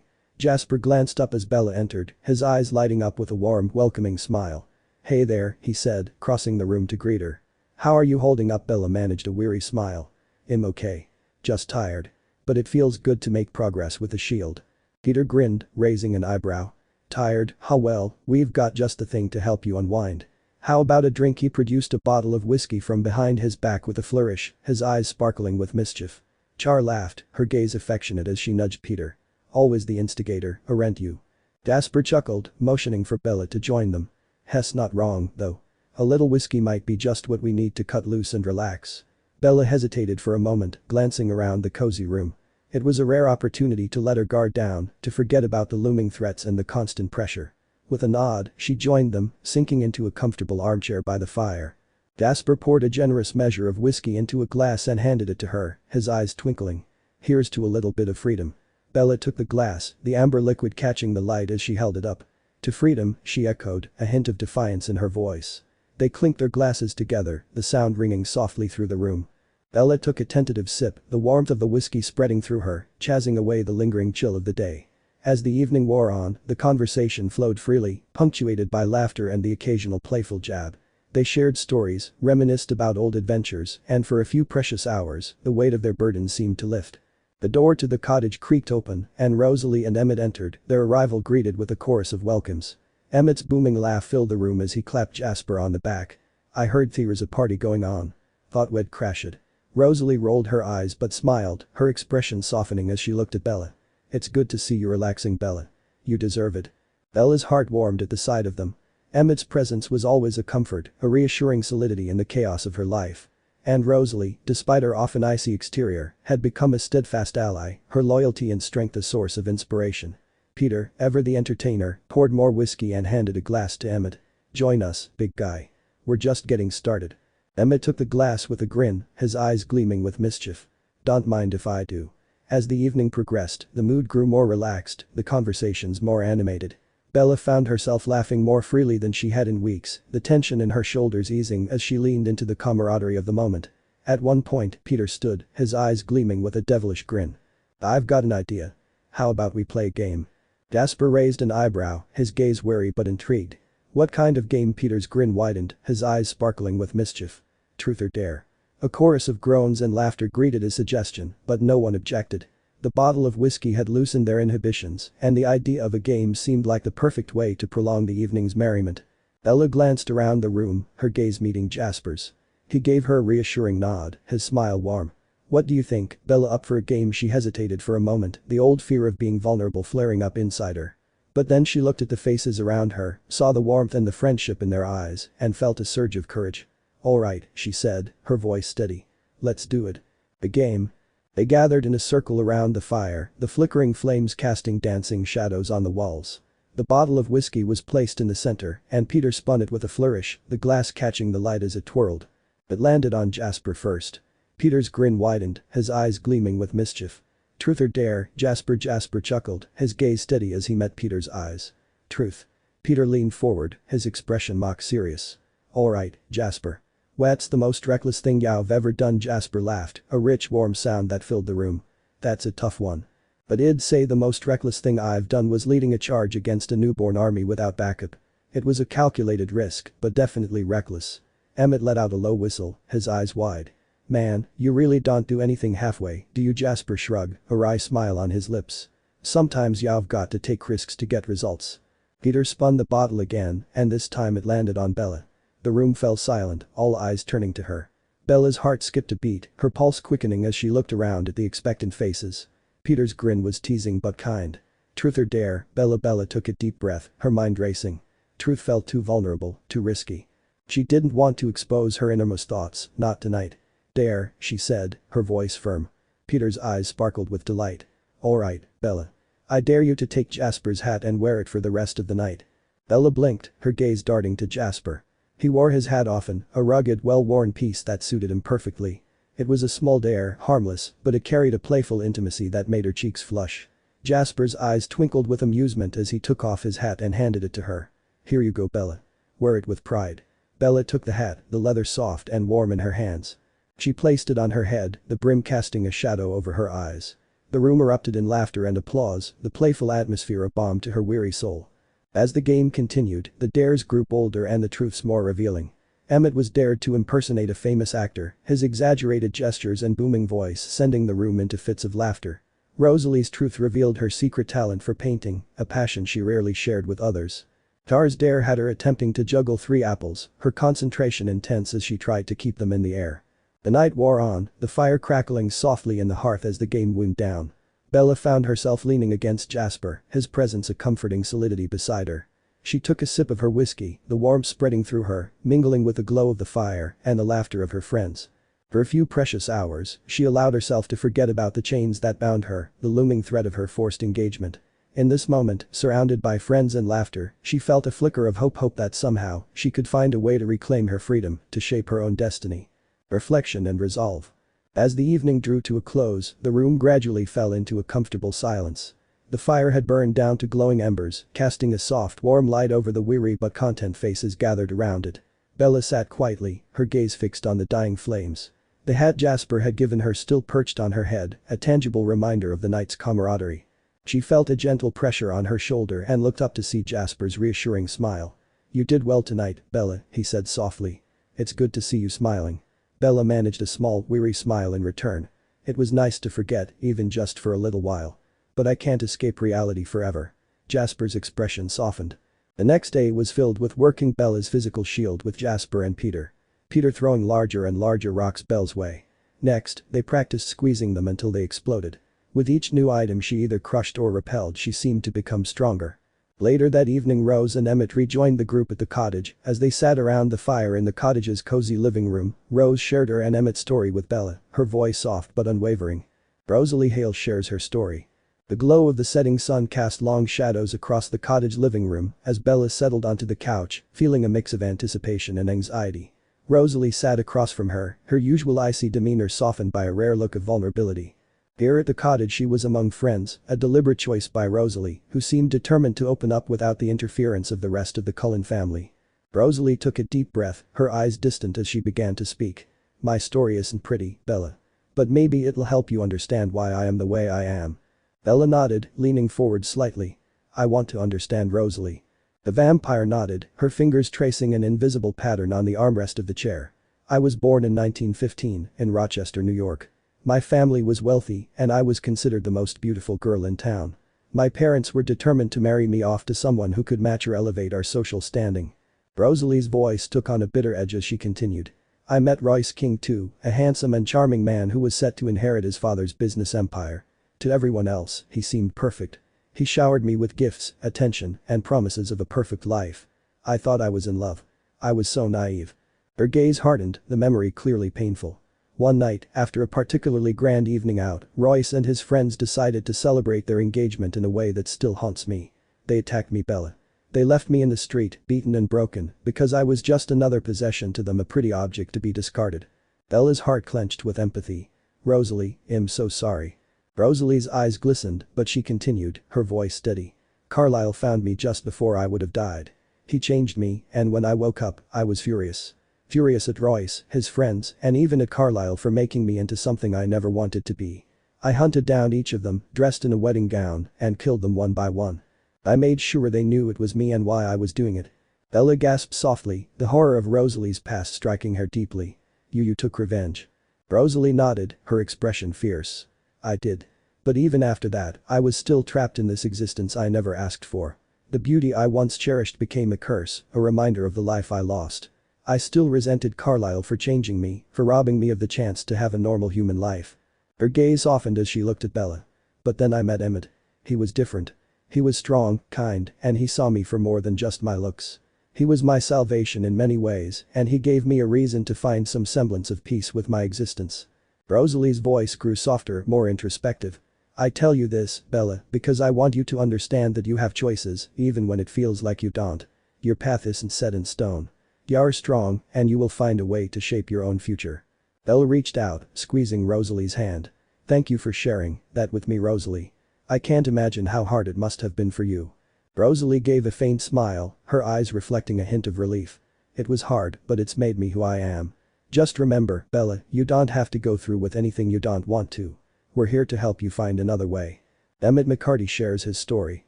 Jasper glanced up as Bella entered, his eyes lighting up with a warm, welcoming smile. "Hey there," he said, crossing the room to greet her. "How are you holding up?" Bella managed a weary smile. "I'm okay. Just tired. But it feels good to make progress with the shield." Peter grinned, raising an eyebrow. "Tired, huh? Well, we've got just the thing to help you unwind. How about a drink?" He produced a bottle of whiskey from behind his back with a flourish, his eyes sparkling with mischief. Char laughed, her gaze affectionate as she nudged Peter. "Always the instigator, aren't you?" Jasper chuckled, motioning for Bella to join them. "Hess not wrong, though. A little whiskey might be just what we need to cut loose and relax." Bella hesitated for a moment, glancing around the cozy room. It was a rare opportunity to let her guard down, to forget about the looming threats and the constant pressure. With a nod, she joined them, sinking into a comfortable armchair by the fire. Jasper poured a generous measure of whiskey into a glass and handed it to her, his eyes twinkling. "Here's to a little bit of freedom." Bella took the glass, the amber liquid catching the light as she held it up. "To freedom," she echoed, a hint of defiance in her voice. They clinked their glasses together, the sound ringing softly through the room. Bella took a tentative sip, the warmth of the whiskey spreading through her, chasing away the lingering chill of the day. As the evening wore on, the conversation flowed freely, punctuated by laughter and the occasional playful jab. They shared stories, reminisced about old adventures, and for a few precious hours, the weight of their burdens seemed to lift. The door to the cottage creaked open, and Rosalie and Emmett entered, their arrival greeted with a chorus of welcomes. Emmett's booming laugh filled the room as he clapped Jasper on the back. "I heard there's a party going on. Thought we'd crash it." Rosalie rolled her eyes but smiled, her expression softening as she looked at Bella. "It's good to see you relaxing, Bella. You deserve it." Bella's heart warmed at the sight of them. Emmett's presence was always a comfort, a reassuring solidity in the chaos of her life. And Rosalie, despite her often icy exterior, had become a steadfast ally, her loyalty and strength a source of inspiration. Peter, ever the entertainer, poured more whiskey and handed a glass to Emmett. "Join us, big guy. We're just getting started." Emmett took the glass with a grin, his eyes gleaming with mischief. "Don't mind if I do." As the evening progressed, the mood grew more relaxed, the conversations more animated. Bella found herself laughing more freely than she had in weeks, the tension in her shoulders easing as she leaned into the camaraderie of the moment. At one point, Peter stood, his eyes gleaming with a devilish grin. "I've got an idea. How about we play a game?" Jasper raised an eyebrow, his gaze wary but intrigued. "What kind of game?" Peter's grin widened, his eyes sparkling with mischief. "Truth or dare?" A chorus of groans and laughter greeted his suggestion, but no one objected. The bottle of whiskey had loosened their inhibitions, and the idea of a game seemed like the perfect way to prolong the evening's merriment. Bella glanced around the room, her gaze meeting Jasper's. He gave her a reassuring nod, his smile warm. "What do you think?" Bella up for a game. She hesitated for a moment, the old fear of being vulnerable flaring up inside her. But then she looked at the faces around her, saw the warmth and the friendship in their eyes, and felt a surge of courage. "All right," she said, her voice steady. "Let's do it." A game. They gathered in a circle around the fire, the flickering flames casting dancing shadows on the walls. The bottle of whiskey was placed in the center, and Peter spun it with a flourish, the glass catching the light as it twirled. It landed on Jasper first. Peter's grin widened, his eyes gleaming with mischief. "Truth or dare?" Jasper chuckled, his gaze steady as he met Peter's eyes. "Truth." Peter leaned forward, his expression mock serious. "All right, Jasper. What's the most reckless thing you've ever done?" Jasper laughed, a rich warm sound that filled the room. "That's a tough one. But I'd say the most reckless thing I've done was leading a charge against a newborn army without backup. It was a calculated risk, but definitely reckless." Emmett let out a low whistle, his eyes wide. "Man, you really don't do anything halfway, do you?" Jasper shrugged, a wry smile on his lips. "Sometimes you've got to take risks to get results." Peter spun the bottle again, and this time it landed on Bella. The room fell silent, all eyes turning to her. Bella's heart skipped a beat, her pulse quickening as she looked around at the expectant faces. Peter's grin was teasing but kind. "Truth or dare?" Bella took a deep breath, her mind racing. Truth felt too vulnerable, too risky. She didn't want to expose her innermost thoughts, not tonight. "Dare," she said, her voice firm. Peter's eyes sparkled with delight. "All right, Bella. I dare you to take Jasper's hat and wear it for the rest of the night." Bella blinked, her gaze darting to Jasper. He wore his hat often, a rugged, well-worn piece that suited him perfectly. It was a small dare, harmless, but it carried a playful intimacy that made her cheeks flush. Jasper's eyes twinkled with amusement as he took off his hat and handed it to her. "Here you go, Bella. Wear it with pride." Bella took the hat, the leather soft and warm in her hands. She placed it on her head, the brim casting a shadow over her eyes. The room erupted in laughter and applause, the playful atmosphere a balm to her weary soul. As the game continued, the dares grew bolder and the truths more revealing. Emmett was dared to impersonate a famous actor, his exaggerated gestures and booming voice sending the room into fits of laughter. Rosalie's truth revealed her secret talent for painting, a passion she rarely shared with others. Tar's dare had her attempting to juggle 3 apples, her concentration intense as she tried to keep them in the air. The night wore on, the fire crackling softly in the hearth as the game wound down. Bella found herself leaning against Jasper, his presence a comforting solidity beside her. She took a sip of her whiskey, the warmth spreading through her, mingling with the glow of the fire and the laughter of her friends. For a few precious hours, she allowed herself to forget about the chains that bound her, the looming threat of her forced engagement. In this moment, surrounded by friends and laughter, she felt a flicker of hope that somehow, she could find a way to reclaim her freedom, to shape her own destiny. Reflection and resolve. As the evening drew to a close, the room gradually fell into a comfortable silence. The fire had burned down to glowing embers, casting a soft, warm light over the weary but content faces gathered around it. Bella sat quietly, her gaze fixed on the dying flames. The hat Jasper had given her still perched on her head, a tangible reminder of the night's camaraderie. She felt a gentle pressure on her shoulder and looked up to see Jasper's reassuring smile. "You did well tonight, Bella," he said softly. "It's good to see you smiling." Bella managed a small, weary smile in return. "It was nice to forget, even just for a little while. But I can't escape reality forever." Jasper's expression softened. The next day was filled with working Bella's physical shield with Jasper and Peter. Peter throwing larger and larger rocks Bella's way. Next, they practiced squeezing them until they exploded. With each new item she either crushed or repelled, she seemed to become stronger. Later that evening, Rose and Emmett rejoined the group at the cottage. As they sat around the fire in the cottage's cozy living room, Rose shared her and Emmett's story with Bella, her voice soft but unwavering. Rosalie Hale shares her story. The glow of the setting sun cast long shadows across the cottage living room as Bella settled onto the couch, feeling a mix of anticipation and anxiety. Rosalie sat across from her, her usual icy demeanor softened by a rare look of vulnerability. Here at the cottage she was among friends, a deliberate choice by Rosalie, who seemed determined to open up without the interference of the rest of the Cullen family. Rosalie took a deep breath, her eyes distant as she began to speak. My story isn't pretty, Bella. But maybe it'll help you understand why I am the way I am. Bella nodded, leaning forward slightly. I want to understand Rosalie. The vampire nodded, her fingers tracing an invisible pattern on the armrest of the chair. I was born in 1915 in Rochester, New York. My family was wealthy and I was considered the most beautiful girl in town. My parents were determined to marry me off to someone who could match or elevate our social standing. Rosalie's voice took on a bitter edge as she continued. I met Royce King too, a handsome and charming man who was set to inherit his father's business empire. To everyone else, he seemed perfect. He showered me with gifts, attention, and promises of a perfect life. I thought I was in love. I was so naive. Her gaze hardened, the memory clearly painful. One night, after a particularly grand evening out, Royce and his friends decided to celebrate their engagement in a way that still haunts me. They attacked me, Bella. They left me in the street, beaten and broken, because I was just another possession to them, a pretty object to be discarded. Bella's heart clenched with empathy. Rosalie, I'm so sorry. Rosalie's eyes glistened, but she continued, her voice steady. Carlisle found me just before I would have died. He changed me, and when I woke up, I was furious. Furious at Royce, his friends, and even at Carlisle for making me into something I never wanted to be. I hunted down each of them, dressed in a wedding gown, and killed them one by one. I made sure they knew it was me and why I was doing it. Bella gasped softly, the horror of Rosalie's past striking her deeply. You took revenge. Rosalie nodded, her expression fierce. I did. But even after that, I was still trapped in this existence I never asked for. The beauty I once cherished became a curse, a reminder of the life I lost. I still resented Carlisle for changing me, for robbing me of the chance to have a normal human life. Her gaze softened as she looked at Bella. But then I met Emmett. He was different. He was strong, kind, and he saw me for more than just my looks. He was my salvation in many ways, and he gave me a reason to find some semblance of peace with my existence. Rosalie's voice grew softer, more introspective. I tell you this, Bella, because I want you to understand that you have choices, even when it feels like you don't. Your path isn't set in stone. You are strong, and you will find a way to shape your own future. Bella reached out, squeezing Rosalie's hand. Thank you for sharing that with me, Rosalie. I can't imagine how hard it must have been for you. Rosalie gave a faint smile, her eyes reflecting a hint of relief. It was hard, but it's made me who I am. Just remember, Bella, you don't have to go through with anything you don't want to. We're here to help you find another way. Emmett McCarty shares his story.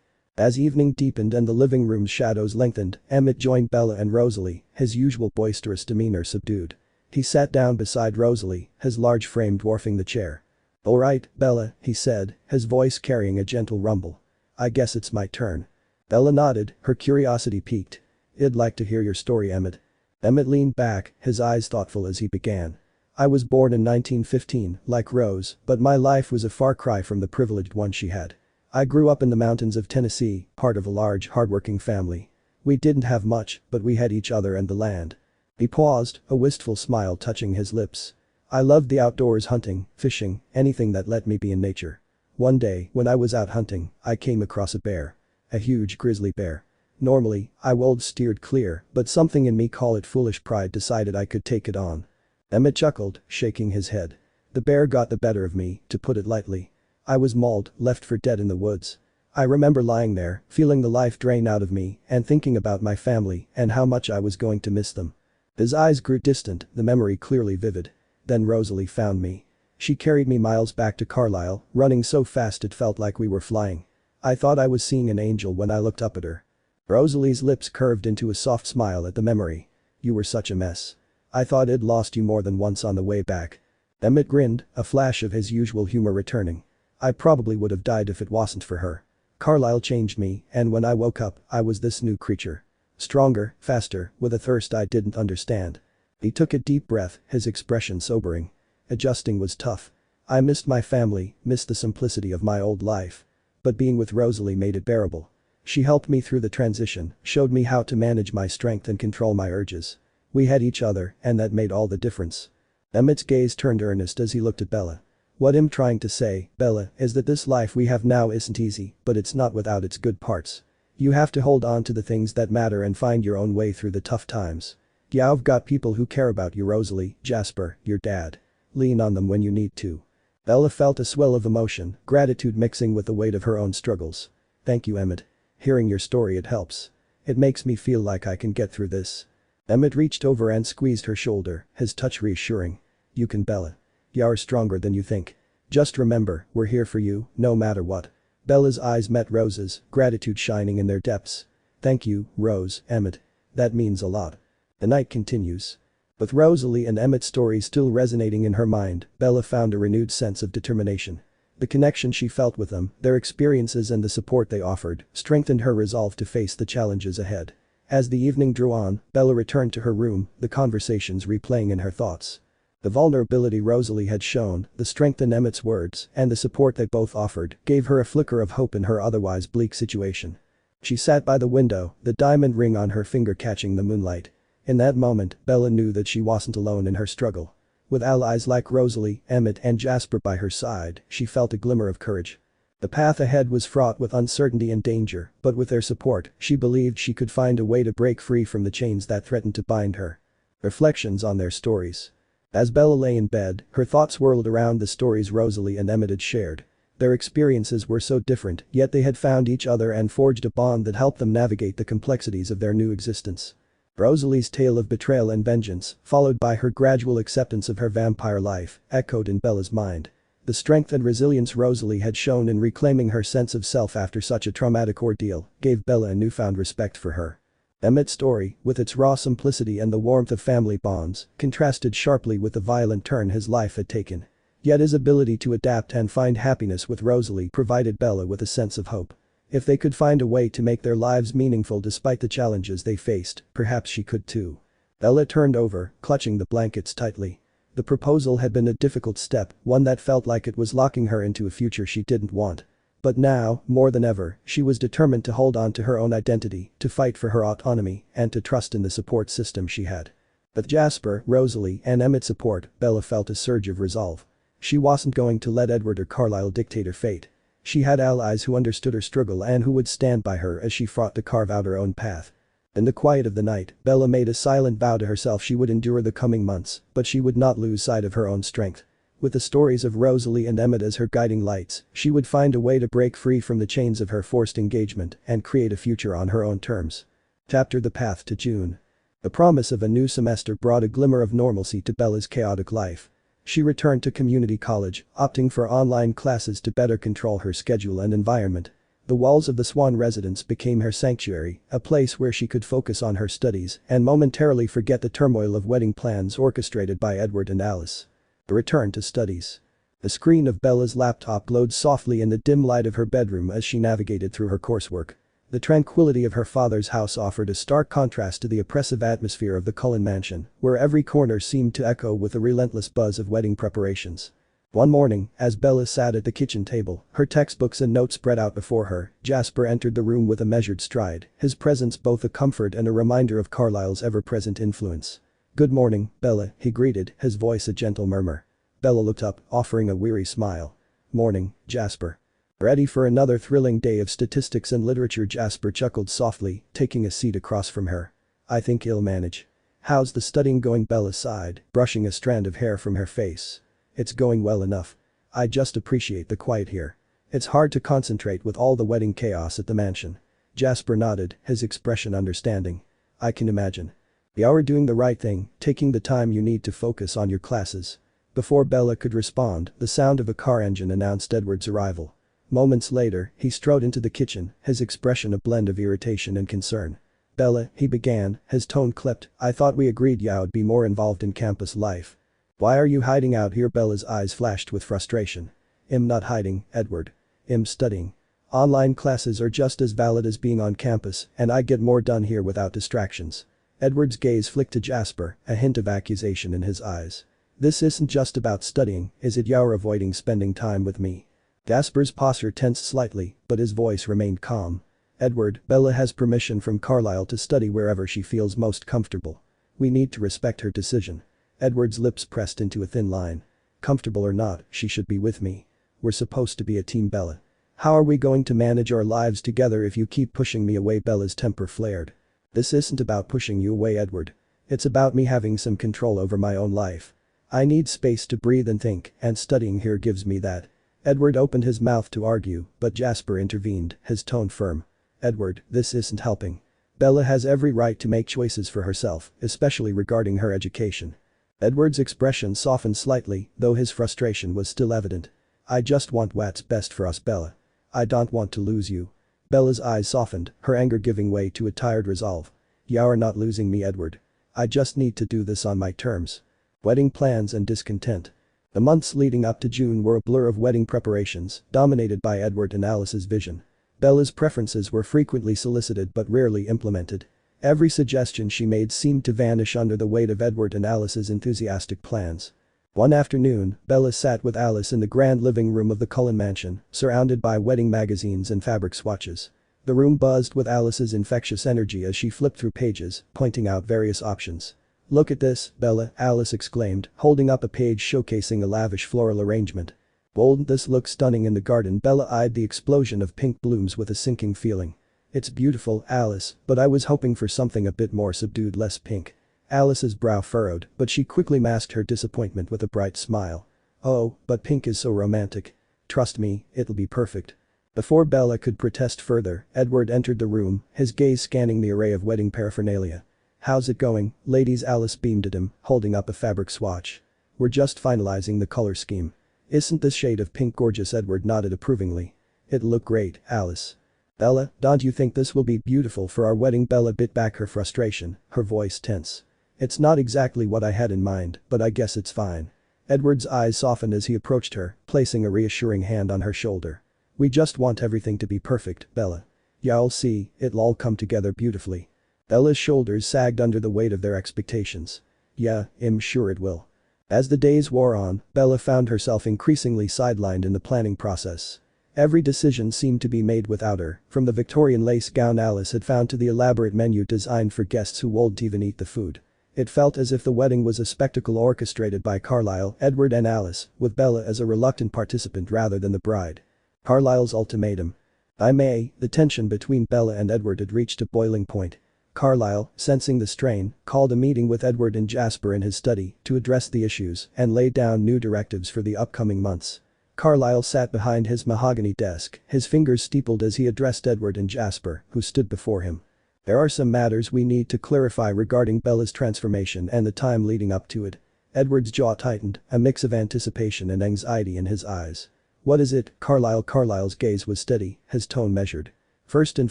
As evening deepened and the living room's shadows lengthened, Emmett joined Bella and Rosalie, his usual boisterous demeanor subdued. He sat down beside Rosalie, his large frame dwarfing the chair. All right, Bella, he said, his voice carrying a gentle rumble. I guess it's my turn. Bella nodded, her curiosity piqued. I'd like to hear your story, Emmett. Emmett leaned back, his eyes thoughtful as he began. I was born in 1915, like Rose, but my life was a far cry from the privileged one she had. I grew up in the mountains of Tennessee, part of a large, hardworking family. We didn't have much, but we had each other and the land. He paused, a wistful smile touching his lips. I loved the outdoors, hunting, fishing, anything that let me be in nature. One day, when I was out hunting, I came across a bear. A huge grizzly bear. Normally, I would steered clear, but something in me, call it foolish pride, decided I could take it on. Emmett chuckled, shaking his head. The bear got the better of me, to put it lightly. I was mauled, left for dead in the woods. I remember lying there, feeling the life drain out of me, and thinking about my family and how much I was going to miss them. His eyes grew distant, the memory clearly vivid. Then Rosalie found me. She carried me miles back to Carlisle, running so fast it felt like we were flying. I thought I was seeing an angel when I looked up at her. Rosalie's lips curved into a soft smile at the memory. You were such a mess. I thought I'd lost you more than once on the way back. Emmett grinned, a flash of his usual humor returning. I probably would have died if it wasn't for her. Carlisle changed me, and when I woke up, I was this new creature. Stronger, faster, with a thirst I didn't understand. He took a deep breath, his expression sobering. Adjusting was tough. I missed my family, missed the simplicity of my old life. But being with Rosalie made it bearable. She helped me through the transition, showed me how to manage my strength and control my urges. We had each other, and that made all the difference. Emmett's gaze turned earnest as he looked at Bella. What I'm trying to say, Bella, is that this life we have now isn't easy, but it's not without its good parts. You have to hold on to the things that matter and find your own way through the tough times. You've got people who care about you, Rosalie, Jasper, your dad. Lean on them when you need to. Bella felt a swell of emotion, gratitude mixing with the weight of her own struggles. Thank you, Emmett. Hearing your story, it helps. It makes me feel like I can get through this. Emmett reached over and squeezed her shoulder, his touch reassuring. You can, Bella. You're stronger than you think. Just remember, we're here for you, no matter what. Bella's eyes met Rose's, gratitude shining in their depths. Thank you, Rose, Emmett. That means a lot. The night continues. With Rosalie and Emmett's stories still resonating in her mind, Bella found a renewed sense of determination. The connection she felt with them, their experiences and the support they offered, strengthened her resolve to face the challenges ahead. As the evening drew on, Bella returned to her room, the conversations replaying in her thoughts. The vulnerability Rosalie had shown, the strength in Emmett's words, and the support they both offered, gave her a flicker of hope in her otherwise bleak situation. She sat by the window, the diamond ring on her finger catching the moonlight. In that moment, Bella knew that she wasn't alone in her struggle. With allies like Rosalie, Emmett and Jasper by her side, she felt a glimmer of courage. The path ahead was fraught with uncertainty and danger, but with their support, she believed she could find a way to break free from the chains that threatened to bind her. Reflections on their stories. As Bella lay in bed, her thoughts whirled around the stories Rosalie and Emmett had shared. Their experiences were so different, yet they had found each other and forged a bond that helped them navigate the complexities of their new existence. Rosalie's tale of betrayal and vengeance, followed by her gradual acceptance of her vampire life, echoed in Bella's mind. The strength and resilience Rosalie had shown in reclaiming her sense of self after such a traumatic ordeal, gave Bella a newfound respect for her. Emmett's story, with its raw simplicity and the warmth of family bonds, contrasted sharply with the violent turn his life had taken. Yet his ability to adapt and find happiness with Rosalie provided Bella with a sense of hope. If they could find a way to make their lives meaningful despite the challenges they faced, perhaps she could too. Bella turned over, clutching the blankets tightly. The proposal had been a difficult step, one that felt like it was locking her into a future she didn't want. But now, more than ever, she was determined to hold on to her own identity, to fight for her autonomy, and to trust in the support system she had. With Jasper, Rosalie, and Emmett's support, Bella felt a surge of resolve. She wasn't going to let Edward or Carlisle dictate her fate. She had allies who understood her struggle and who would stand by her as she fought to carve out her own path. In the quiet of the night, Bella made a silent vow to herself she would endure the coming months, but she would not lose sight of her own strength. With the stories of Rosalie and Emmett as her guiding lights, she would find a way to break free from the chains of her forced engagement and create a future on her own terms. Chapter: The Path to June. The promise of a new semester brought a glimmer of normalcy to Bella's chaotic life. She returned to community college, opting for online classes to better control her schedule and environment. The walls of the Swan residence became her sanctuary, a place where she could focus on her studies and momentarily forget the turmoil of wedding plans orchestrated by Edward and Alice. The return to studies. The screen of Bella's laptop glowed softly in the dim light of her bedroom as she navigated through her coursework. The tranquility of her father's house offered a stark contrast to the oppressive atmosphere of the Cullen mansion, where every corner seemed to echo with the relentless buzz of wedding preparations. One morning, as Bella sat at the kitchen table, her textbooks and notes spread out before her, Jasper entered the room with a measured stride, his presence both a comfort and a reminder of Carlisle's ever-present influence. "Good morning, Bella," he greeted, his voice a gentle murmur. Bella looked up, offering a weary smile. "Morning, Jasper." "Ready for another thrilling day of statistics and literature?" Jasper chuckled softly, taking a seat across from her. "I think he'll manage." "How's the studying going?" Bella sighed, brushing a strand of hair from her face. "It's going well enough. I just appreciate the quiet here. It's hard to concentrate with all the wedding chaos at the mansion." Jasper nodded, his expression understanding. "I can imagine. You're doing the right thing, taking the time you need to focus on your classes." Before Bella could respond, the sound of a car engine announced Edward's arrival. Moments later, he strode into the kitchen, his expression a blend of irritation and concern. "Bella," he began, his tone clipped, "I thought we agreed you'd be more involved in campus life. Why are you hiding out here?" Bella's eyes flashed with frustration. "I'm not hiding, Edward. I'm studying. Online classes are just as valid as being on campus, and I get more done here without distractions." Edward's gaze flicked to Jasper, a hint of accusation in his eyes. "This isn't just about studying, is it? You're avoiding spending time with me." Jasper's posture tensed slightly, but his voice remained calm. "Edward, Bella has permission from Carlisle to study wherever she feels most comfortable. We need to respect her decision." Edward's lips pressed into a thin line. "Comfortable or not, she should be with me. We're supposed to be a team, Bella. How are we going to manage our lives together if you keep pushing me away?" Bella's temper flared. "This isn't about pushing you away, Edward. It's about me having some control over my own life. I need space to breathe and think, and studying here gives me that." Edward opened his mouth to argue, but Jasper intervened, his tone firm. "Edward, this isn't helping. Bella has every right to make choices for herself, especially regarding her education. Edward's expression softened slightly, though his frustration was still evident. "I just want what's best for us, Bella. I don't want to lose you." Bella's eyes softened, her anger giving way to a tired resolve. "You're not losing me, Edward. I just need to do this on my terms." Wedding plans and discontent. The months leading up to June were a blur of wedding preparations, dominated by Edward and Alice's vision. Bella's preferences were frequently solicited but rarely implemented. Every suggestion she made seemed to vanish under the weight of Edward and Alice's enthusiastic plans. One afternoon, Bella sat with Alice in the grand living room of the Cullen mansion, surrounded by wedding magazines and fabric swatches. The room buzzed with Alice's infectious energy as she flipped through pages, pointing out various options. "Look at this, Bella," Alice exclaimed, holding up a page showcasing a lavish floral arrangement. "Won't this look stunning in the garden?" Bella eyed the explosion of pink blooms with a sinking feeling. "It's beautiful, Alice, but I was hoping for something a bit more subdued, less pink." Alice's brow furrowed, but she quickly masked her disappointment with a bright smile. "Oh, but pink is so romantic. Trust me, it'll be perfect." Before Bella could protest further, Edward entered the room, his gaze scanning the array of wedding paraphernalia. "How's it going, ladies?" Alice beamed at him, holding up a fabric swatch. "We're just finalizing the color scheme." "Isn't this shade of pink gorgeous?" Edward nodded approvingly. "It'll look great, Alice." "Bella, don't you think this will be beautiful for our wedding?" Bella bit back her frustration, her voice tense. "It's not exactly what I had in mind, but I guess it's fine." Edward's eyes softened as he approached her, placing a reassuring hand on her shoulder. "We just want everything to be perfect, Bella. You'll see, it'll all come together beautifully." Bella's shoulders sagged under the weight of their expectations. "Yeah, I'm sure it will." As the days wore on, Bella found herself increasingly sidelined in the planning process. Every decision seemed to be made without her, from the Victorian lace gown Alice had found to the elaborate menu designed for guests who won't even eat the food. It felt as if the wedding was a spectacle orchestrated by Carlisle, Edward and Alice, with Bella as a reluctant participant rather than the bride. Carlisle's ultimatum. The tension between Bella and Edward had reached a boiling point. Carlisle, sensing the strain, called a meeting with Edward and Jasper in his study to address the issues and lay down new directives for the upcoming months. Carlisle sat behind his mahogany desk, his fingers steepled as he addressed Edward and Jasper, who stood before him. "There are some matters we need to clarify regarding Bella's transformation and the time leading up to it." Edward's jaw tightened, a mix of anticipation and anxiety in his eyes. "What is it, Carlisle?" Carlisle's gaze was steady, his tone measured. "First and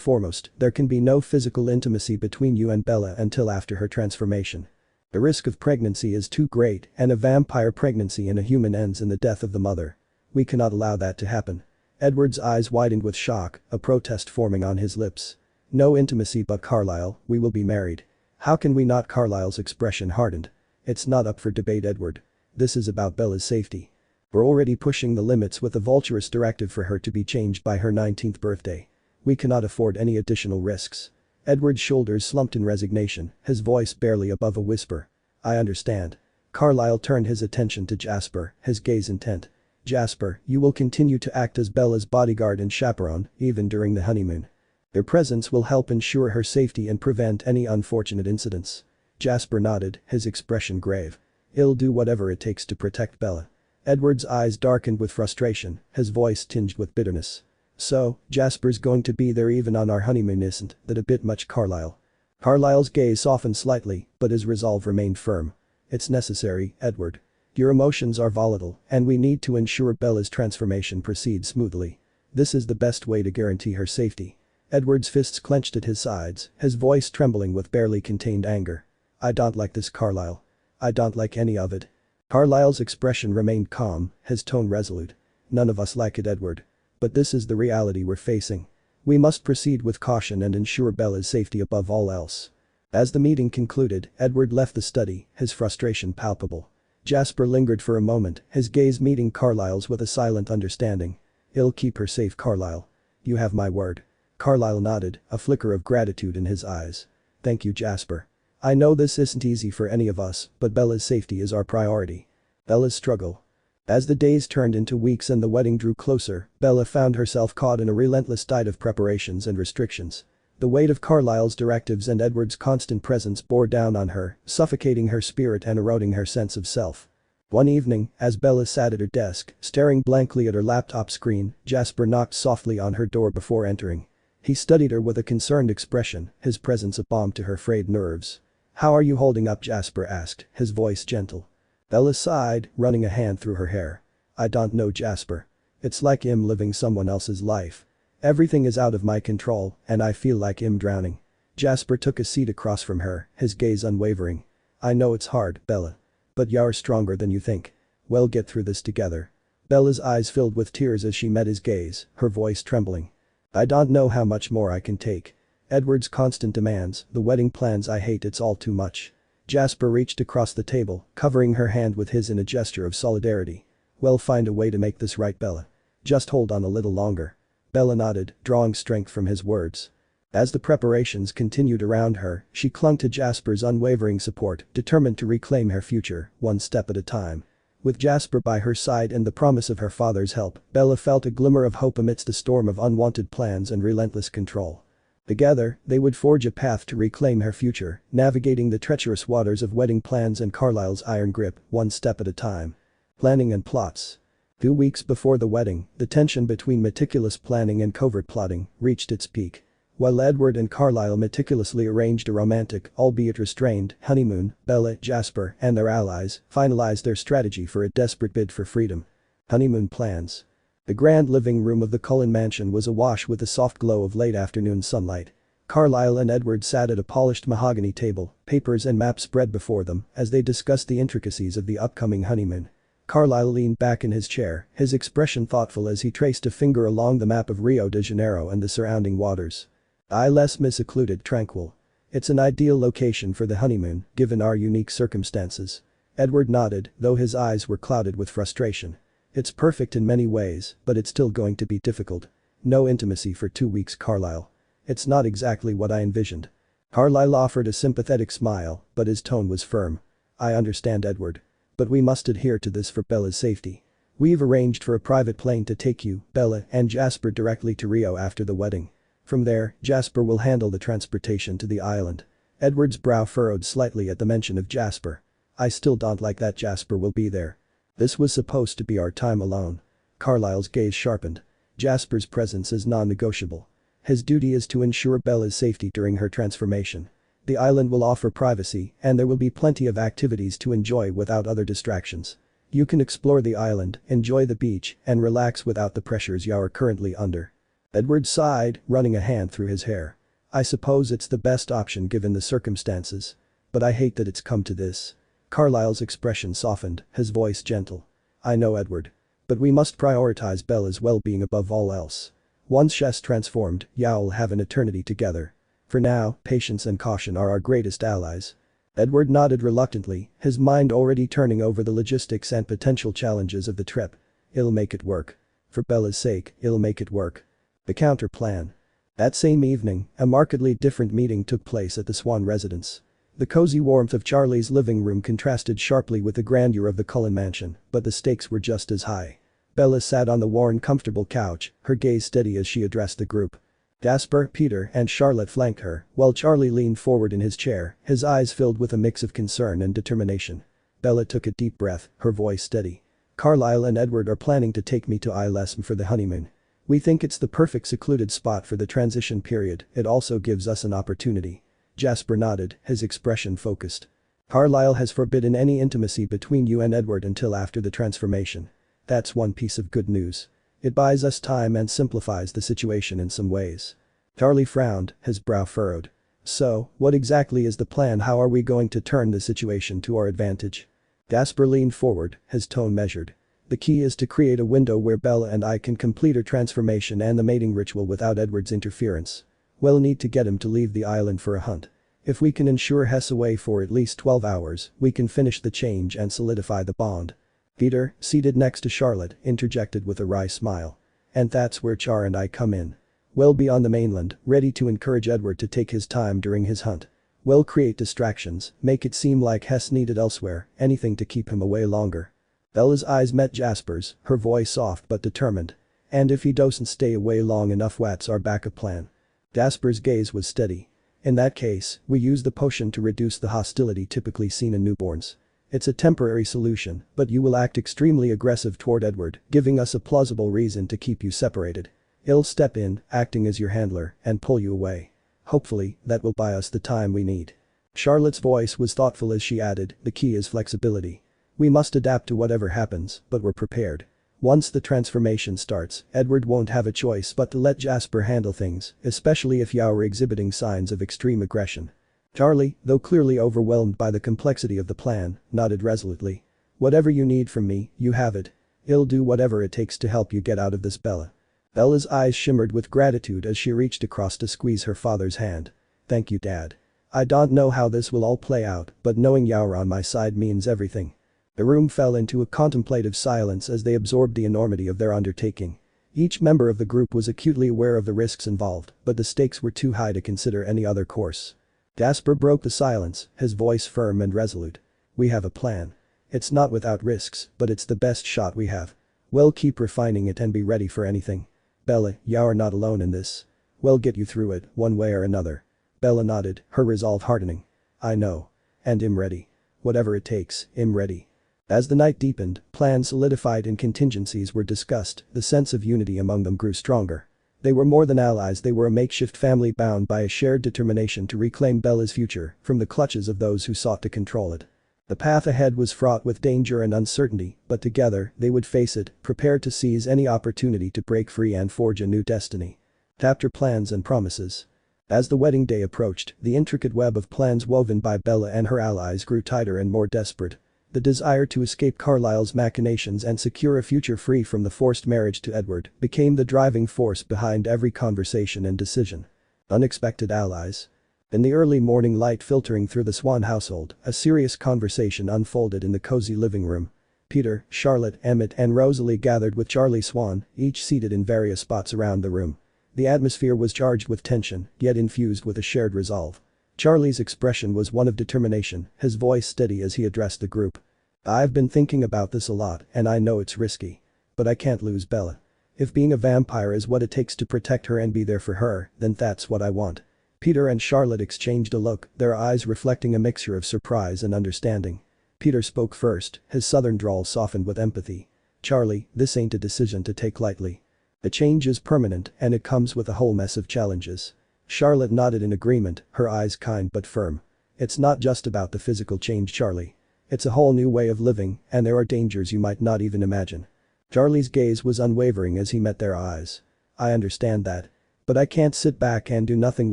foremost, there can be no physical intimacy between you and Bella until after her transformation. The risk of pregnancy is too great, and a vampire pregnancy in a human ends in the death of the mother. We cannot allow that to happen." Edward's eyes widened with shock, a protest forming on his lips. "No intimacy, but Carlisle, we will be married. How can we not?" Carlisle's expression hardened. "It's not up for debate, Edward. This is about Bella's safety. We're already pushing the limits with a vulturous directive for her to be changed by her 19th birthday. We cannot afford any additional risks." Edward's shoulders slumped in resignation, his voice barely above a whisper. "I understand." Carlisle turned his attention to Jasper, his gaze intent. "Jasper, you will continue to act as Bella's bodyguard and chaperone, even during the honeymoon. Their presence will help ensure her safety and prevent any unfortunate incidents." Jasper nodded, his expression grave. "He'll do whatever it takes to protect Bella." Edward's eyes darkened with frustration, his voice tinged with bitterness. "So, Jasper's going to be there even on our honeymoon? Isn't that a bit much, Carlisle?" Carlisle's gaze softened slightly, but his resolve remained firm. "It's necessary, Edward. Your emotions are volatile, and we need to ensure Bella's transformation proceeds smoothly. This is the best way to guarantee her safety." Edward's fists clenched at his sides, his voice trembling with barely contained anger. "I don't like this, Carlisle. I don't like any of it." Carlisle's expression remained calm, his tone resolute. "None of us like it, Edward. But this is the reality we're facing. We must proceed with caution and ensure Bella's safety above all else." As the meeting concluded, Edward left the study, his frustration palpable. Jasper lingered for a moment, his gaze meeting Carlisle's with a silent understanding. "He'll keep her safe, Carlisle. You have my word." Carlisle nodded, a flicker of gratitude in his eyes. "Thank you, Jasper. I know this isn't easy for any of us, but Bella's safety is our priority." Bella's struggle. As the days turned into weeks and the wedding drew closer, Bella found herself caught in a relentless tide of preparations and restrictions. The weight of Carlisle's directives and Edward's constant presence bore down on her, suffocating her spirit and eroding her sense of self. One evening, as Bella sat at her desk, staring blankly at her laptop screen, Jasper knocked softly on her door before entering. He studied her with a concerned expression, his presence a balm to her frayed nerves. "How are you holding up?" Jasper asked, his voice gentle. Bella sighed, running a hand through her hair. I don't know Jasper. It's like I'm living someone else's life. Everything is out of my control, and I feel like I'm drowning. Jasper took a seat across from her, his gaze unwavering. I know it's hard, Bella. But you're stronger than you think. We'll get through this together. Bella's eyes filled with tears as she met his gaze, her voice trembling. I don't know how much more I can take. Edward's constant demands, the wedding plans, I hate, it's all too much. Jasper reached across the table, covering her hand with his in a gesture of solidarity. We'll find a way to make this right, Bella. Just hold on a little longer. Bella nodded, drawing strength from his words. As the preparations continued around her, she clung to Jasper's unwavering support, determined to reclaim her future, one step at a time. With Jasper by her side and the promise of her father's help, Bella felt a glimmer of hope amidst a storm of unwanted plans and relentless control. Together, they would forge a path to reclaim her future, navigating the treacherous waters of wedding plans and Carlisle's iron grip, one step at a time. Planning and plots. 2 weeks before the wedding, the tension between meticulous planning and covert plotting reached its peak. While Edward and Carlisle meticulously arranged a romantic, albeit restrained, honeymoon, Bella, Jasper, and their allies finalized their strategy for a desperate bid for freedom. Honeymoon plans. The grand living room of the Cullen mansion was awash with the soft glow of late afternoon sunlight. Carlisle and Edward sat at a polished mahogany table, papers and maps spread before them, as they discussed the intricacies of the upcoming honeymoon. Carlisle leaned back in his chair, his expression thoughtful as he traced a finger along the map of Rio de Janeiro and the surrounding waters. Isles secluded, tranquil. It's an ideal location for the honeymoon, given our unique circumstances. Edward nodded, though his eyes were clouded with frustration. It's perfect in many ways, but it's still going to be difficult. No intimacy for 2 weeks, Carlisle. It's not exactly what I envisioned. Carlisle offered a sympathetic smile, but his tone was firm. I understand, Edward. But we must adhere to this for Bella's safety. We've arranged for a private plane to take you, Bella, and Jasper directly to Rio after the wedding. From there, Jasper will handle the transportation to the island. Edward's brow furrowed slightly at the mention of Jasper. I still don't like that Jasper will be there. This was supposed to be our time alone. Carlisle's gaze sharpened. Jasper's presence is non-negotiable. His duty is to ensure Bella's safety during her transformation. The island will offer privacy, and there will be plenty of activities to enjoy without other distractions. You can explore the island, enjoy the beach, and relax without the pressures you are currently under. Edward sighed, running a hand through his hair. I suppose it's the best option given the circumstances. But I hate that it's come to this. Carlisle's expression softened, his voice gentle. I know, Edward. But we must prioritize Bella's well-being above all else. Once she's transformed, you'll have an eternity together. For now, patience and caution are our greatest allies. Edward nodded reluctantly, his mind already turning over the logistics and potential challenges of the trip. I'll make it work. For Bella's sake, I'll make it work. The counter plan. That same evening, a markedly different meeting took place at the Swan residence. The cozy warmth of Charlie's living room contrasted sharply with the grandeur of the Cullen mansion, but the stakes were just as high. Bella sat on the worn, comfortable couch, her gaze steady as she addressed the group. Jasper, Peter, and Charlotte flanked her, while Charlie leaned forward in his chair, his eyes filled with a mix of concern and determination. Bella took a deep breath, her voice steady. Carlisle and Edward are planning to take me to Isles for the honeymoon. We think it's the perfect secluded spot for the transition period, it also gives us an opportunity. Jasper nodded, his expression focused. Carlisle has forbidden any intimacy between you and Edward until after the transformation. That's one piece of good news. It buys us time and simplifies the situation in some ways. Charlie frowned, his brow furrowed. So, what exactly is the plan? How are we going to turn the situation to our advantage? Jasper leaned forward, his tone measured. The key is to create a window where Bella and I can complete her transformation and the mating ritual without Edward's interference. We'll need to get him to leave the island for a hunt. If we can ensure Hess away for at least 12 hours, we can finish the change and solidify the bond. Peter, seated next to Charlotte, interjected with a wry smile. And that's where Char and I come in. We'll be on the mainland, ready to encourage Edward to take his time during his hunt. We'll create distractions, make it seem like Hess needed elsewhere, anything to keep him away longer. Bella's eyes met Jasper's, her voice soft but determined. And if he doesn't stay away long enough, what's our backup plan? Jasper's gaze was steady. In that case, we use the potion to reduce the hostility typically seen in newborns. It's a temporary solution, but you will act extremely aggressive toward Edward, giving us a plausible reason to keep you separated. He'll step in, acting as your handler, and pull you away. Hopefully, that will buy us the time we need. Charlotte's voice was thoughtful as she added, the key is flexibility. We must adapt to whatever happens, but we're prepared. Once the transformation starts, Edward won't have a choice but to let Jasper handle things, especially if you're exhibiting signs of extreme aggression. Charlie, though clearly overwhelmed by the complexity of the plan, nodded resolutely. Whatever you need from me, you have it. I'll do whatever it takes to help you get out of this, Bella. Bella's eyes shimmered with gratitude as she reached across to squeeze her father's hand. Thank you, Dad. I don't know how this will all play out, but knowing you're on my side means everything. The room fell into a contemplative silence as they absorbed the enormity of their undertaking. Each member of the group was acutely aware of the risks involved, but the stakes were too high to consider any other course. Jasper broke the silence, his voice firm and resolute. We have a plan. It's not without risks, but it's the best shot we have. We'll keep refining it and be ready for anything. Bella, you're not alone in this. We'll get you through it, one way or another. Bella nodded, her resolve hardening. I know. And I'm ready. Whatever it takes, I'm ready. As the night deepened, plans solidified and contingencies were discussed, the sense of unity among them grew stronger. They were more than allies, they were a makeshift family bound by a shared determination to reclaim Bella's future from the clutches of those who sought to control it. The path ahead was fraught with danger and uncertainty, but together, they would face it, prepared to seize any opportunity to break free and forge a new destiny. Chapter Plans and Promises. As the wedding day approached, the intricate web of plans woven by Bella and her allies grew tighter and more desperate. The desire to escape Carlisle's machinations and secure a future free from the forced marriage to Edward became the driving force behind every conversation and decision. Unexpected allies. In the early morning light filtering through the Swan household, a serious conversation unfolded in the cozy living room. Peter, Charlotte, Emmett and Rosalie gathered with Charlie Swan, each seated in various spots around the room. The atmosphere was charged with tension, yet infused with a shared resolve. Charlie's expression was one of determination, his voice steady as he addressed the group. I've been thinking about this a lot and I know it's risky. But I can't lose Bella. If being a vampire is what it takes to protect her and be there for her, then that's what I want. Peter and Charlotte exchanged a look, their eyes reflecting a mixture of surprise and understanding. Peter spoke first, his southern drawl softened with empathy. Charlie, this ain't a decision to take lightly. The change is permanent and it comes with a whole mess of challenges. Charlotte nodded in agreement, her eyes kind but firm. It's not just about the physical change, Charlie. It's a whole new way of living and there are dangers you might not even imagine. Charlie's gaze was unwavering as he met their eyes. I understand that. But I can't sit back and do nothing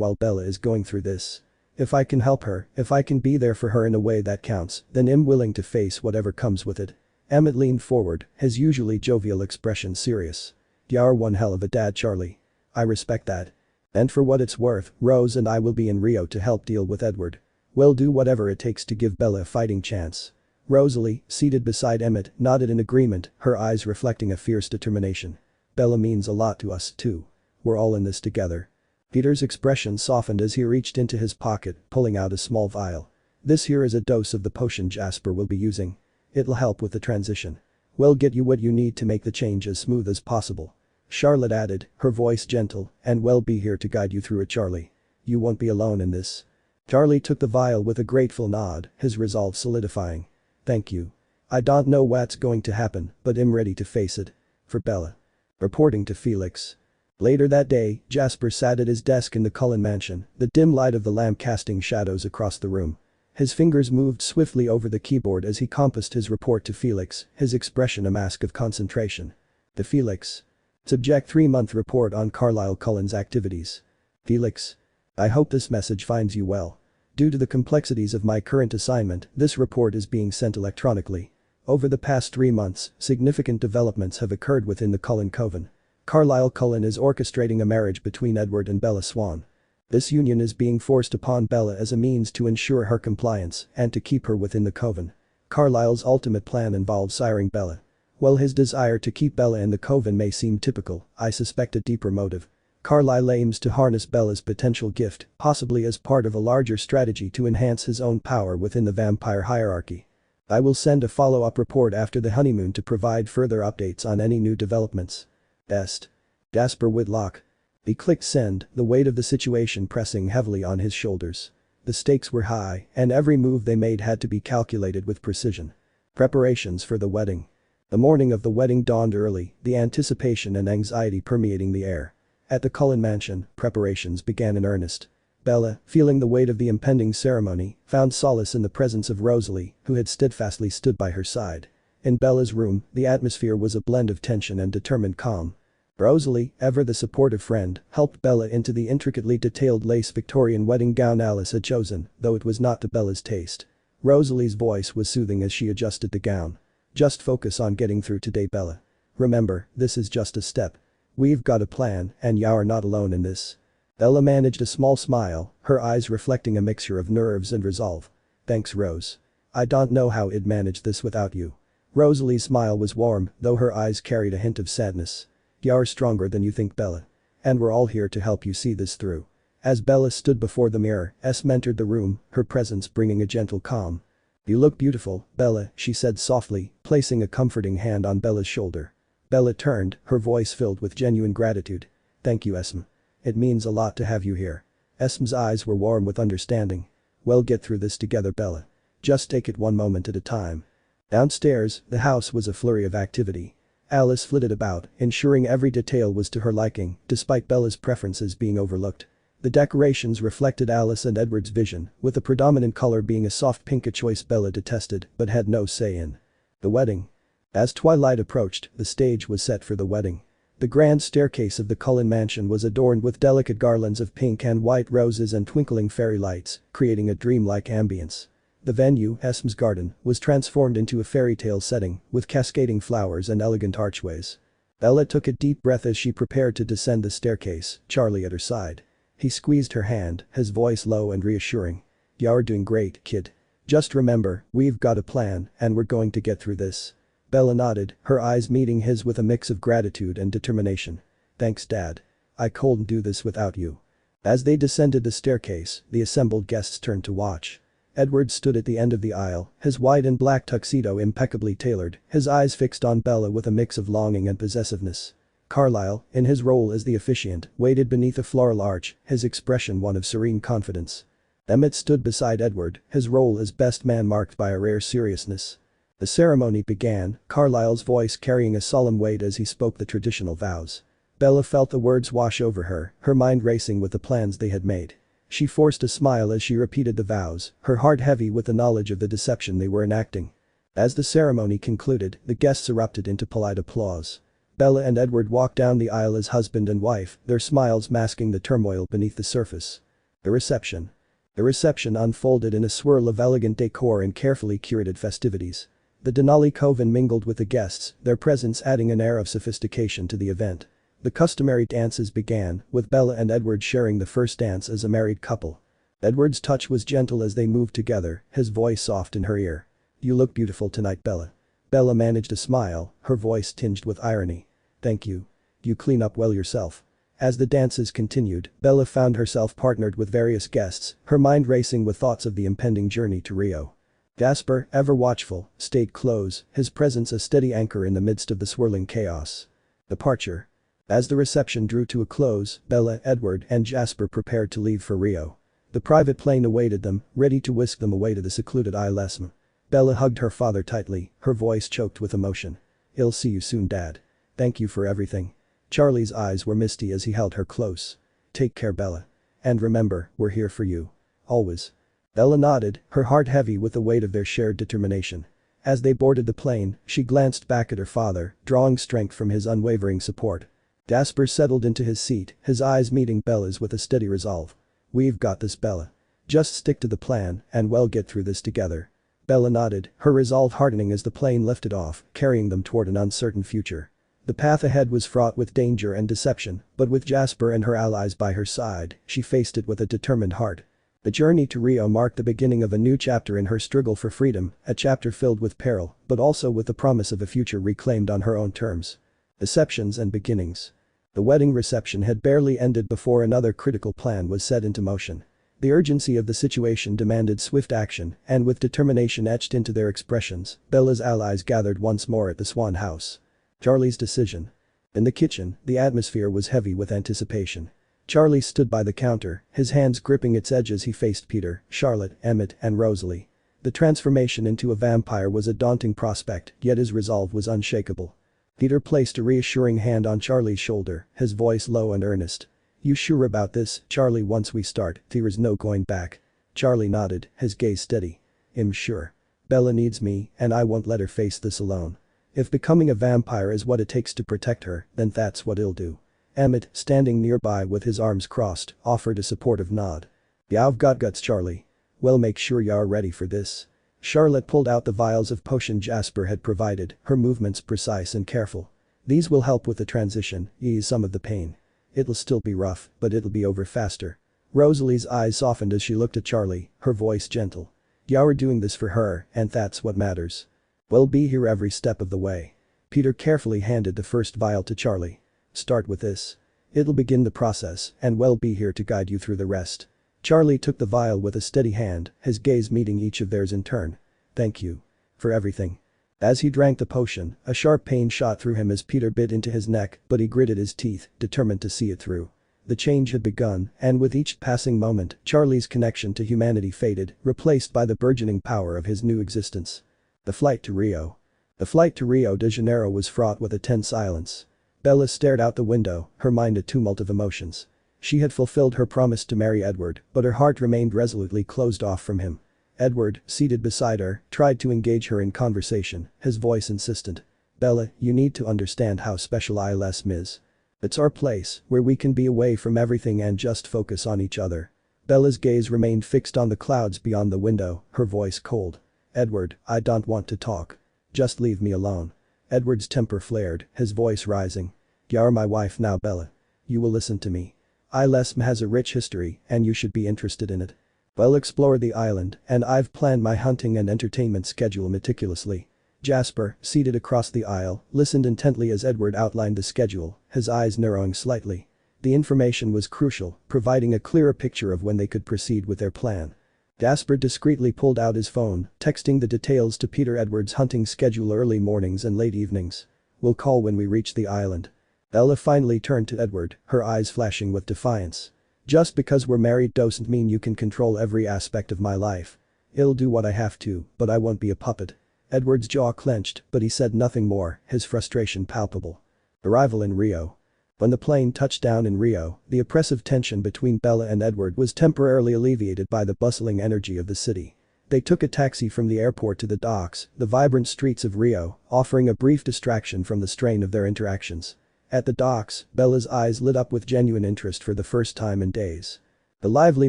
while Bella is going through this. If I can help her, if I can be there for her in a way that counts, then I'm willing to face whatever comes with it. Emmett leaned forward, his usually jovial expression serious. You're one hell of a dad, Charlie. I respect that. And for what it's worth, Rose and I will be in Rio to help deal with Edward. We'll do whatever it takes to give Bella a fighting chance. Rosalie, seated beside Emmett, nodded in agreement, her eyes reflecting a fierce determination. Bella means a lot to us too. We're all in this together. Peter's expression softened as he reached into his pocket, pulling out a small vial. This here is a dose of the potion Jasper will be using. It'll help with the transition. We'll get you what you need to make the change as smooth as possible. Charlotte added, her voice gentle, and we'll be here to guide you through it, Charlie. You won't be alone in this. Charlie took the vial with a grateful nod, his resolve solidifying. Thank you. I don't know what's going to happen, but I'm ready to face it. For Bella. Reporting to Felix. Later that day, Jasper sat at his desk in the Cullen mansion, the dim light of the lamp casting shadows across the room. His fingers moved swiftly over the keyboard as he compassed his report to Felix, his expression a mask of concentration. To Felix. Subject 3-month report on Carlisle Cullen's activities. Felix. I hope this message finds you well. Due to the complexities of my current assignment, this report is being sent electronically. Over the past 3 months, significant developments have occurred within the Cullen coven. Carlisle Cullen is orchestrating a marriage between Edward and Bella Swan. This union is being forced upon Bella as a means to ensure her compliance and to keep her within the coven. Carlisle's ultimate plan involves siring Bella. While his desire to keep Bella in the coven may seem typical, I suspect a deeper motive. Carlisle aims to harness Bella's potential gift, possibly as part of a larger strategy to enhance his own power within the vampire hierarchy. I will send a follow-up report after the honeymoon to provide further updates on any new developments. Best. Jasper Whitlock. He clicked send, the weight of the situation pressing heavily on his shoulders. The stakes were high, and every move they made had to be calculated with precision. Preparations for the wedding. The morning of the wedding dawned early, the anticipation and anxiety permeating the air. At the Cullen mansion, preparations began in earnest. Bella, feeling the weight of the impending ceremony, found solace in the presence of Rosalie, who had steadfastly stood by her side. In Bella's room, the atmosphere was a blend of tension and determined calm. Rosalie, ever the supportive friend, helped Bella into the intricately detailed lace Victorian wedding gown Alice had chosen, though it was not to Bella's taste. Rosalie's voice was soothing as she adjusted the gown. "Just focus on getting through today, Bella. Remember, this is just a step. We've got a plan, and you're not alone in this." Bella managed a small smile, her eyes reflecting a mixture of nerves and resolve. "Thanks, Rose. I don't know how I'd manage this without you." Rosalie's smile was warm, though her eyes carried a hint of sadness. "You're stronger than you think, Bella. And we're all here to help you see this through." As Bella stood before the mirror, Esme entered the room, her presence bringing a gentle calm. "You look beautiful, Bella," she said softly, placing a comforting hand on Bella's shoulder. Bella turned, her voice filled with genuine gratitude. "Thank you, Esme. It means a lot to have you here." Esme's eyes were warm with understanding. "We'll get through this together, Bella. Just take it one moment at a time." Downstairs, the house was a flurry of activity. Alice flitted about, ensuring every detail was to her liking, despite Bella's preferences being overlooked. The decorations reflected Alice and Edward's vision, with the predominant color being a soft pink, a choice Bella detested but had no say in. The wedding. As twilight approached, the stage was set for the wedding. The grand staircase of the Cullen mansion was adorned with delicate garlands of pink and white roses and twinkling fairy lights, creating a dreamlike ambience. The venue, Esme's garden, was transformed into a fairy tale setting, with cascading flowers and elegant archways. Bella took a deep breath as she prepared to descend the staircase, Charlie at her side. He squeezed her hand, his voice low and reassuring. "You're doing great, kid. Just remember, we've got a plan, and we're going to get through this." Bella nodded, her eyes meeting his with a mix of gratitude and determination. "Thanks, Dad. I couldn't do this without you." As they descended the staircase, the assembled guests turned to watch. Edward stood at the end of the aisle, his white and black tuxedo impeccably tailored, his eyes fixed on Bella with a mix of longing and possessiveness. Carlyle, in his role as the officiant, waited beneath a floral arch, his expression one of serene confidence. Emmett stood beside Edward, his role as best man marked by a rare seriousness. The ceremony began, Carlyle's voice carrying a solemn weight as he spoke the traditional vows. Bella felt the words wash over her, her mind racing with the plans they had made. She forced a smile as she repeated the vows, her heart heavy with the knowledge of the deception they were enacting. As the ceremony concluded, the guests erupted into polite applause. Bella and Edward walked down the aisle as husband and wife, their smiles masking the turmoil beneath the surface. The reception. The reception unfolded in a swirl of elegant decor and carefully curated festivities. The Denali Coven mingled with the guests, their presence adding an air of sophistication to the event. The customary dances began, with Bella and Edward sharing the first dance as a married couple. Edward's touch was gentle as they moved together, his voice soft in her ear. "You look beautiful tonight, Bella." Bella managed a smile, her voice tinged with irony. "Thank you. You clean up well yourself." As the dances continued, Bella found herself partnered with various guests, her mind racing with thoughts of the impending journey to Rio. Jasper, ever watchful, stayed close, his presence a steady anchor in the midst of the swirling chaos. Departure. As the reception drew to a close, Bella, Edward, and Jasper prepared to leave for Rio. The private plane awaited them, ready to whisk them away to the secluded Isle Esme. Bella hugged her father tightly, her voice choked with emotion. "I'll see you soon, Dad. Thank you for everything." Charlie's eyes were misty as he held her close. "Take care, Bella. And remember, we're here for you. Always." Bella nodded, her heart heavy with the weight of their shared determination. As they boarded the plane, she glanced back at her father, drawing strength from his unwavering support. Jasper settled into his seat, his eyes meeting Bella's with a steady resolve. "We've got this, Bella. Just stick to the plan, and we'll get through this together." Bella nodded, her resolve hardening as the plane lifted off, carrying them toward an uncertain future. The path ahead was fraught with danger and deception, but with Jasper and her allies by her side, she faced it with a determined heart. The journey to Rio marked the beginning of a new chapter in her struggle for freedom, a chapter filled with peril, but also with the promise of a future reclaimed on her own terms. Deceptions and beginnings. The wedding reception had barely ended before another critical plan was set into motion. The urgency of the situation demanded swift action, and with determination etched into their expressions, Bella's allies gathered once more at the Swan House. Charlie's decision. In the kitchen, the atmosphere was heavy with anticipation. Charlie stood by the counter, his hands gripping its edges. He faced Peter, Charlotte, Emmett, and Rosalie. The transformation into a vampire was a daunting prospect, yet his resolve was unshakable. Peter placed a reassuring hand on Charlie's shoulder, his voice low and earnest. You sure about this, Charlie? Once we start, there's no going back. Charlie nodded, his gaze steady. I'm sure. Bella needs me, and I won't let her face this alone. If becoming a vampire is what it takes to protect her, then that's what I'll do. Emmett, standing nearby with his arms crossed, offered a supportive nod. You've got guts, Charlie. Well, make sure you're ready for this. Charlotte pulled out the vials of potion Jasper had provided, her movements precise and careful. These will help with the transition, ease some of the pain. It'll still be rough, but it'll be over faster. Rosalie's eyes softened as she looked at Charlie, her voice gentle. You're doing this for her, and that's what matters. We'll be here every step of the way. Peter carefully handed the first vial to Charlie. Start with this. It'll begin the process, and we'll be here to guide you through the rest. Charlie took the vial with a steady hand, his gaze meeting each of theirs in turn. Thank you. For everything. As he drank the potion, a sharp pain shot through him as Peter bit into his neck, but he gritted his teeth, determined to see it through. The change had begun, and with each passing moment, Charlie's connection to humanity faded, replaced by the burgeoning power of his new existence. The flight to Rio. The flight to Rio de Janeiro was fraught with a tense silence. Bella stared out the window, her mind a tumult of emotions. She had fulfilled her promise to marry Edward, but her heart remained resolutely closed off from him. Edward, seated beside her, tried to engage her in conversation, his voice insistent. Bella, you need to understand how special Islesm is. It's our place, where we can be away from everything and just focus on each other. Bella's gaze remained fixed on the clouds beyond the window, her voice cold. Edward, I don't want to talk. Just leave me alone. Edward's temper flared, his voice rising. You're my wife now, Bella. You will listen to me. Islesm has a rich history, and you should be interested in it. We'll explore the island, and I've planned my hunting and entertainment schedule meticulously. Jasper, seated across the aisle, listened intently as Edward outlined the schedule, his eyes narrowing slightly. The information was crucial, providing a clearer picture of when they could proceed with their plan. Jasper discreetly pulled out his phone, texting the details to Peter. Edward's hunting schedule: early mornings and late evenings. We'll call when we reach the island. Bella finally turned to Edward, her eyes flashing with defiance. Just because we're married doesn't mean you can control every aspect of my life. I'll do what I have to, but I won't be a puppet. Edward's jaw clenched, but he said nothing more, his frustration palpable. Arrival in Rio. When the plane touched down in Rio, the oppressive tension between Bella and Edward was temporarily alleviated by the bustling energy of the city. They took a taxi from the airport to the docks, the vibrant streets of Rio, offering a brief distraction from the strain of their interactions. At the docks, Bella's eyes lit up with genuine interest for the first time in days. The lively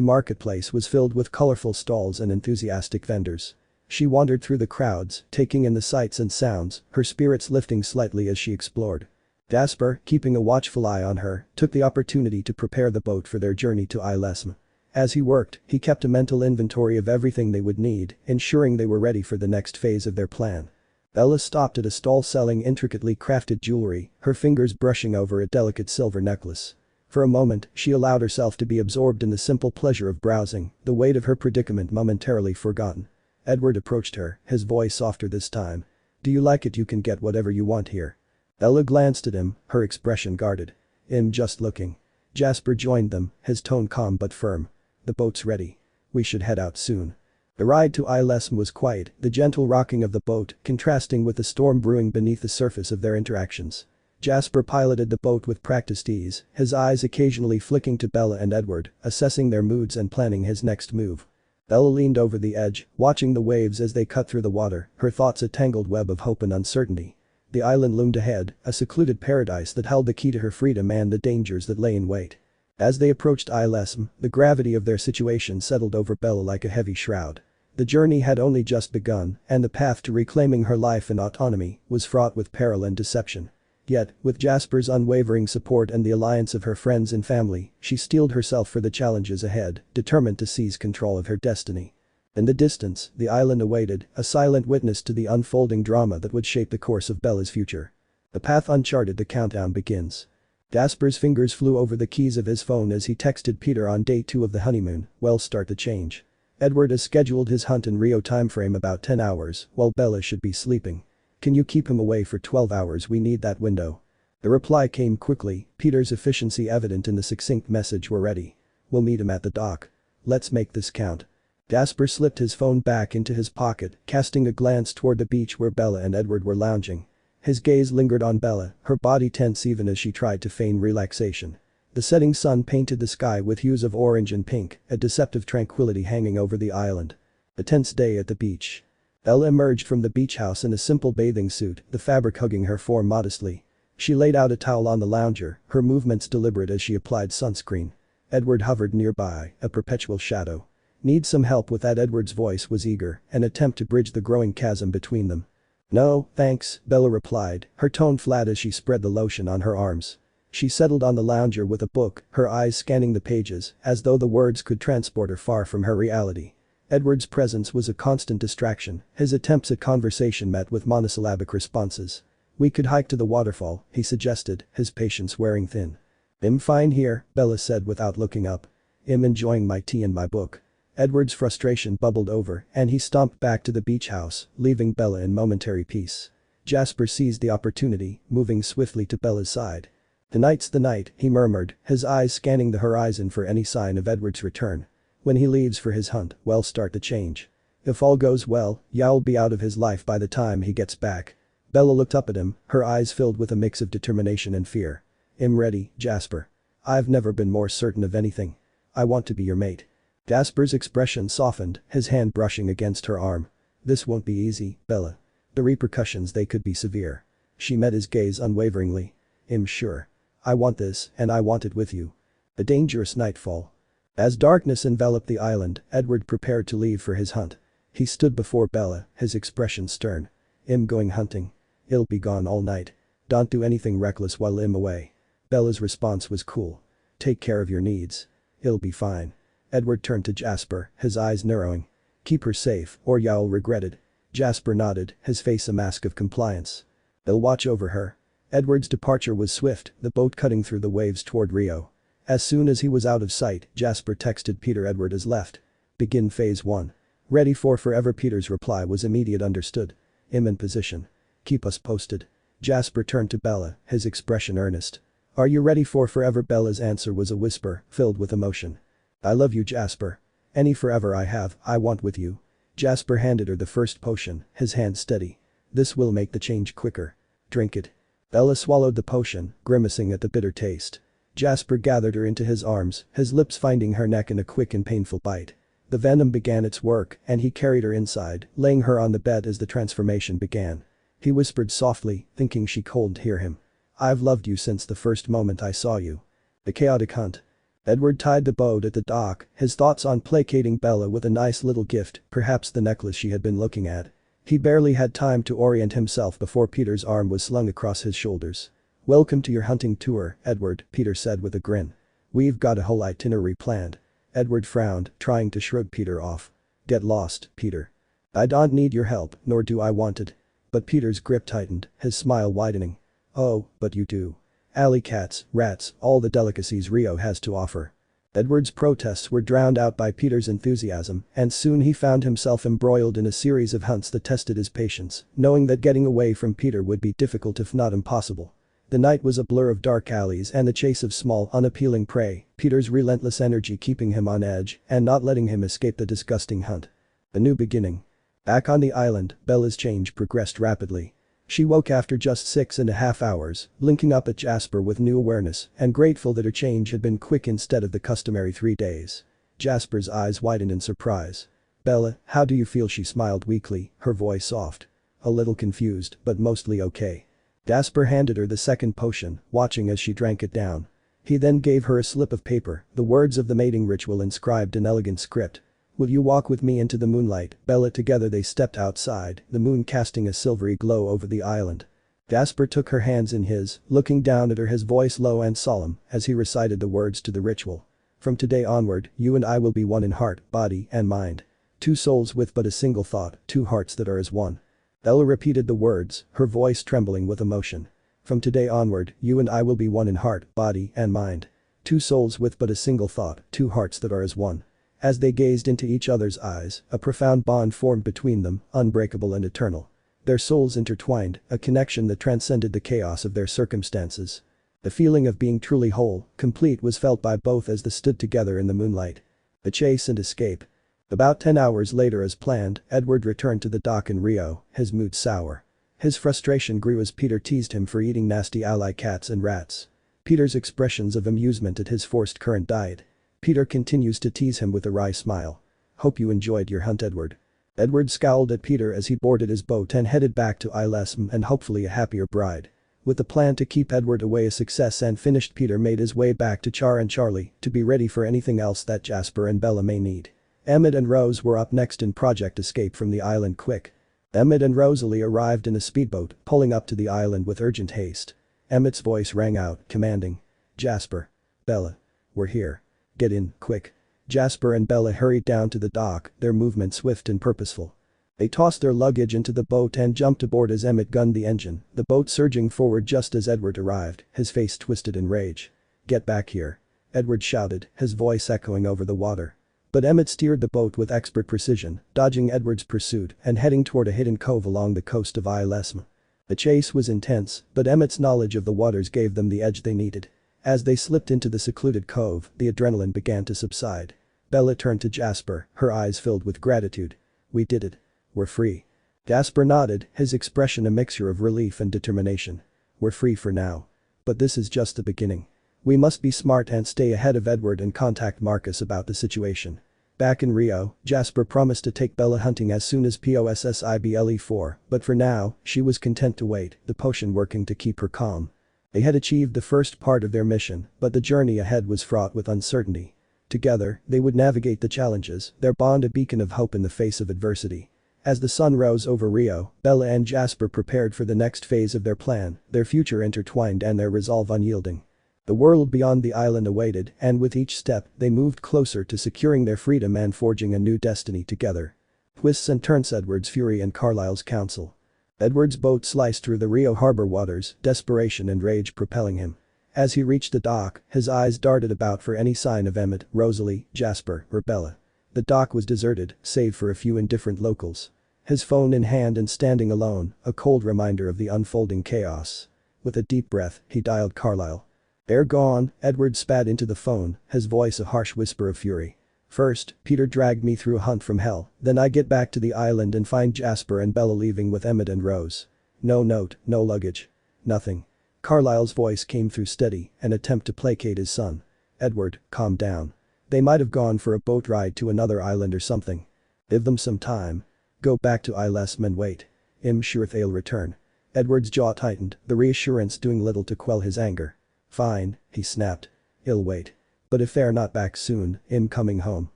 marketplace was filled with colorful stalls and enthusiastic vendors. She wandered through the crowds, taking in the sights and sounds, her spirits lifting slightly as she explored. Jasper, keeping a watchful eye on her, took the opportunity to prepare the boat for their journey to Islesm. As he worked, he kept a mental inventory of everything they would need, ensuring they were ready for the next phase of their plan. Bella stopped at a stall selling intricately crafted jewelry, her fingers brushing over a delicate silver necklace. For a moment, she allowed herself to be absorbed in the simple pleasure of browsing, the weight of her predicament momentarily forgotten. Edward approached her, his voice softer this time. Do you like it? You can get whatever you want here. Bella glanced at him, her expression guarded. I'm just looking. Jasper joined them, his tone calm but firm. The boat's ready. We should head out soon. The ride to Islesm was quiet, the gentle rocking of the boat contrasting with the storm brewing beneath the surface of their interactions. Jasper piloted the boat with practiced ease, his eyes occasionally flicking to Bella and Edward, assessing their moods and planning his next move. Bella leaned over the edge, watching the waves as they cut through the water, her thoughts a tangled web of hope and uncertainty. The island loomed ahead, a secluded paradise that held the key to her freedom and the dangers that lay in wait. As they approached Islesm, the gravity of their situation settled over Bella like a heavy shroud. The journey had only just begun, and the path to reclaiming her life and autonomy was fraught with peril and deception. Yet, with Jasper's unwavering support and the alliance of her friends and family, she steeled herself for the challenges ahead, determined to seize control of her destiny. In the distance, the island awaited, a silent witness to the unfolding drama that would shape the course of Bella's future. The path uncharted, the countdown begins. Jasper's fingers flew over the keys of his phone as he texted Peter on day 2 of the honeymoon. Well, start the change. Edward has scheduled his hunt in Rio timeframe about 10 hours, while Bella should be sleeping. Can you keep him away for 12 hours? We need that window. The reply came quickly, Peter's efficiency evident in the succinct message. We're ready. We'll meet him at the dock. Let's make this count. Jasper slipped his phone back into his pocket, casting a glance toward the beach where Bella and Edward were lounging. His gaze lingered on Bella, her body tense even as she tried to feign relaxation. The setting sun painted the sky with hues of orange and pink, a deceptive tranquility hanging over the island. A tense day at the beach. Bella emerged from the beach house in a simple bathing suit, the fabric hugging her form modestly. She laid out a towel on the lounger, her movements deliberate as she applied sunscreen. Edward hovered nearby, a perpetual shadow. "Need some help with that?" Edward's voice was eager, an attempt to bridge the growing chasm between them. "No, thanks," Bella replied, her tone flat as she spread the lotion on her arms. She settled on the lounger with a book, her eyes scanning the pages, as though the words could transport her far from her reality. Edward's presence was a constant distraction, his attempts at conversation met with monosyllabic responses. "We could hike to the waterfall," he suggested, his patience wearing thin. "I'm fine here," Bella said without looking up. "I'm enjoying my tea and my book." Edward's frustration bubbled over and he stomped back to the beach house, leaving Bella in momentary peace. Jasper seized the opportunity, moving swiftly to Bella's side. "Tonight's the night," he murmured, his eyes scanning the horizon for any sign of Edward's return. "When he leaves for his hunt, we'll start the change. If all goes well, Yow'll be out of his life by the time he gets back." Bella looked up at him, her eyes filled with a mix of determination and fear. "I'm ready, Jasper. I've never been more certain of anything. I want to be your mate." Jasper's expression softened, his hand brushing against her arm. "This won't be easy, Bella. The repercussions, they could be severe." She met his gaze unwaveringly. "I'm sure. I want this, and I want it with you." A dangerous nightfall. As darkness enveloped the island, Edward prepared to leave for his hunt. He stood before Bella, his expression stern. "I'm going hunting. I'll be gone all night. Don't do anything reckless while I'm away." Bella's response was cool. "Take care of your needs. I'll be fine." Edward turned to Jasper, his eyes narrowing. "Keep her safe, or you'll regret it." Jasper nodded, his face a mask of compliance. "I'll watch over her." Edward's departure was swift, the boat cutting through the waves toward Rio. As soon as he was out of sight, Jasper texted Peter Edward has left. "Begin phase 1. Ready for forever." Peter's reply was immediate. "Understood. I'm in position. Keep us posted." Jasper turned to Bella, his expression earnest. "Are you ready for forever?" Bella's answer was a whisper, filled with emotion. "I love you, Jasper. Any forever I have, I want with you." Jasper handed her the first potion, his hand steady. "This will make the change quicker. Drink it." Bella swallowed the potion, grimacing at the bitter taste. Jasper gathered her into his arms, his lips finding her neck in a quick and painful bite. The venom began its work and he carried her inside, laying her on the bed as the transformation began. He whispered softly, thinking she couldn't hear him. "I've loved you since the first moment I saw you." The chaotic hunt. Edward tied the boat at the dock, his thoughts on placating Bella with a nice little gift, perhaps the necklace she had been looking at. He barely had time to orient himself before Peter's arm was slung across his shoulders. "Welcome to your hunting tour, Edward," Peter said with a grin. "We've got a whole itinerary planned." Edward frowned, trying to shrug Peter off. "Get lost, Peter. I don't need your help, nor do I want it." But Peter's grip tightened, his smile widening. "Oh, but you do. Alley cats, rats, all the delicacies Rio has to offer." Edward's protests were drowned out by Peter's enthusiasm, and soon he found himself embroiled in a series of hunts that tested his patience, knowing that getting away from Peter would be difficult if not impossible. The night was a blur of dark alleys and the chase of small, unappealing prey, Peter's relentless energy keeping him on edge and not letting him escape the disgusting hunt. A new beginning. Back on the island, Bella's change progressed rapidly. She woke after just 6.5 hours, blinking up at Jasper with new awareness and grateful that her change had been quick instead of the customary 3 days. Jasper's eyes widened in surprise. "Bella, how do you feel?" She smiled weakly, her voice soft. "A little confused, but mostly okay." Jasper handed her the second potion, watching as she drank it down. He then gave her a slip of paper, the words of the mating ritual inscribed in elegant script. "Will you walk with me into the moonlight, Bella?" Together they stepped outside, the moon casting a silvery glow over the island. Jasper took her hands in his, looking down at her, his voice low and solemn, as he recited the words to the ritual. "From today onward, you and I will be one in heart, body, and mind. 2 souls with but a single thought, 2 hearts that are as one." Bella repeated the words, her voice trembling with emotion. "From today onward, you and I will be one in heart, body, and mind. 2 souls with but a single thought, 2 hearts that are as one." As they gazed into each other's eyes, a profound bond formed between them, unbreakable and eternal. Their souls intertwined, a connection that transcended the chaos of their circumstances. The feeling of being truly whole, complete was felt by both as they stood together in the moonlight. The chase and escape. About 10 hours later as planned, Edward returned to the dock in Rio, his mood sour. His frustration grew as Peter teased him for eating nasty alley cats and rats. Peter's expressions of amusement at his forced current diet. Peter continues to tease him with a wry smile. Hope you enjoyed your hunt, Edward. Edward scowled at Peter as he boarded his boat and headed back to Islesm and hopefully a happier bride. With the plan to keep Edward away a success and finished, Peter made his way back to Char and Charlie to be ready for anything else that Jasper and Bella may need. Emmett and Rose were up next in Project Escape from the island quick. Emmett and Rosalie arrived in a speedboat, pulling up to the island with urgent haste. Emmett's voice rang out, commanding. Jasper. Bella. We're here. Get in, quick. Jasper and Bella hurried down to the dock, their movement swift and purposeful. They tossed their luggage into the boat and jumped aboard as Emmett gunned the engine, the boat surging forward just as Edward arrived, his face twisted in rage. Get back here. Edward shouted, his voice echoing over the water. But Emmett steered the boat with expert precision, dodging Edward's pursuit and heading toward a hidden cove along the coast of Islesm. The chase was intense, but Emmett's knowledge of the waters gave them the edge they needed. As they slipped into the secluded cove, the adrenaline began to subside. Bella turned to Jasper, her eyes filled with gratitude. We did it. We're free. Jasper nodded, his expression a mixture of relief and determination. We're free for now. But this is just the beginning. We must be smart and stay ahead of Edward and contact Marcus about the situation. Back in Rio, Jasper promised to take Bella hunting as soon as possible, but for now, she was content to wait, the potion working to keep her calm. They had achieved the first part of their mission, but the journey ahead was fraught with uncertainty. Together, they would navigate the challenges, their bond a beacon of hope in the face of adversity. As the sun rose over Rio, Bella and Jasper prepared for the next phase of their plan, their future intertwined and their resolve unyielding. The world beyond the island awaited, and with each step, they moved closer to securing their freedom and forging a new destiny together. Twists and turns. Edward's fury and Carlisle's counsel. Edward's boat sliced through the Rio harbor waters, desperation and rage propelling him. As he reached the dock, his eyes darted about for any sign of Emmett, Rosalie, Jasper, or Bella. The dock was deserted, save for a few indifferent locals. His phone in hand and standing alone, a cold reminder of the unfolding chaos. With a deep breath, he dialed Carlisle. They're gone, Edward spat into the phone, his voice a harsh whisper of fury. First, Peter dragged me through a hunt from hell, then I get back to the island and find Jasper and Bella leaving with Emmett and Rose. No note, no luggage. Nothing. Carlisle's voice came through steady, an attempt to placate his son. Edward, calm down. They might have gone for a boat ride to another island or something. Give them some time. Go back to Islesm and wait. I'm sure they'll return. Edward's jaw tightened, the reassurance doing little to quell his anger. Fine, he snapped. I'll wait. But if they're not back soon, I'm coming home.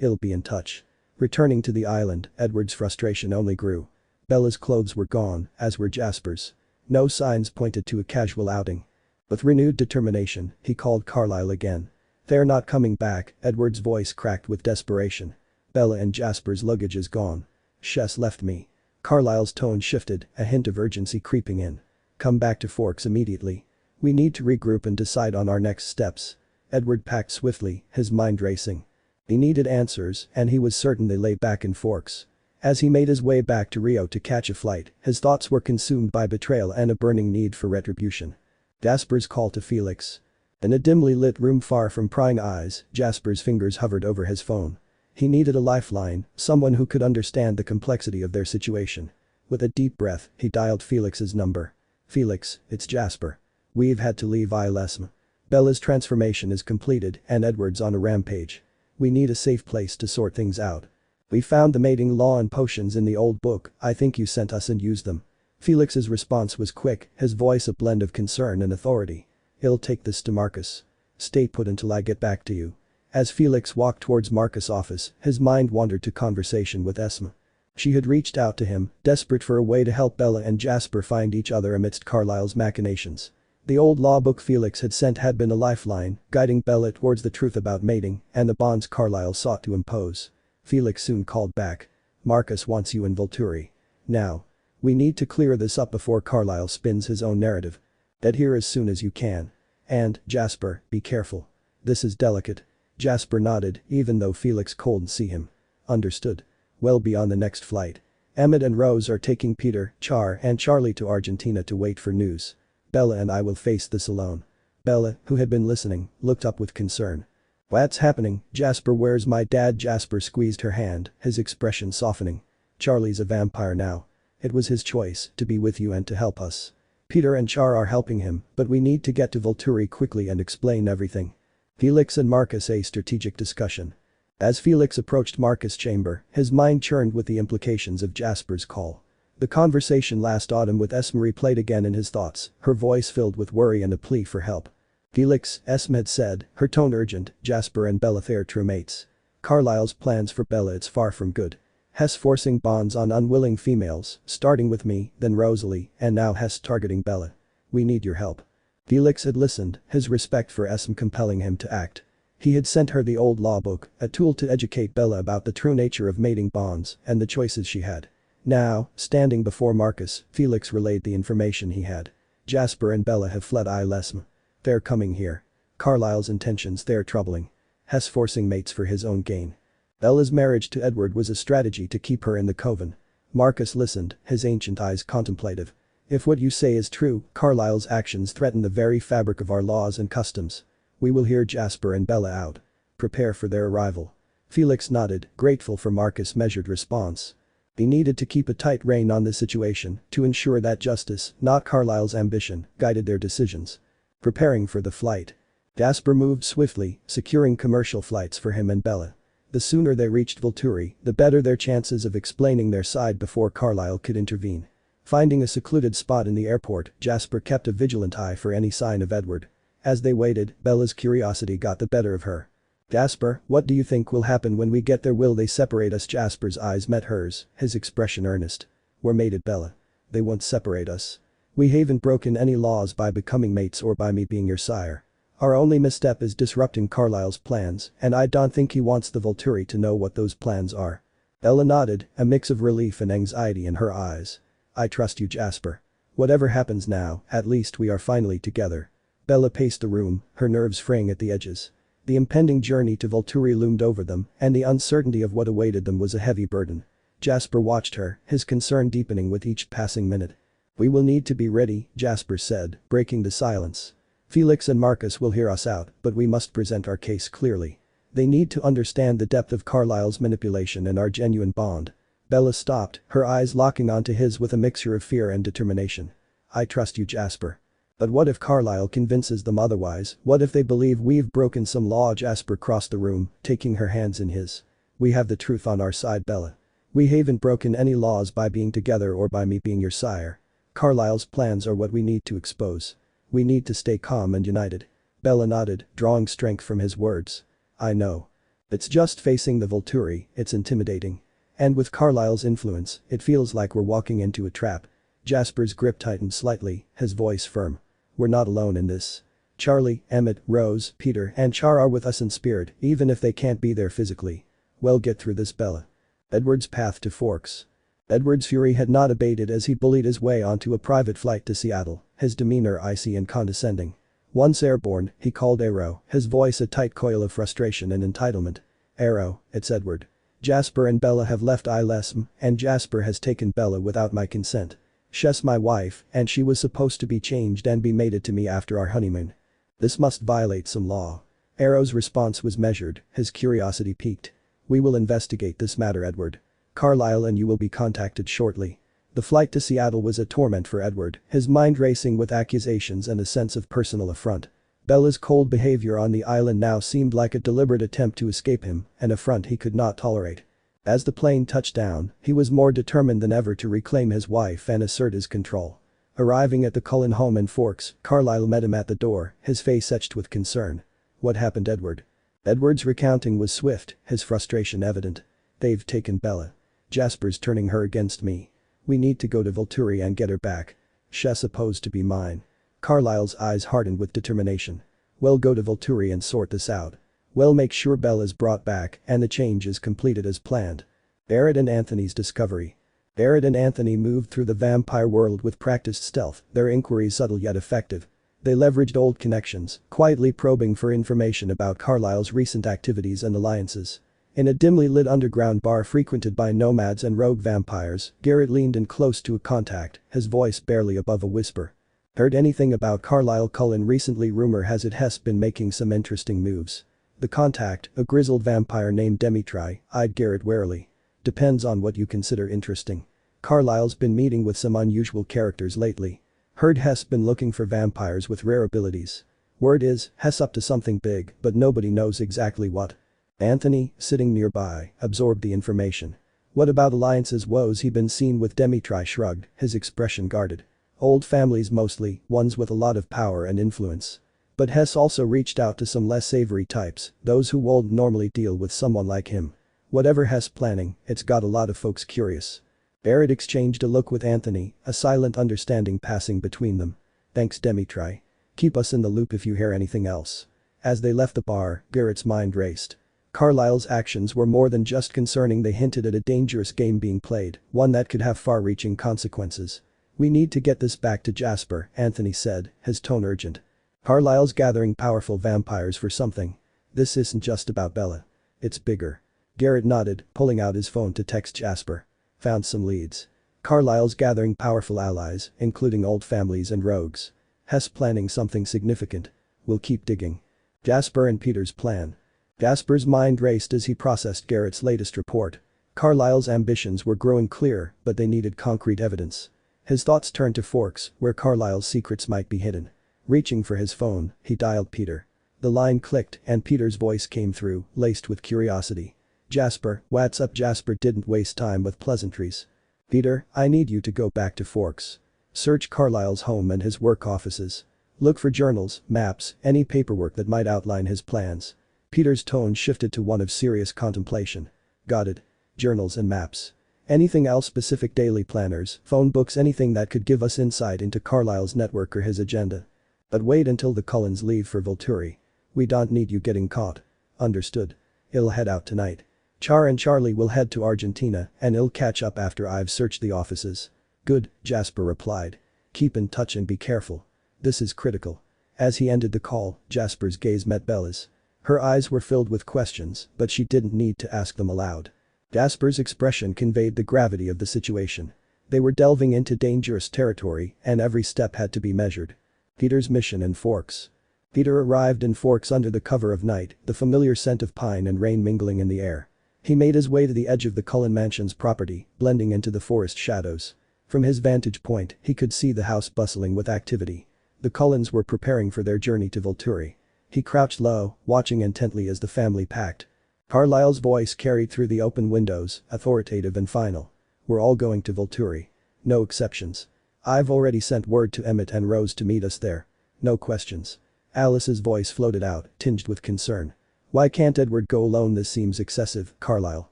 I'll be in touch. Returning to the island, Edward's frustration only grew. Bella's clothes were gone, as were Jasper's. No signs pointed to a casual outing. With renewed determination, he called Carlisle again. They're not coming back, Edward's voice cracked with desperation. Bella and Jasper's luggage is gone. Shess left me. Carlisle's tone shifted, a hint of urgency creeping in. Come back to Forks immediately. We need to regroup and decide on our next steps. Edward packed swiftly, his mind racing. He needed answers, and he was certain they lay back in Forks. As he made his way back to Rio to catch a flight, his thoughts were consumed by betrayal and a burning need for retribution. Jasper's call to Felix. In a dimly lit room far from prying eyes, Jasper's fingers hovered over his phone. He needed a lifeline, someone who could understand the complexity of their situation. With a deep breath, he dialed Felix's number. Felix, it's Jasper. We've had to leave Islesm. Bella's transformation is completed and Edward's on a rampage. We need a safe place to sort things out. We found the mating law and potions in the old book, I think you sent us and used them. Felix's response was quick, his voice a blend of concern and authority. I'll take this to Marcus. Stay put until I get back to you. As Felix walked towards Marcus' office, his mind wandered to conversation with Esme. She had reached out to him, desperate for a way to help Bella and Jasper find each other amidst Carlisle's machinations. The old law book Felix had sent had been a lifeline, guiding Bella towards the truth about mating and the bonds Carlisle sought to impose. Felix soon called back. Marcus wants you in Volturi. Now. We need to clear this up before Carlisle spins his own narrative. Get here as soon as you can. And, Jasper, be careful. This is delicate. Jasper nodded, even though Felix couldn't see him. Understood. Well be on the next flight. Emmett and Rose are taking Peter, Char and Charlie to Argentina to wait for news. Bella and I will face this alone. Bella, who had been listening, looked up with concern. What's happening, Jasper? Where's my dad? Jasper squeezed her hand, his expression softening. Charlie's a vampire now. It was his choice to be with you and to help us. Peter and Char are helping him, but we need to get to Volturi quickly and explain everything. Felix and Marcus a strategic discussion. As Felix approached Marcus' chamber, his mind churned with the implications of Jasper's call. The conversation last autumn with Esme replayed again in his thoughts, her voice filled with worry and a plea for help. Felix, Esme had said, her tone urgent, Jasper and Bella they're true mates. Carlisle's plans for Bella it's far from good. Hess forcing bonds on unwilling females, starting with me, then Rosalie, and now Hess targeting Bella. We need your help. Felix had listened, his respect for Esme compelling him to act. He had sent her the old law book, a tool to educate Bella about the true nature of mating bonds and the choices she had. Now, standing before Marcus, Felix relayed the information he had. Jasper and Bella have fled Esme. They're coming here. Carlisle's intentions they're troubling. Hess forcing mates for his own gain. Bella's marriage to Edward was a strategy to keep her in the coven. Marcus listened, his ancient eyes contemplative. If what you say is true, Carlisle's actions threaten the very fabric of our laws and customs. We will hear Jasper and Bella out. Prepare for their arrival. Felix nodded, grateful for Marcus' measured response. He needed to keep a tight rein on the situation to ensure that justice, not Carlisle's ambition, guided their decisions. Preparing for the flight. Jasper moved swiftly, securing commercial flights for him and Bella. The sooner they reached Volturi, the better their chances of explaining their side before Carlisle could intervene. Finding a secluded spot in the airport, Jasper kept a vigilant eye for any sign of Edward. As they waited, Bella's curiosity got the better of her. Jasper, what do you think will happen when we get there? Will they separate us? Jasper's eyes met hers, his expression earnest. We're mated, Bella. They won't separate us. We haven't broken any laws by becoming mates or by me being your sire. Our only misstep is disrupting Carlisle's plans, and I don't think he wants the Volturi to know what those plans are. Bella nodded, a mix of relief and anxiety in her eyes. I trust you, Jasper. Whatever happens now, at least we are finally together. Bella paced the room, her nerves fraying at the edges. The impending journey to Volturi loomed over them, and the uncertainty of what awaited them was a heavy burden. Jasper watched her, his concern deepening with each passing minute. We will need to be ready, Jasper said, breaking the silence. Felix and Marcus will hear us out, but we must present our case clearly. They need to understand the depth of Carlisle's manipulation and our genuine bond. Bella stopped, her eyes locking onto his with a mixture of fear and determination. I trust you, Jasper. But what if Carlisle convinces them otherwise? What if they believe we've broken some law? Jasper crossed the room, taking her hands in his. We have the truth on our side, Bella. We haven't broken any laws by being together or by me being your sire. Carlisle's plans are what we need to expose. We need to stay calm and united. Bella nodded, drawing strength from his words. I know. It's just facing the Volturi, it's intimidating. And with Carlisle's influence, it feels like we're walking into a trap. Jasper's grip tightened slightly, his voice firm. We're not alone in this. Charlie, Emmett, Rose, Peter, and Char are with us in spirit, even if they can't be there physically. We'll get through this, Bella. Edward's path to Forks. Edward's fury had not abated as he bullied his way onto a private flight to Seattle, his demeanor icy and condescending. Once airborne, he called Arrow, his voice a tight coil of frustration and entitlement. Arrow, it's Edward. Jasper and Bella have left Esme, and Jasper has taken Bella without my consent. She's my wife, and she was supposed to be changed and be mated to me after our honeymoon. This must violate some law. Arrow's response was measured, his curiosity piqued. We will investigate this matter, Edward. Carlisle and you will be contacted shortly. The flight to Seattle was a torment for Edward, his mind racing with accusations and a sense of personal affront. Bella's cold behavior on the island now seemed like a deliberate attempt to escape him, an affront he could not tolerate. As the plane touched down, he was more determined than ever to reclaim his wife and assert his control. Arriving at the Cullen home in Forks, Carlisle met him at the door, his face etched with concern. What happened, Edward? Edward's recounting was swift, his frustration evident. They've taken Bella. Jasper's turning her against me. We need to go to Volturi and get her back. She's supposed to be mine. Carlisle's eyes hardened with determination. We'll go to Volturi and sort this out. We'll make sure Bella's brought back and the change is completed as planned. Barrett and Anthony's discovery. Barrett and Anthony moved through the vampire world with practiced stealth, their inquiries subtle yet effective. They leveraged old connections, quietly probing for information about Carlisle's recent activities and alliances. In a dimly lit underground bar frequented by nomads and rogue vampires, Garrett leaned in close to a contact, his voice barely above a whisper. Heard anything about Carlisle Cullen recently? Rumor has it Hess been making some interesting moves. The contact, a grizzled vampire named Dimitri, eyed Garrett warily. Depends on what you consider interesting. Carlisle's been meeting with some unusual characters lately. Heard Hess been looking for vampires with rare abilities. Word is, Hess up to something big, but nobody knows exactly what. Anthony, sitting nearby, absorbed the information. What about alliances woes he been seen with? Dimitri shrugged, his expression guarded. Old families mostly, ones with a lot of power and influence. But Hess also reached out to some less savory types, those who won't normally deal with someone like him. Whatever Hess planning, it's got a lot of folks curious. Barrett exchanged a look with Anthony, a silent understanding passing between them. Thanks Dimitri. Keep us in the loop if you hear anything else. As they left the bar, Garrett's mind raced. Carlisle's actions were more than just concerning. They hinted at a dangerous game being played, one that could have far-reaching consequences. We need to get this back to Jasper, Anthony said, his tone urgent. Carlisle's gathering powerful vampires for something. This isn't just about Bella. It's bigger. Garrett nodded, pulling out his phone to text Jasper. Found some leads. Carlisle's gathering powerful allies, including old families and rogues. Hess planning something significant. We'll keep digging. Jasper and Peter's plan. Jasper's mind raced as he processed Garrett's latest report. Carlisle's ambitions were growing clear, but they needed concrete evidence. His thoughts turned to Forks, where Carlisle's secrets might be hidden. Reaching for his phone, he dialed Peter. The line clicked and Peter's voice came through, laced with curiosity. Jasper, what's up? Jasper didn't waste time with pleasantries. Peter, I need you to go back to Forks. Search Carlisle's home and his work offices. Look for journals, maps, any paperwork that might outline his plans. Peter's tone shifted to one of serious contemplation. Got it. Journals and maps. Anything else? Specific daily planners, phone books, anything that could give us insight into Carlisle's network or his agenda. But wait until the Cullens leave for Volturi. We don't need you getting caught. Understood. I'll head out tonight. Char and Charlie will head to Argentina and I'll catch up after I've searched the offices. Good, Jasper replied. Keep in touch and be careful. This is critical. As he ended the call, Jasper's gaze met Bella's. Her eyes were filled with questions, but she didn't need to ask them aloud. Jasper's expression conveyed the gravity of the situation. They were delving into dangerous territory and every step had to be measured. Peter's mission in Forks. Peter arrived in Forks under the cover of night, the familiar scent of pine and rain mingling in the air. He made his way to the edge of the Cullen mansion's property, blending into the forest shadows. From his vantage point, he could see the house bustling with activity. The Cullens were preparing for their journey to Volturi. He crouched low, watching intently as the family packed. Carlisle's voice carried through the open windows, authoritative and final. We're all going to Volturi. No exceptions. I've already sent word to Emmett and Rose to meet us there. No questions. Alice's voice floated out, tinged with concern. Why can't Edward go alone? This seems excessive, Carlisle.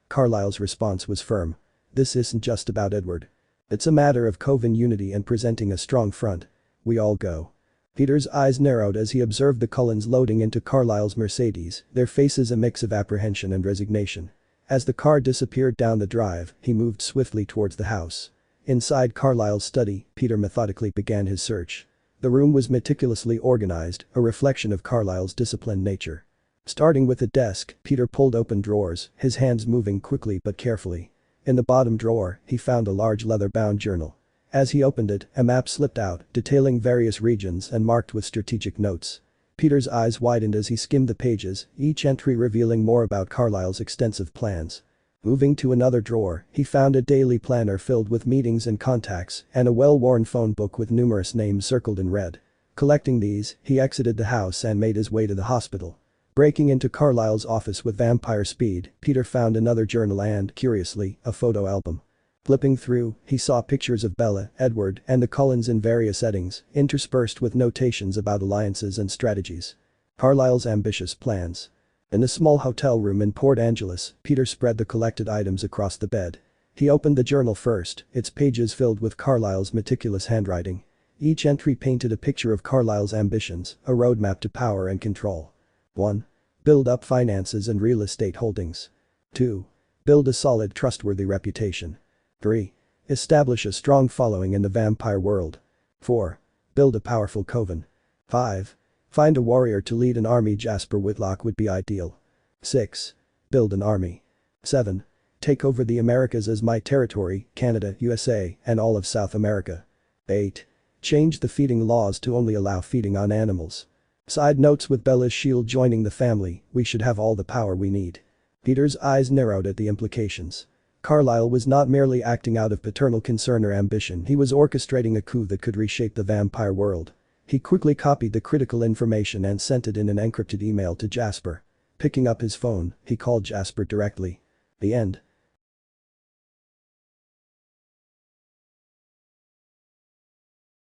Carlisle's response was firm. This isn't just about Edward. It's a matter of Coven unity and presenting a strong front. We all go. Peter's eyes narrowed as he observed the Cullens loading into Carlisle's Mercedes, their faces a mix of apprehension and resignation. As the car disappeared down the drive, he moved swiftly towards the house. Inside Carlisle's study, Peter methodically began his search. The room was meticulously organized, a reflection of Carlisle's disciplined nature. Starting with the desk, Peter pulled open drawers, his hands moving quickly but carefully. In the bottom drawer, he found a large leather-bound journal. As he opened it, a map slipped out, detailing various regions and marked with strategic notes. Peter's eyes widened as he skimmed the pages, each entry revealing more about Carlisle's extensive plans. Moving to another drawer, he found a daily planner filled with meetings and contacts, and a well-worn phone book with numerous names circled in red. Collecting these, he exited the house and made his way to the hospital. Breaking into Carlisle's office with vampire speed, Peter found another journal and, curiously, a photo album. Flipping through, he saw pictures of Bella, Edward, and the Cullens in various settings, interspersed with notations about alliances and strategies. Carlisle's ambitious plans. In a small hotel room in Port Angeles, Peter spread the collected items across the bed. He opened the journal first, its pages filled with Carlisle's meticulous handwriting. Each entry painted a picture of Carlisle's ambitions, a roadmap to power and control. 1. Build up finances and real estate holdings. 2. Build a solid, trustworthy reputation. 3. Establish a strong following in the vampire world. 4. Build a powerful coven. 5. Find a warrior to lead an army. Jasper Whitlock would be ideal. 6. Build an army. 7. Take over the Americas as my territory, Canada, USA, and all of South America. 8. Change the feeding laws to only allow feeding on animals. Side notes: with Bella's shield joining the family, we should have all the power we need. Peter's eyes narrowed at the implications. Carlyle was not merely acting out of paternal concern or ambition, he was orchestrating a coup that could reshape the vampire world. He quickly copied the critical information and sent it in an encrypted email to Jasper. Picking up his phone, he called Jasper directly. The end.